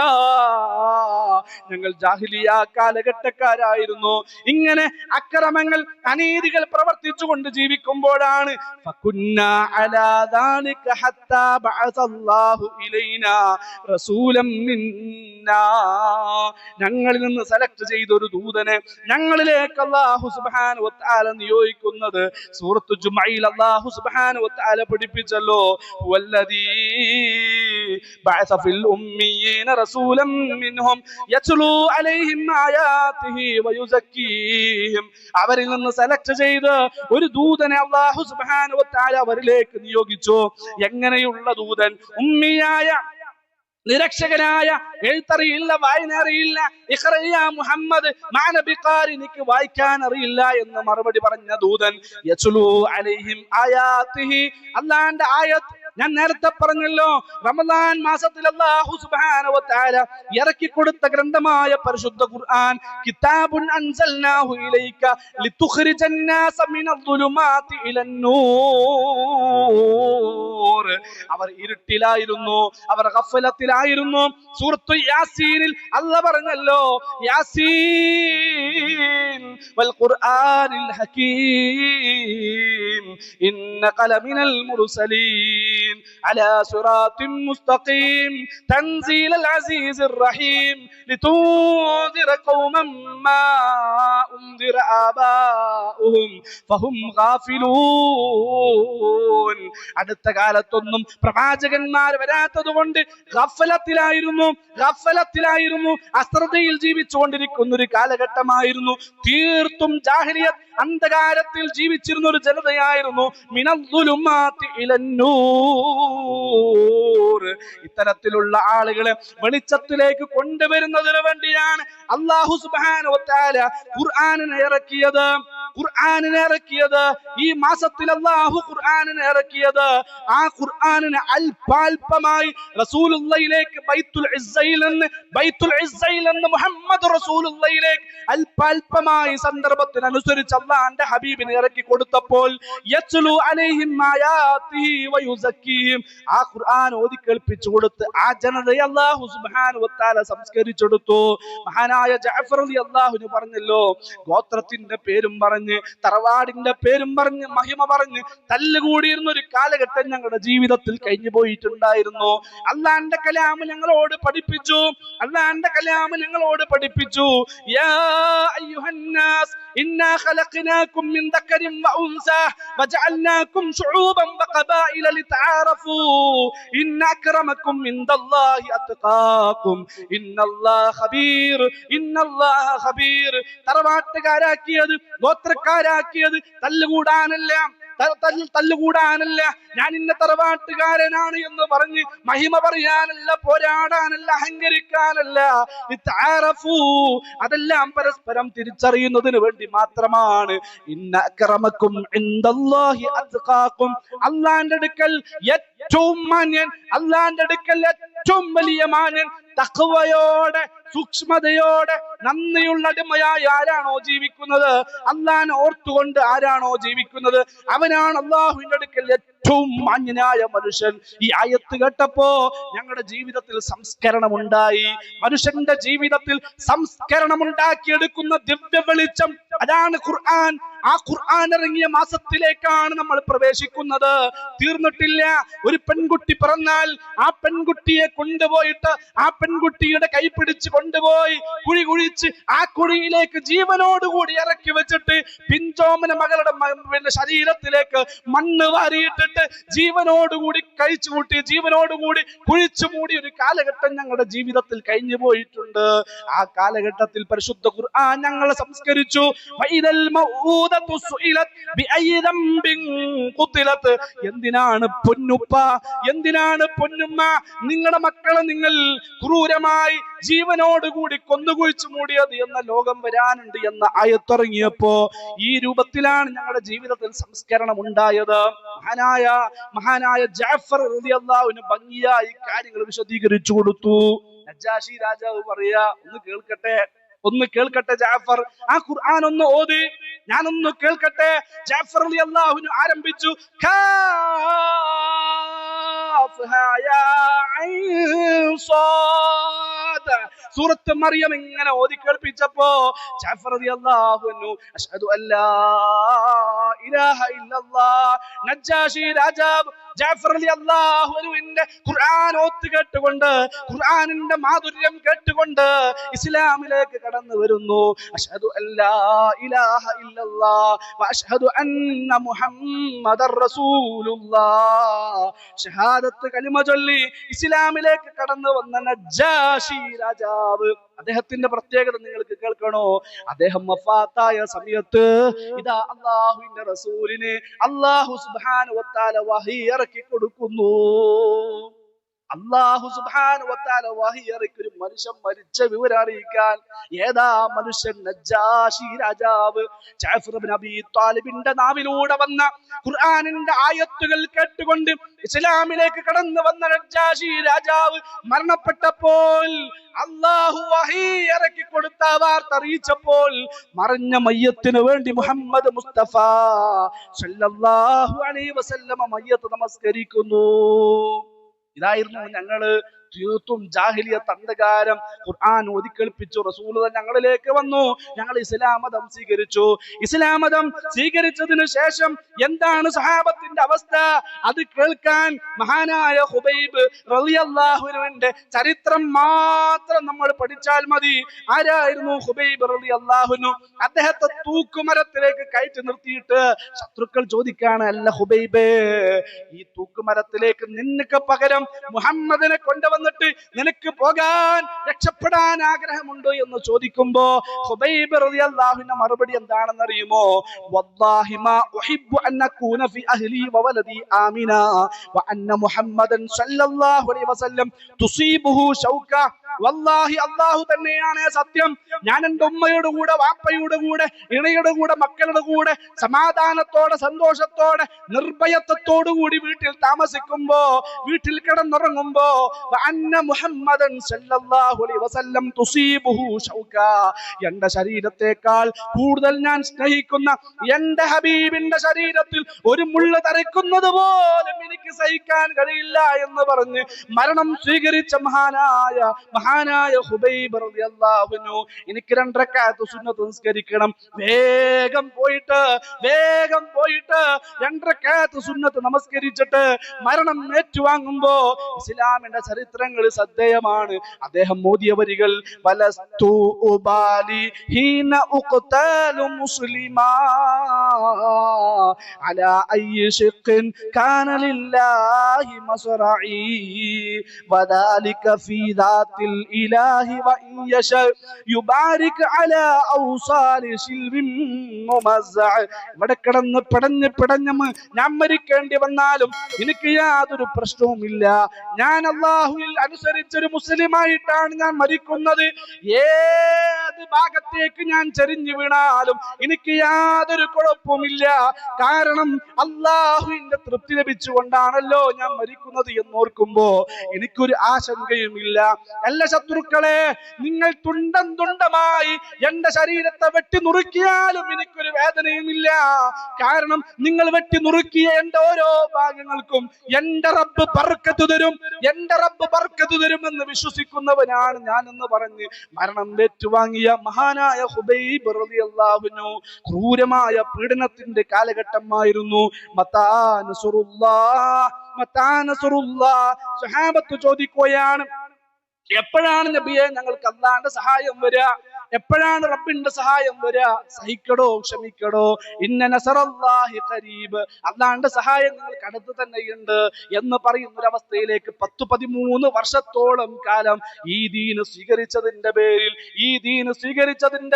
Speaker 1: ഞങ്ങൾ ജാഹിലിയ കാലഘട്ടക്കാരായിരുന്നു. ഇങ്ങനെ അക്രമങ്ങൾ, അനീതികൾ പ്രവർത്തിച്ചുകൊണ്ട് ജീവിക്കുമ്പോഴാണ് ഫകുന്നാ അലാ ദാലിക ഹത്താ ബഅസല്ലാഹു ഇലൈനാ റസൂലൻ മിന്നാ, ഞങ്ങളിൽ നിന്ന് സെലക്ട് ചെയ്ത ഒരു ദൂതനെ ഞങ്ങളിലേക്ക് അല്ലാഹു സുബ്ഹാനഹു വ തആല നിയോഗിക്കുന്നത്. സൂറത്തു ജുമഅയിൽ അല്ലാഹു സുബ്ഹാനഹു വ തആല പഠിപ്പിച്ചല്ലോ, വല്ലദീ ബഅസ ഫിൽ ഉമ്മിയീന റസൂലൻ മിൻഹും യത്ലൂ അലൈഹിം ആയാതിഹി വയുസക്കീഹിം, അവരിൽ നിന്ന് സെലക്ട് ചെയ്ത് ഒരു ദൂതനെ അല്ലാഹു സുബ്ഹാനഹു വ തആല അവരിലേക്ക് നിയോഗിച്ചു. എങ്ങനെയുള്ള ദൂതൻ? ഉമ്മിയായ, നിരക്ഷകനായ, എഴുത്തറിയില്ല, വായന അറിയില്ല. ഇഖ്റയ മുഹമ്മദ്, മാനബിഖാരി, നിനക്ക് വായിക്കാൻ അറിയില്ല എന്ന് മറുപടി പറഞ്ഞ ദൂതൻ. യത്ലൂ അലൈഹിം ആയാതിഹി, അല്ലാഹുവിന്റെ ആയത്ത് ഞാൻ നേരത്തെ പറഞ്ഞല്ലോ, റമദാൻ മാസത്തിൽ അല്ലാഹു സുബ്ഹാനഹു വ തആല ഇറക്കി കൊടുത്ത ഗ്രന്ഥമായ പരിശുദ്ധ ഖുർആൻ, കിതാബുൻ അൻസൽനാഹു ഇലൈക ലിതുഖ്രിജൻ നാസ മിനദ്ദുലുമാതി ഇലന്നൂർ. അവർ ഇരുട്ടിലായിരുന്നു, അവർ ഗഫലത്തിലായിരുന്നു. സൂറത്തു യാസീനിൽ അല്ലാഹ് പറഞ്ഞല്ലോ, യാസീൻ വൽ ഖുർആനിൽ ഹകീം ഇന്നക ലമിനൽ മുർസലീൻ അലാ സിറാത്തിൻ മുസ്തഖീം തൻസീലൽ അസീസിർ റഹീം ലിതുൻദിറ ഖൗമൻ മാ ഉൻദിറ ആബാഉഹും ഫഹും ഗാഫിലൂൻ. അടുത്ത കാലത്തൊന്നും പ്രവാചകന്മാർ വരാത്തതുകൊണ്ട് ഗഫലത്തിലായിരുന്നു, അശ്രദ്ധയിൽ ജീവിച്ചുകൊണ്ടിരിക്കുന്ന ഒരു കാലഘട്ടമായിരുന്നു. തീർത്തും ജാഹിലിയത്ത്, അന്ധകാരത്തിൽ ജീവിച്ചിരുന്ന ഒരു ജനതയായിരുന്നു. മിനദ്ദുലുമാതി ഇലന്നൂർ. ഇത്തരത്തിലുള്ള ആളുകളെ വെളിച്ചത്തിലേക്ക് കൊണ്ടുവരുന്നതിന് വേണ്ടിയാണ് അല്ലാഹു സുബ്ഹാനഹു വ തആല ഖുർആനിനെ ഇറക്കിയത്. ഈ മാസത്തിൽ അല്ലാഹു ഖുർആനിനെ ഇറക്കിയത്. ആ ഖുർആനിനെ അല്പാൽപമായി റസൂലുള്ളാഹിയിലേക്ക് ബൈത്തുൽ ഇസ്സയിൽ നിന്ന് മുഹമ്മദ് റസൂലുള്ളാഹിയിലേക്ക് അല്പാൽപമായി സന്ദർഭത്തിനനുസരിച്ച് അല്ലാഹുവിന്റെ ഹബീബിനെ ഇറക്കി കൊടുത്തപ്പോൾ യത്ലു അലൈഹിം ആയാതിഹി വയുസക്കീഹിം, ആ ഖുർആൻ ഓതി കേൾപ്പിച്ചു കൊടുത്ത് ആ ജനതയെ അല്ലാഹു സുബ്ഹാനഹു വ തആല സംസ്കരിച്ചെടുത്തു. മഹാനായ ജഅഫർ റളിയല്ലാഹു അൻഹു പറഞ്ഞല്ലോ, ഗോത്രത്തിന്റെ പേരും പറഞ്ഞ് തറവാടിന്റെ പേരും പറഞ്ഞ് മഹിമ പറഞ്ഞ് തല്ലുകൂടിയിരുന്ന ഒരു കാലഘട്ടം ഞങ്ങളുടെ ജീവിതത്തിൽ കഴിഞ്ഞു പോയിട്ടുണ്ടായിരുന്നു. അല്ലാഹുവിന്റെ കലാം ഞങ്ങളോട് പഠിപ്പിച്ചു. യാ അയ്യുഹന്നാസ് ഇന്നാ ഖലഖനാകും മിൻ ദക്കരിൻ വഉൻസാ വജഅൽനാകും ശുഊബൻ വഖബായില ലിതആറഫൂ ഇന്ന അക്രമകും ഇൻദല്ലാഹി അത്ഖാകും ഇന്നല്ലാഹ ഖബീർ. തറവാട്ടുകാരാക്കിയത്, ഗോത്രക്കാരാക്കിയത് തല്ലുകൂടാനല്ല, ഞാൻ ഇന്ന തറവാട്ടുകാരനാണ് എന്ന് പറഞ്ഞ് മഹിമ പറയാനല്ല, പോരാടാനല്ല, അഹങ്കരിക്കാനല്ല. അതെല്ലാം പരസ്പരം തിരിച്ചറിയുന്നതിന് വേണ്ടി മാത്രമാണ്. ഇന്ന അക്രമക്കും ഇൻദല്ലാഹി അത്ഖാകും, അല്ലാഹുവിന്റെ അടുക്കൽ ഏറ്റവും മാന്യൻ, അല്ലാഹുവിന്റെ അടുക്കൽ ഏറ്റവും വലിയ മാന്യൻ, തഖ്വയോടെ സൂക്ഷ്മതയോടെ നന്ദിയുള്ള അടിമയായി ആരാണോ ജീവിക്കുന്നത്, അല്ലാഹുവിനെ ഓർത്തുകൊണ്ട് ആരാണോ ജീവിക്കുന്നത്, അവനാണ് അല്ലാഹുവിന്റെ അടുക്കൽ ഏറ്റവും മാന്യനായ മനുഷ്യൻ. ഈ ആയത്ത് കേട്ടപ്പോ ഞങ്ങളുടെ ജീവിതത്തിൽ സംസ്കരണം ഉണ്ടായി. മനുഷ്യന്റെ ജീവിതത്തിൽ സംസ്കരണം ഉണ്ടാക്കിയെടുക്കുന്ന ദിവ്യ വെളിച്ചം, അതാണ് ഖുർആൻ. ആ ഖുർആൻ ഇറങ്ങിയ മാസത്തിലേക്കാണ് നമ്മൾ പ്രവേശിക്കുന്നത്. തീർന്നിട്ടില്ല. ഒരു പെൺകുട്ടി പിറന്നാൽ ആ പെൺകുട്ടിയെ കൊണ്ടുപോയിട്ട് ആ പെൺകുട്ടിയുടെ കൈ പിടിച്ച് കൊണ്ടുപോയി കുഴി കുഴിച്ച് ആ കുഴിയിലേക്ക് ജീവനോടുകൂടി ഇറക്കി വെച്ചിട്ട് പിഞ്ചോമന മകളുടെ ശരീരത്തിലേക്ക് മണ്ണ് വാരിയിട്ടിട്ട് ജീവനോടുകൂടി കഴിച്ചു കൂട്ടി ജീവനോടുകൂടി കുഴിച്ചു മൂടി ഒരു കാലഘട്ടം ഞങ്ങളുടെ ജീവിതത്തിൽ കഴിഞ്ഞു പോയിട്ടുണ്ട്. ആ കാലഘട്ടത്തിൽ പരിശുദ്ധ ഖുർആൻ ഞങ്ങളെ സംസ്കരിച്ചു. എന്തിനാണ് പൊന്നുപ്പ, എന്തിനാണ് പൊന്നുമ്മ നിങ്ങളുടെ മക്കളെ നിങ്ങൾ ക്രൂരമായി ജീവനോടുകൂടി കൊന്നുകുഴിച്ചു മൂടിയത് എന്ന ലോകം വരാനുണ്ട് എന്ന ആയത്തിറങ്ങിയപ്പോ ഈ രൂപത്തിലാണ് ഞങ്ങളുടെ ജീവിതത്തിൽ സംസ്കരണം ഉണ്ടായത്. മഹാനായ ജഅഫർ റളിയല്ലാഹു അൻഹു ഭംഗിയായി കാര്യങ്ങൾ വിശദീകരിച്ചു കൊടുത്തു. നജാശി രാജാവ് പറയാ, ഒന്ന് കേൾക്കട്ടെ ജഅഫർ, ആ ഖുർആൻ ഒന്ന് ഓതി, ഞാനൊന്ന് കേൾക്കട്ടെ. ജഅഫർ റളിയല്ലാഹു അൻഹു ആരംഭിച്ചു. സൂറത്ത് മറിയം ഇങ്ങനെ ഓതി കേൾപ്പിച്ചപ്പോ ജഅഫർ റളിയല്ലാഹു അൻഹു അശ്ഹദു അല്ലാ ഇലാഹ ഇല്ലല്ലാഹ്, നജാശി രാജാവ് ജഅഫർ റളിയല്ലാഹു അൻഹുവിന്റെ ഖുർആൻ ഓത്ത് കേട്ടുകൊണ്ട്, ഖുർആനിന്റെ മാധുര്യം കേട്ടുകൊണ്ട് ഇസ്ലാമിലേക്ക് കടന്നു വരുന്നു. അശ്ഹദു അല്ലാ ഇലാഹ ഇല്ലല്ലാഹ് വഅശ്ഹദു അന്ന മുഹമ്മദർ റസൂലുള്ളാഹ്, ഷഹാദത്ത് കലിമ ചൊല്ലി ഇസ്ലാമിലേക്ക് കടന്നു വന്ന നജാശി രാജാവ്, അദ്ദേഹത്തിന്റെ പ്രത്യേകത നിങ്ങൾക്ക് കേൾക്കണോ? അദ്ദേഹം വഫാത്തായ സമയത്ത് ഇതാ അല്ലാഹുവിന്റെ റസൂലിനെ അല്ലാഹു സുബ്ഹാനഹു വ തആല വഹി ഇറക്കി കൊടുക്കുന്നു. അല്ലാഹു സുബ്ഹാനഹു വ തആല വഹി ഇറക്കി ഒരു മനുഷ്യൻ മരിച്ച വിവരം അറിയിക്കാൻ. ഏതാ മനുഷ്യൻ? നജ്ജാശി രാജാവ്. ജഅഫർ ഇബ്നു അബീ ത്വാലിബിന്റെ നാവിലൂടെ വന്ന ഖുർആനിന്റെ ആയത്തുകൾ കേട്ടുകൊണ്ട് ഇസ്ലാമിലേക്ക് കടന്നു വന്ന നജ്ജാശി രാജാവ് മരണപ്പെട്ടപ്പോൾ അല്ലാഹു വഹി ഇറക്കി കൊടുത്ത വാർത്ത അറിയിച്ചപ്പോൾ മറഞ്ഞ മയ്യത്തിന് വേണ്ടി മുഹമ്മദ് മുസ്തഫ സല്ലല്ലാഹു അലൈഹി വസല്ലമ മയ്യത്ത് നമസ്കരിക്കുന്നു. ഇതായിരുന്നു ഞങ്ങള് തീർത്തും ജാഹിലിയത്ത് അന്ധകാരം. ഖുർആൻ ഓതിക്കേൾപ്പിച്ചു. റസൂൽ ഞങ്ങളിലേക്ക് വന്നു. ഞങ്ങൾ ഇസ്ലാം മതം സ്വീകരിച്ചു. ഇസ്ലാം മതം സ്വീകരിച്ചതിനു ശേഷം എന്താണ് സഹാബത്തിന്റെ അവസ്ഥ? അത് കേൾക്കാൻ മഹാനായ ഹുബൈബ് റളിയല്ലാഹുവിന്റെ ചരിത്രം മാത്രം നമ്മൾ പഠിച്ചാൽ മതി. ആരായിരുന്നു ഹുബൈബ് റളിയല്ലാഹു? അദ്ദേഹത്തെ തൂക്കുമരത്തിലേക്ക് കയറ്റി നിർത്തിയിട്ട് ശത്രുക്കൾ ചോദിക്കാണ്, അല്ല ഹുബൈബേ, ഈ തൂക്കുമരത്തിലേക്ക് നിനക്ക് പകരം മുഹമ്മദിനെ കൊണ്ടുവന്നിട്ട് നിനക്ക് പോകാൻ രക്ഷപ്പെടാൻ ആഗ്രഹമുണ്ടോ എന്ന് ചോദിക്കുമ്പോ ഹുബൈബ് റളിയല്ലാഹുവിന്റെ മറുപടി എന്താണെന്ന് അറിയുമോ? വല്ലാഹി മാ ഉഹിബ്ബു അൻ അകൂന ഫി അഹ്ലി വ വലദി ആമിന വ അന്ന മുഹമ്മദൻ സല്ലല്ലാഹു അലൈഹി വസല്ലം തുസീബുഹു ശൗക. വല്ലാഹി അല്ലാഹു തന്നെയാണ് സത്യം. ഞാൻ എൻ്റെ ഉമ്മയുടെ കൂടെ, വാപ്പയുടെ കൂടെ, ഇണയുടെ കൂടെ, മക്കളുടെ കൂടെ സമാധാനത്തോടെ, സന്തോഷത്തോടെ, നിർഭയത്വത്തോടു കൂടി വീട്ടിൽ താമസിക്കുമ്പോ, വീട്ടിൽ കിടന്നുറങ്ങുമ്പോ അന്ന മുഹമ്മദൻ സല്ലല്ലാഹു അലൈഹി വസല്ലം തുസീബുഹു ശൗക, എൻ്റെ ശരീരത്തെക്കാൾ കൂടുതൽ ഞാൻ സ്നേഹിക്കുന്ന എൻ്റെ ഹബീബിന്റെ ശരീരത്തിൽ ഒരു മുള്ള് തറയ്ക്കുന്നത് പോലും എനിക്ക് സഹിക്കാൻ കഴിയില്ല എന്ന് പറഞ്ഞ് മരണം സ്വീകരിച്ച മഹാനായ ഹുബൈബ് റളിയല്ലാഹു അൻഹു, എനിക്ക് 2 റക്അത്ത് സുന്നത്ത് നിസ്കരിക്കണം, വേഗം പോയിട്ട് 2 റക്അത്ത് സുന്നത്ത് നമസ്കരിച്ചിട്ട് മരണം ഏറ്റുവാങ്ങുമ്പോ ഇസ്ലാമിന്റെ ചരിത്രങ്ങൾ ശ്രദ്ധേയമാണ്. അദ്ദേഹം മോദിയ വരികൾ, വലസ്തു ഉബാലി ഹീന ഉഖ്തലു മുസ്ലിമാ അലാ അയ്യി ശിഖ്ൻ കാന ലില്ലാഹി മസ്റഈ വദാലിക ഫീ ദാത്തിൽ ഇലാഹി വഇൻ യശാ യുബാരിക് അലാ ഔസാലി ശിൽവിൻ മുമസ്സഅ. ഇവിടെ കിടന്ന് പിടഞ്ഞ് ഞാൻ മരിക്കേണ്ടി വന്നാലും എനിക്ക് യാതൊരു പ്രശ്നവുമില്ല. ഞാൻ അല്ലാഹുവിൽ അനുസരിച്ചൊരു മുസ്ലിമായിട്ടാണ് ഞാൻ മരിക്കുന്നത്. ഏത് ഭാഗത്തേക്ക് ഞാൻ ചെരിഞ്ഞു വീണാലും എനിക്ക് യാതൊരു കുഴപ്പവുമില്ല. കാരണം അല്ലാഹുവിന്റെ തൃപ്തി ലഭിച്ചുകൊണ്ടാണല്ലോ ഞാൻ മരിക്കുന്നത് എന്നോർക്കുമ്പോ എനിക്കൊരു ആശങ്കയുമില്ല. എല്ലാ ശത്രുക്കളെ, നിങ്ങൾ തുണ്ടമായി എന്റെ ശരീരത്തെ വെട്ടി നുറുക്കിയാലും എനിക്കൊരു വേദനയുമില്ല. കാരണം നിങ്ങൾ വെട്ടി നുറുക്കിയ എന്റെ ഓരോ ഭാഗങ്ങൾക്കും എന്റെ റബ്ബ് ബർക്കത്ത് തരും, എന്ന് വിശ്വസിക്കുന്നവനാണ് ഞാൻ എന്ന് പറഞ്ഞ് മരണം ഏറ്റുവാങ്ങിയ മഹാനായ ഹുബൈബ് റളിയല്ലാഹു അൻഹു. ക്രൂരമായ പീഡനത്തിന്റെ കാലഘട്ടമായിരുന്നു. മതാ നസ്റുല്ലാഹ്. സഹാബത്ത് ചോദിക്കുകയാണ്, എപ്പോഴാണ് നബിയെ ഞങ്ങൾക്ക് അല്ലാഹുവിന്റെ സഹായം വരിക? എപ്പോഴാണ് റബ്ബിന്റെ സഹായം വരിക? സഹിക്കടോ, ക്ഷമിക്കടോ, ഇന്ന നസറല്ലാഹി ഖരീബ്, അല്ലാഹുവിന്റെ സഹായം നിങ്ങൾക്ക് അടുത്ത് തന്നെയുണ്ട് എന്ന് പറയുന്ന ഒരു അവസ്ഥയിലേക്ക് 10-13 വർഷത്തോളം കാലം ഈ ദീന് സ്വീകരിച്ചതിന്റെ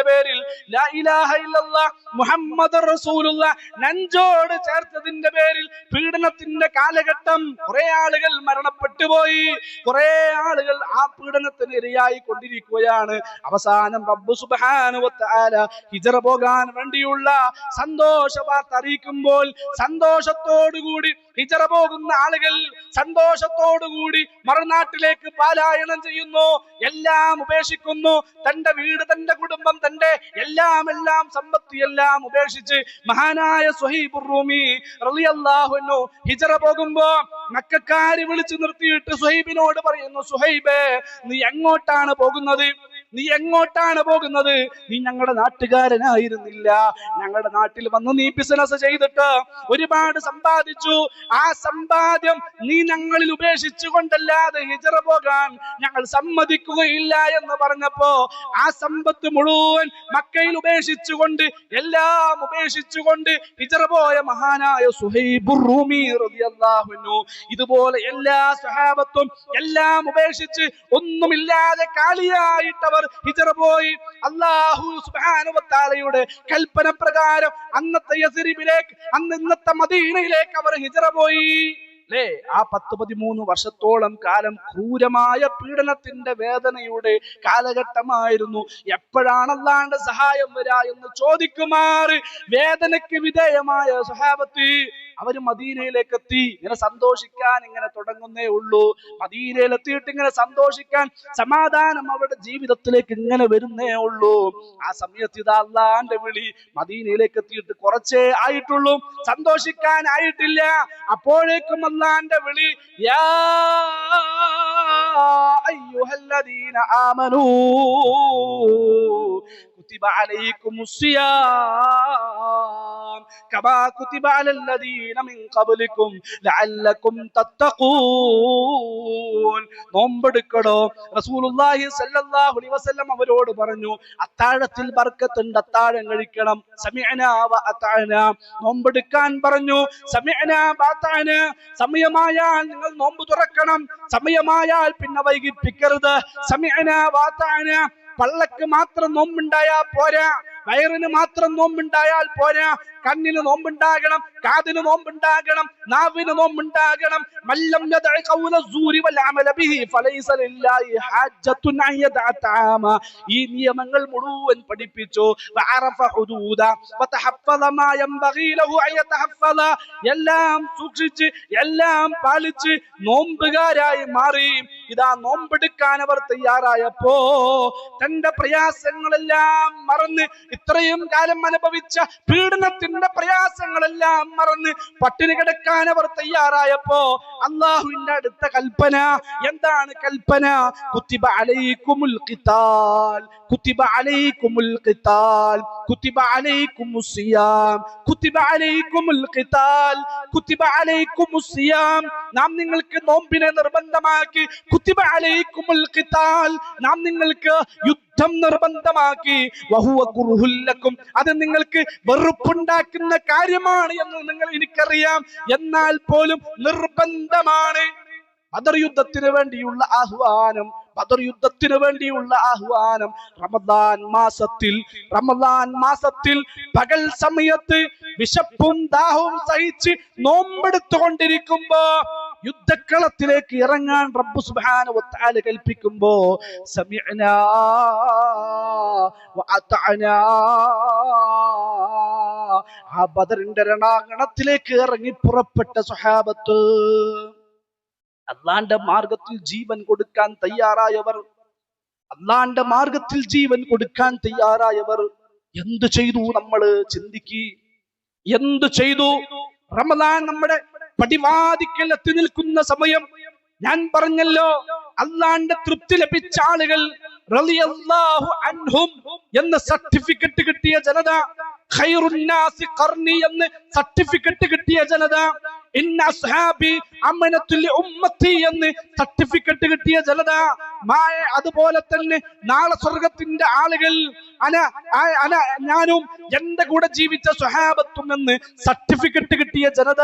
Speaker 1: പേരിൽ ലാ ഇലാഹ ഇല്ലല്ലാഹ് മുഹമ്മദുർ റസൂലുള്ളാഹ് നെഞ്ചോട് ചേർത്തതിന്റെ പേരിൽ പീഡനത്തിന്റെ കാലഘട്ടം. കുറെ ആളുകൾ മരണപ്പെട്ടു പോയി, കുറെ ആളുകൾ ആ പീഡനത്തിന് ഇരയായി കൊണ്ടിരിക്കുകയാണ്. അവസാനം റബ്ബ് സുബ്ഹാനഹു വ തആല ഹിജ്റ പോകാൻ വേണ്ടിയുള്ള സന്തോഷ വാർത്ത അറിയിക്കുമ്പോൾ സന്തോഷത്തോടുകൂടി ഹിജ്റ പോകുന്ന ആളുകൾ സന്തോഷത്തോടുകൂടി മറുനാട്ടിലേക്ക് പലായനം ചെയ്യുന്നു. എല്ലാം ഉപേക്ഷിക്കുന്നു. തന്റെ വീട്, തന്റെ കുടുംബം, തന്റെ എല്ലാം സമ്പത്ത് എല്ലാം ഉപേക്ഷിച്ച് മഹാനായ സുഹൈബുർ റൂമി റളിയല്ലാഹു അൻഹു ഹിജ്റ പോകുമ്പോ മക്കക്കാര് വിളിച്ചു നിർത്തിയിട്ട് സുഹൈബിനോട് പറയുന്നു, സുഹൈബേ, നീ എങ്ങോട്ടാണ് പോകുന്നത്? നീ ഞങ്ങളുടെ നാട്ടുകാരനായിരുന്നില്ല. ഞങ്ങളുടെ നാട്ടിൽ വന്ന് നീ ബിസിനസ് ചെയ്തിട്ട് ഒരുപാട് സമ്പാദിച്ചു. ആ സമ്പാദ്യം നീ ഞങ്ങളിൽ ഉപേക്ഷിച്ചു കൊണ്ടല്ലാതെ ഹിജ്റ പോകാൻ ഞങ്ങൾ സമ്മതിക്കുകയില്ല എന്ന് പറഞ്ഞപ്പോ ആ സമ്പത്ത് മുഴുവൻ മക്കയിൽ ഉപേക്ഷിച്ചുകൊണ്ട്, എല്ലാം ഉപേക്ഷിച്ചുകൊണ്ട് ഹിജ്റ പോയ മഹാനായ സുഹൈബുർ റൂമി റളിയല്ലാഹു അൻഹു. ഇതുപോലെ എല്ലാ സഹാബത്തും എല്ലാം ഉപേക്ഷിച്ച് ഒന്നുമില്ലാതെ കാലിയായിട്ടവർ ഹിജ്റ പോയി. അല്ലാഹു സുബ്ഹാനഹു വ തആലയുടെ കൽപ്പന പ്രകാരം അന്നത്തെ യസ്രിബിലേക്ക്, ഇന്നത്തെ മദീനയിലേക്ക് അവർ ഹിജ്റ പോയി. അല്ലേ? ആ 10-13 വർഷത്തോളം കാലം ക്രൂരമായ പീഡനത്തിന്റെ വേദനയുടെ കാലഘട്ടമായിരുന്നു. എപ്പോഴാണ് അല്ലാഹുവിന്റെ സഹായം വരാ എന്ന് ചോദിക്കുമാറ് വേദനയ്ക്ക് വിധേയമായ സ്വഹാബത്ത് അവര് മദീനയിലേക്ക് എത്തി. ഇങ്ങനെ സന്തോഷിക്കാൻ ഇങ്ങനെ തുടങ്ങുന്നേ ഉള്ളൂ. മദീനയിലെത്തിയിട്ട് ഇങ്ങനെ സന്തോഷിക്കാൻ, സമാധാനം അവരുടെ ജീവിതത്തിലേക്ക് ഇങ്ങനെ വരുന്നേ ഉള്ളൂ. ആ സമയത്ത് ഇതാ അല്ലാഹുവിന്റെ വിളി. മദീനയിലേക്ക് എത്തിയിട്ട് കുറച്ചേ ആയിട്ടുള്ളൂ, സന്തോഷിക്കാൻ ആയിട്ടില്ല. അപ്പോഴേക്കും അല്ലാഹുവിന്റെ വിളി, യാ അയ്യുഹല്ലദീന ആമനൂ കുതിബ അലൈക്കുമുസ് സിയാം കമാ കുതിബ അലല്ലദീന മിൻ ഖബ്ലികും ലഅല്ലകും തത്തഖൂൻ. നോമ്പെടുക്കണോ? റസൂലുള്ളാഹി സ്വല്ലല്ലാഹു അലൈഹി വസല്ലം അവരോട് പറഞ്ഞു, അത്താഴത്തിൽ ബർക്കത്തുണ്ട്, അത്താഴം കഴിക്കണം. സമിഅനാ വ അതഅനാ, നോമ്പെടുക്കാൻ പറഞ്ഞു. സമിഅനാ വ അതഅനാ, സമയമായാൽ നിങ്ങൾ നോമ്പ് തുറക്കണം, സമയമായാൽ പിന്നെ വൈകിപ്പിക്കരുത്. സമിഅനാ വ അതഅനാ, പള്ളക്ക് മാത്രം നോമ്പുണ്ടായാ പോരാ, വയറിന് മാത്രം നോമ്പുണ്ടായാൽ പോരാ, കണ്ണിന് നോമ്പുണ്ടാകണം, കാതിന് നോമ്പുണ്ടാകണം, നാവിന് നോമ്പുണ്ടാകണം. മല്ലം യദഅ ഖൗല സൂരി വൽ അമല ബിഹി ഫലൈസ ലില്ലാഹി ഹാജത്തുൻ അൻ യദഅ തആമ. ഈ നിയമങ്ങൾ മുഴുവൻ പഠിപ്പിച്ചു. വഅറഫ ഹുദൂദ വതഹഫദ മാ യൻബഗി ലഹു അൻ യതഹഫദ, എല്ലാം സൂക്ഷിച്ച് എല്ലാം പാലിച്ച് നോമ്പുകാരായി മാറി. ഇതാ നോമ്പെടുക്കാൻ അവർ തയ്യാറായപ്പോ തന്റെ പ്രയാസങ്ങളെല്ലാം മറന്ന്, ഇത്രയും കാലം അനുഭവിച്ച പീഡനത്തിന്റെ പ്രയാസങ്ങളെല്ലാം മറന്ന് പട്ടിണി കിടക്കാൻ അവർ തയ്യാറായപ്പോ അല്ലാഹുവിന്റെ അടുത്ത കൽപ്പന എന്താണ്? കൽപ്പന കുതിബ അലൈക്കുമുൽ ഖിതാൽ, കുതിബ അലൈക്കുമുൽ ഖിതാൽ, കുതിബ അലൈക്കുമുസ് സിയാം, കുതിബ അലൈക്കുമുൽ ഖിതാൽ, കുതിബ അലൈക്കുമുസ് സിയാം. നാം നിങ്ങൾക്ക് നോമ്പിനെ നിർബന്ധമാക്കി. കുതിബ അലൈക്കുമുൽ ഖിതാൽ, നാം നിങ്ങൾക്ക് യുദ്ധം നിർബന്ധമാക്കി. വഹുവ കുർഹുൽ ലക്കും, അത് നിങ്ങൾക്ക് വെറുപ്പുണ്ടാക്കുന്ന കാര്യമാണ് എന്ന് എനിക്കറിയാം, എന്നാൽ പോലും നിർബന്ധമാണ്. ബദർ യുദ്ധത്തിന് വേണ്ടിയുള്ള ആഹ്വാനം, ബദർ യുദ്ധത്തിന് വേണ്ടിയുള്ള ആഹ്വാനം റമദാൻ മാസത്തിൽ പകൽ സമയത്ത് വിശപ്പും ദാഹവും സഹിച്ച് നോമ്പെടുത്തുകൊണ്ടിരിക്കുമ്പോ യുദ്ധക്കളത്തിലേക്ക് ഇറങ്ങാൻ റബ്ബ് സുബ്ഹാനഹു വ തആല കൽപ്പിക്കുമ്പോ സമിഅനാ വ അതഅനാ, ആ ബദറിന്റെ രണാങ്കണത്തിലേക്ക് ഇറങ്ങി പുറപ്പെട്ട സ്വഹാബത്ത്, അല്ലാഹുവിന്റെ മാർഗത്തിൽ ജീവൻ കൊടുക്കാൻ തയ്യാറായവർ, അല്ലാഹുവിന്റെ മാർഗത്തിൽ ജീവൻ കൊടുക്കാൻ തയ്യാറായവർ എന്ത് ചെയ്തു? നമ്മള് ചിന്തിക്കി, എന്ത് ചെയ്തു? റമദാൻ നമ്മുടെ പടിവാതിക്കൽ എത്തി നിൽക്കുന്ന സമയം, ഞാൻ പറഞ്ഞല്ലോ, അല്ലാഹുവിന്റെ തൃപ്തി ലഭിച്ച ആളുകൾ, റളിയല്ലാഹു അൻഹും എന്ന സർട്ടിഫിക്കറ്റ് കിട്ടിയ ജനത, ഖൈറുൻ നാസി ഖർനി എന്ന് സർട്ടിഫിക്കറ്റ് കിട്ടിയ ജനത, ഇന്ന അസ്ഹാബി അമനത്തുൽ ഉമ്മത്തി എന്ന് സർട്ടിഫിക്കറ്റ് കിട്ടിയ ജനത, അതുപോലെ തന്നെ നാളെ സ്വർഗത്തിന്റെ ആളുകൾ ഞാനും എന്റെ കൂടെ ജീവിച്ച സ്വഹാബത്തും എന്ന് സർട്ടിഫിക്കറ്റ് കിട്ടിയ ജനത,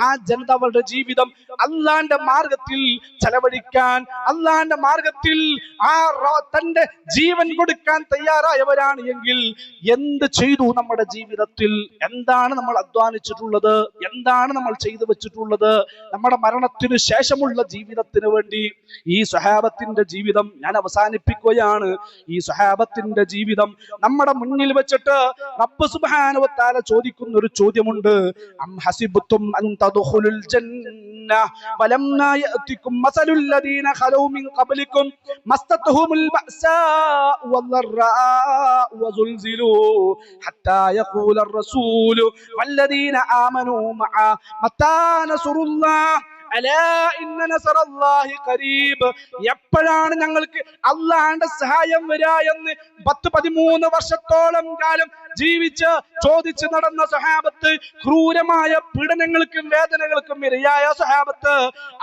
Speaker 1: ആ ജനത അവരുടെ ജീവിതം അല്ലാഹുവിന്റെ മാർഗത്തിൽ ചെലവഴിക്കാൻ, അല്ലാഹുവിന്റെ മാർഗത്തിൽ തന്റെ ജീവൻ കൊടുക്കാൻ തയ്യാറായവരാണ് എങ്കിൽ എന്ത് ചെയ്തു? നമ്മുടെ ജീവിതത്തിൽ എന്താണ് നമ്മൾ അധ്വാനിച്ചിട്ടുള്ളത്? എന്താണ് നമ്മൾ ചെയ്തു വെച്ചിട്ടുള്ളത്? നമ്മുടെ മരണത്തിന് ശേഷമുള്ള ജീവിതത്തിന് വേണ്ടി ഈ സ്വഹാബത്തിന്റെ ജീവിതം ഞാൻ അവസാനിപ്പിക്കുകയാണ്. ഈ സ്വഹാബത്തിന്റെ ജീവിതം നമ്മുടെ മുന്നിൽ വെച്ചിട്ട് റബ്ബ് സുബ്ഹാനഹു വ തആല ചോദിക്കുന്ന ഒരു ചോദ്യമുണ്ട്. അം ഹസിബ്തും അൻ തദ്ഖുലുൽ ജന്ന വലമ്മാ യഅതികും മസലുൽ ലദീന ഖലൂ മിൻ ഖബ്ലികും മസ്തതുഹുമുൽ ബഅസാ വദ്ദറാ വസുൽസിലൂ ഹത്താ യഖൂലർ റസൂലു വല്ലദീന ആമനൂ മഅ മത്താ നസ്റുല്ലാഹ് അലാ ഇന്ന നസ്റല്ലാഹി ഖരീബ്. എപ്പോഴാണ് ഞങ്ങൾക്ക് അല്ലാഹുവിന്റെ സഹായം വരാ എന്ന് 10-13 വർഷത്തോളം കാലം ജീവിച്ച് ചോദിച്ച് നടന്ന സ്വഹാബത്ത്, ക്രൂരമായ പീഡനങ്ങൾക്കും വേദനകൾക്കും ഇരയായ സ്വഹാബത്ത്,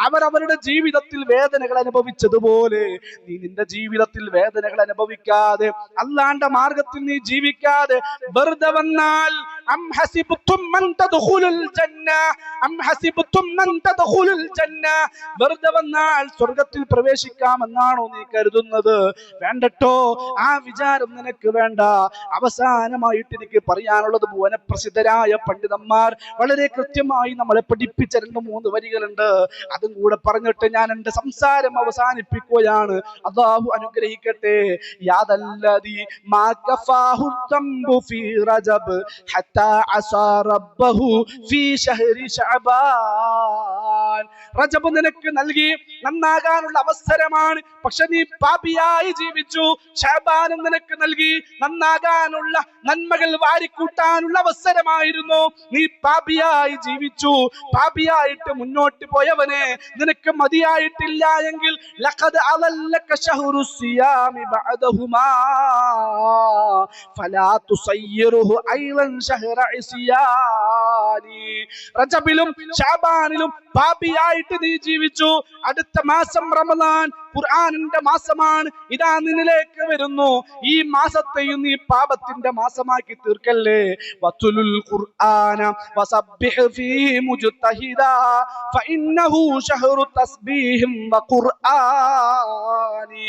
Speaker 1: അവരവരുടെ ജീവിതത്തിൽ വേദനകൾ അനുഭവിച്ചതുപോലെ നീ നിന്റെ ജീവിതത്തിൽ വേദനകൾ അനുഭവിക്കാതെ, അല്ലാഹുവിന്റെ മാർഗത്തിൽ നീ ജീവിക്കാതെ വെറുതെ വന്നാൽ അം ഹസിബ്തും മൻ തദ്ഖുലുൽ ജന്ന അം ഹസിബ്തും മൻ തദ്ഖുലുൽ ജന്ന വെറുതെ വന്നാൽ സ്വർഗ്ഗത്തിൽ പ്രവേശിക്കാമെന്നാണോ നീ കരുതുന്നത്? വേണ്ടട്ടോ, ആ വിചാരം നിനക്ക് വേണ്ട. അവസാനമായിട്ട് എനിക്ക് പറയാനുള്ളത്, ഭുവനപ്രസിദ്ധരായ പണ്ഡിതന്മാർ വളരെ കൃത്യമായി നമ്മളെ പഠിപ്പിച്ച 2-3 വരികളുണ്ട്. അതും കൂടെ പറഞ്ഞിട്ട് ഞാൻ എന്റെ സംസാരം അവസാനിപ്പിക്കുകയാണ്. അല്ലാഹു അനുഗ്രഹിക്കട്ടെ. യാദല്ലദി മാ കഫാഹു തംബു ഫീ റജബ് ഹത്താ അസാ റബ്ബഹു ഫീ ശഹരി ശഅബാൻ. റജബ് നിനക്ക് നൽകി നന്നാകാനുള്ള അവസരമാണ്, പക്ഷെ നീ പാപിയായി ജീവിച്ചു. ശഅബാനും നിനക്ക് നൽകി നന്നാകാനുള്ള നന്മകൾ വാരിക്കൂട്ടാനുള്ള അവസരമായിരുന്നു. നീ പാപിയായി ജീവിച്ചു. പാപിയായിട്ട് മുന്നോട്ട് പോയവനെ നിനക്ക് മതിയായിട്ടില്ല എങ്കിൽ ലഖദ് അളല്ലക ശഹ്റു സിയാമി ബഅദഹുമാ ഫലാ തുസയ്യിറുഹു ഐലൻ ശഹ്റ ഇസ്യാനി. റജബിലും ശഅബാനിലും പാപിയായിട്ട് നീ ജീവിച്ചു. അടുത്ത മാസം റമദാൻ ഖുർആനിന്റെ മാസമാണ്. ഇതാ നിന്നിലേക്ക് വരുന്നു. ഈ മാസത്തെയും നീ പാപത്തിന്റെ മാസമാക്കി തീർക്കല്ലേ. വതുലുൽ ഖുർആന വസബ്ബിഹ് ഫീഹി മുജ്തഹിദാ ഫഇന്നഹു ശഹ്റു തസ്ബീഹിം വഖുർആനി.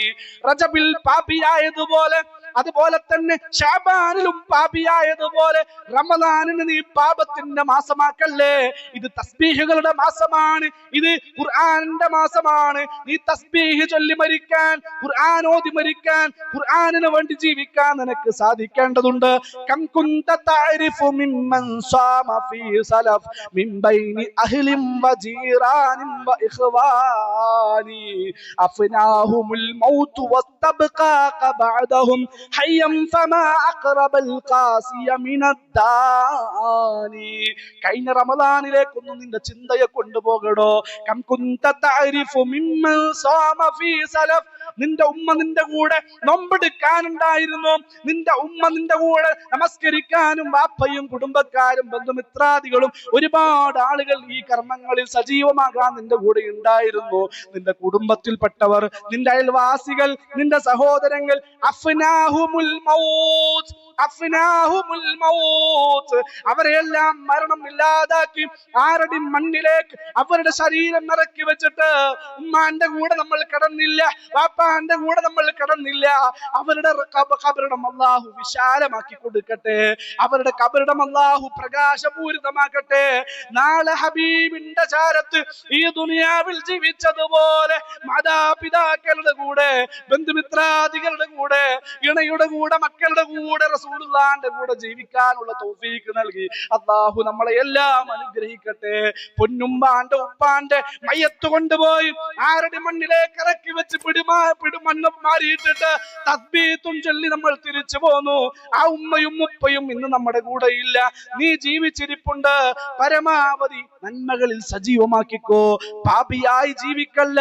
Speaker 1: റജബിൽ പാപിയായതുപോലെ അതുപോലെ തന്നെ ശഅബാനിലും പാപിയായതുപോലെ റമദാനിനെ നീ പാപത്തിന്റെ മാസമാക്കല്ലേ. ഇത് തസ്ബീഹുകളുടെ മാസമാണ്, ഇത് ഖുർആനിന്റെ മാസമാണ്. നീ തസ്ബീഹ് ചൊല്ലി മരിക്കാൻ, ഖുർആൻ ഓതി മരിക്കാൻ, ഖുർആനിന് വേണ്ടി ജീവിക്കാൻ നിനക്ക് സാധിക്കേണ്ടതുണ്ട്. കം കുന്ത തഅരിഫു മിമ്മൻ സാമ ഫീ സലഫ് മിൻ ബൈനി അഹ്ലിൻ വജീറാനിൻ വഇഖ്വാനി അഫ്നാഹുമുൽ മൗതു വസ്തബ്ഖാക ബഅദഹും ഹയ്യം ഫമാ അഖറബൽ ഖാസിയ മിനദ്ദാനി. കഴിഞ്ഞ റമദാനിലേക്കൊന്നും നിന്റെ ചിന്തയെ കൊണ്ടുപോകടോ. കം കുന്ത തഅരിഫു മിമ്മൻ സാമ ഫീ സലഫ്. നിന്റെ ഉമ്മ നിന്റെ കൂടെ നോമ്പെടുക്കാനുണ്ടായിരുന്നു. നിന്റെ ഉമ്മ നിന്റെ കൂടെ നമസ്കരിക്കാനും വാപ്പയും കുടുംബക്കാരും ബന്ധുമിത്രാദികളും ഒരുപാട് ആളുകൾ ഈ കർമ്മങ്ങളിൽ സജീവമാകാൻ നിന്റെ കൂടെ ഉണ്ടായിരുന്നു. നിന്റെ കുടുംബത്തിൽപ്പെട്ടവർ, നിന്റെ അയൽവാസികൾ, നിന്റെ സഹോദരങ്ങൾ അഫ്നാഹുമുൽ മൗത്ത്, അഫ്നാഹുമുൽ മൗത്ത്, അവരെല്ലാം മരണം ഇല്ലാതാക്കി ആരടി മണ്ണിലേക്ക് അവരുടെ ശരീരം ഇറക്കി വെച്ചിട്ട് ഉമ്മാന്റെ കൂടെ നമ്മൾ കടന്നില്ല, വാപ്പാന്റെ കൂടെ നമ്മൾ കടന്നില്ല. അവരുടെ കബറിടം അല്ലാഹു വിശാലമാക്കി കൊടുക്കട്ടെ. അവരുടെ കബറിടം അല്ലാഹു പ്രകാശപൂരിതമാക്കട്ടെ. നാളെ ഹബീബിന്റെ ചാരത്ത് ഈ ദുനിയാവിൽ ജീവിച്ചതുപോലെ മാതാപിതാക്കളുടെ കൂടെ, ബന്ധുമിത്രാദികളുടെ കൂടെ, ഇണയുടെ കൂടെ, മക്കളുടെ കൂടെ, റസൂലുള്ളാഹിന്റെ കൂടെ ജീവിക്കാനുള്ള തൗഫീഖ് നൽകി അല്ലാഹു നമ്മളെ എല്ലാം അനുഗ്രഹിക്കട്ടെ. പൊന്നുമ്മാന്റെ ഉപ്പാന്റെ മയ്യത്ത് കൊണ്ടുപോയി ആരടി മണ്ണിലേക്ക് ഇറക്കി വെച്ച് പിടിമണ്ണ് മാറിയിട്ടിട്ട് തസ്ബീഹും ചൊല്ലി നമ്മൾ തിരിച്ചു പോന്നു. ആ ഉമ്മയും ഉപ്പയും ഇന്ന് നമ്മുടെ കൂടെ ഇല്ല. നീ ജീവിച്ചിരിപ്പുണ്ട്. പരമാവധി നന്മകളിൽ സജീവമാക്കിക്കോ. പാപിയായി ജീവിക്കല്ല,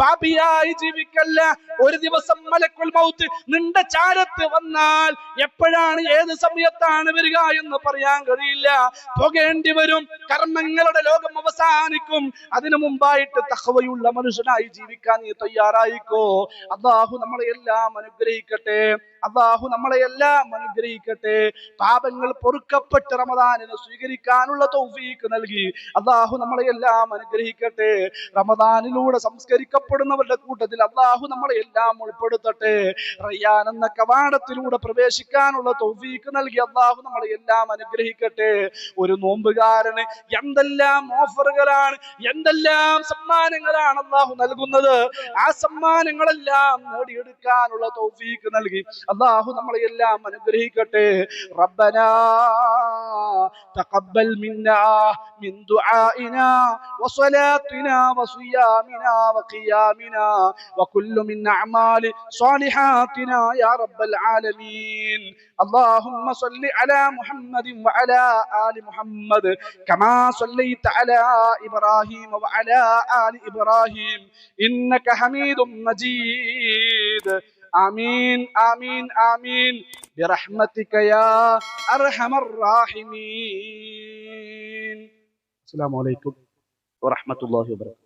Speaker 1: പാപിയായി ജീവിക്കല്ല. ഒരു ദിവസം മലക്കുൽ മൗത്ത് നിന്റെ ചാരത്ത് വന്നാൽ എപ്പോഴാണ്, ഏത് സമയത്താണ് വരിക എന്ന് പറയാൻ കഴിയില്ല. പോകേണ്ടി വരും. കർമ്മങ്ങളുടെ ലോകം അവസാനിക്കും. അതിനു മുമ്പായിട്ട് തഖ്വയുള്ള മനുഷ്യനായി ജീവിക്കാൻ നീ തയ്യാറായിക്കോ. അല്ലാഹു നമ്മളെ എല്ലാം അനുഗ്രഹിക്കട്ടെ. അല്ലാഹു നമ്മളെ എല്ലാം അനുഗ്രഹിക്കട്ടെ. പാപങ്ങൾ പൊറുക്കപ്പെട്ട് റമദാനിനെ സ്വീകരിക്കാനുള്ള തൗഫീഖ് നൽകി അല്ലാഹു നമ്മളെ എല്ലാം അനുഗ്രഹിക്കട്ടെ. റമദാനിലൂടെ സംസ്കരിക്കപ്പെടുന്നവരുടെ കൂട്ടത്തിൽ അല്ലാഹു നമ്മളെ എല്ലാം ഉൾപ്പെടുത്തട്ടെ. റയ്യാൻ എന്ന കവാടത്തിലൂടെ പ്രവേശിക്കാനുള്ള തൗഫീഖ് നൽകി അല്ലാഹു നമ്മളെ എല്ലാം അനുഗ്രഹിക്കട്ടെ. ഒരു നോമ്പുകാരന് എന്തെല്ലാം ഓഫറുകളാണ്, എന്തെല്ലാം സമ്മാനങ്ങളാണ് അല്ലാഹു നൽകുന്നത്. ആ സമ്മാനങ്ങളെല്ലാം നേടിയെടുക്കാനുള്ള തൗഫീഖ് നൽകി അല്ലാഹു നമ്മളെ എല്ലാം അനുഗ്രഹിക്കട്ടെ. റബ്ബനാ തഖബ്ബൽ മിന്നാ മിൻ ദുആഇനാ വസലാത്തിനാ വസിയാമിനാ വഖിയാമിനാ വകുല്ലു മിൻ അഅമാലി സ്വാലിഹാത്തിനാ യാ റബ്ബൽ ആലമീൻ. اللهم صل على محمد وعلى آل محمد كما صليت على إبراهيم وعلى آل إبراهيم إنك حميد مجيد. آمين آمين آمين برحمتك يا أرحم الراحمين. السلام عليكم ورحمة الله وبركاته.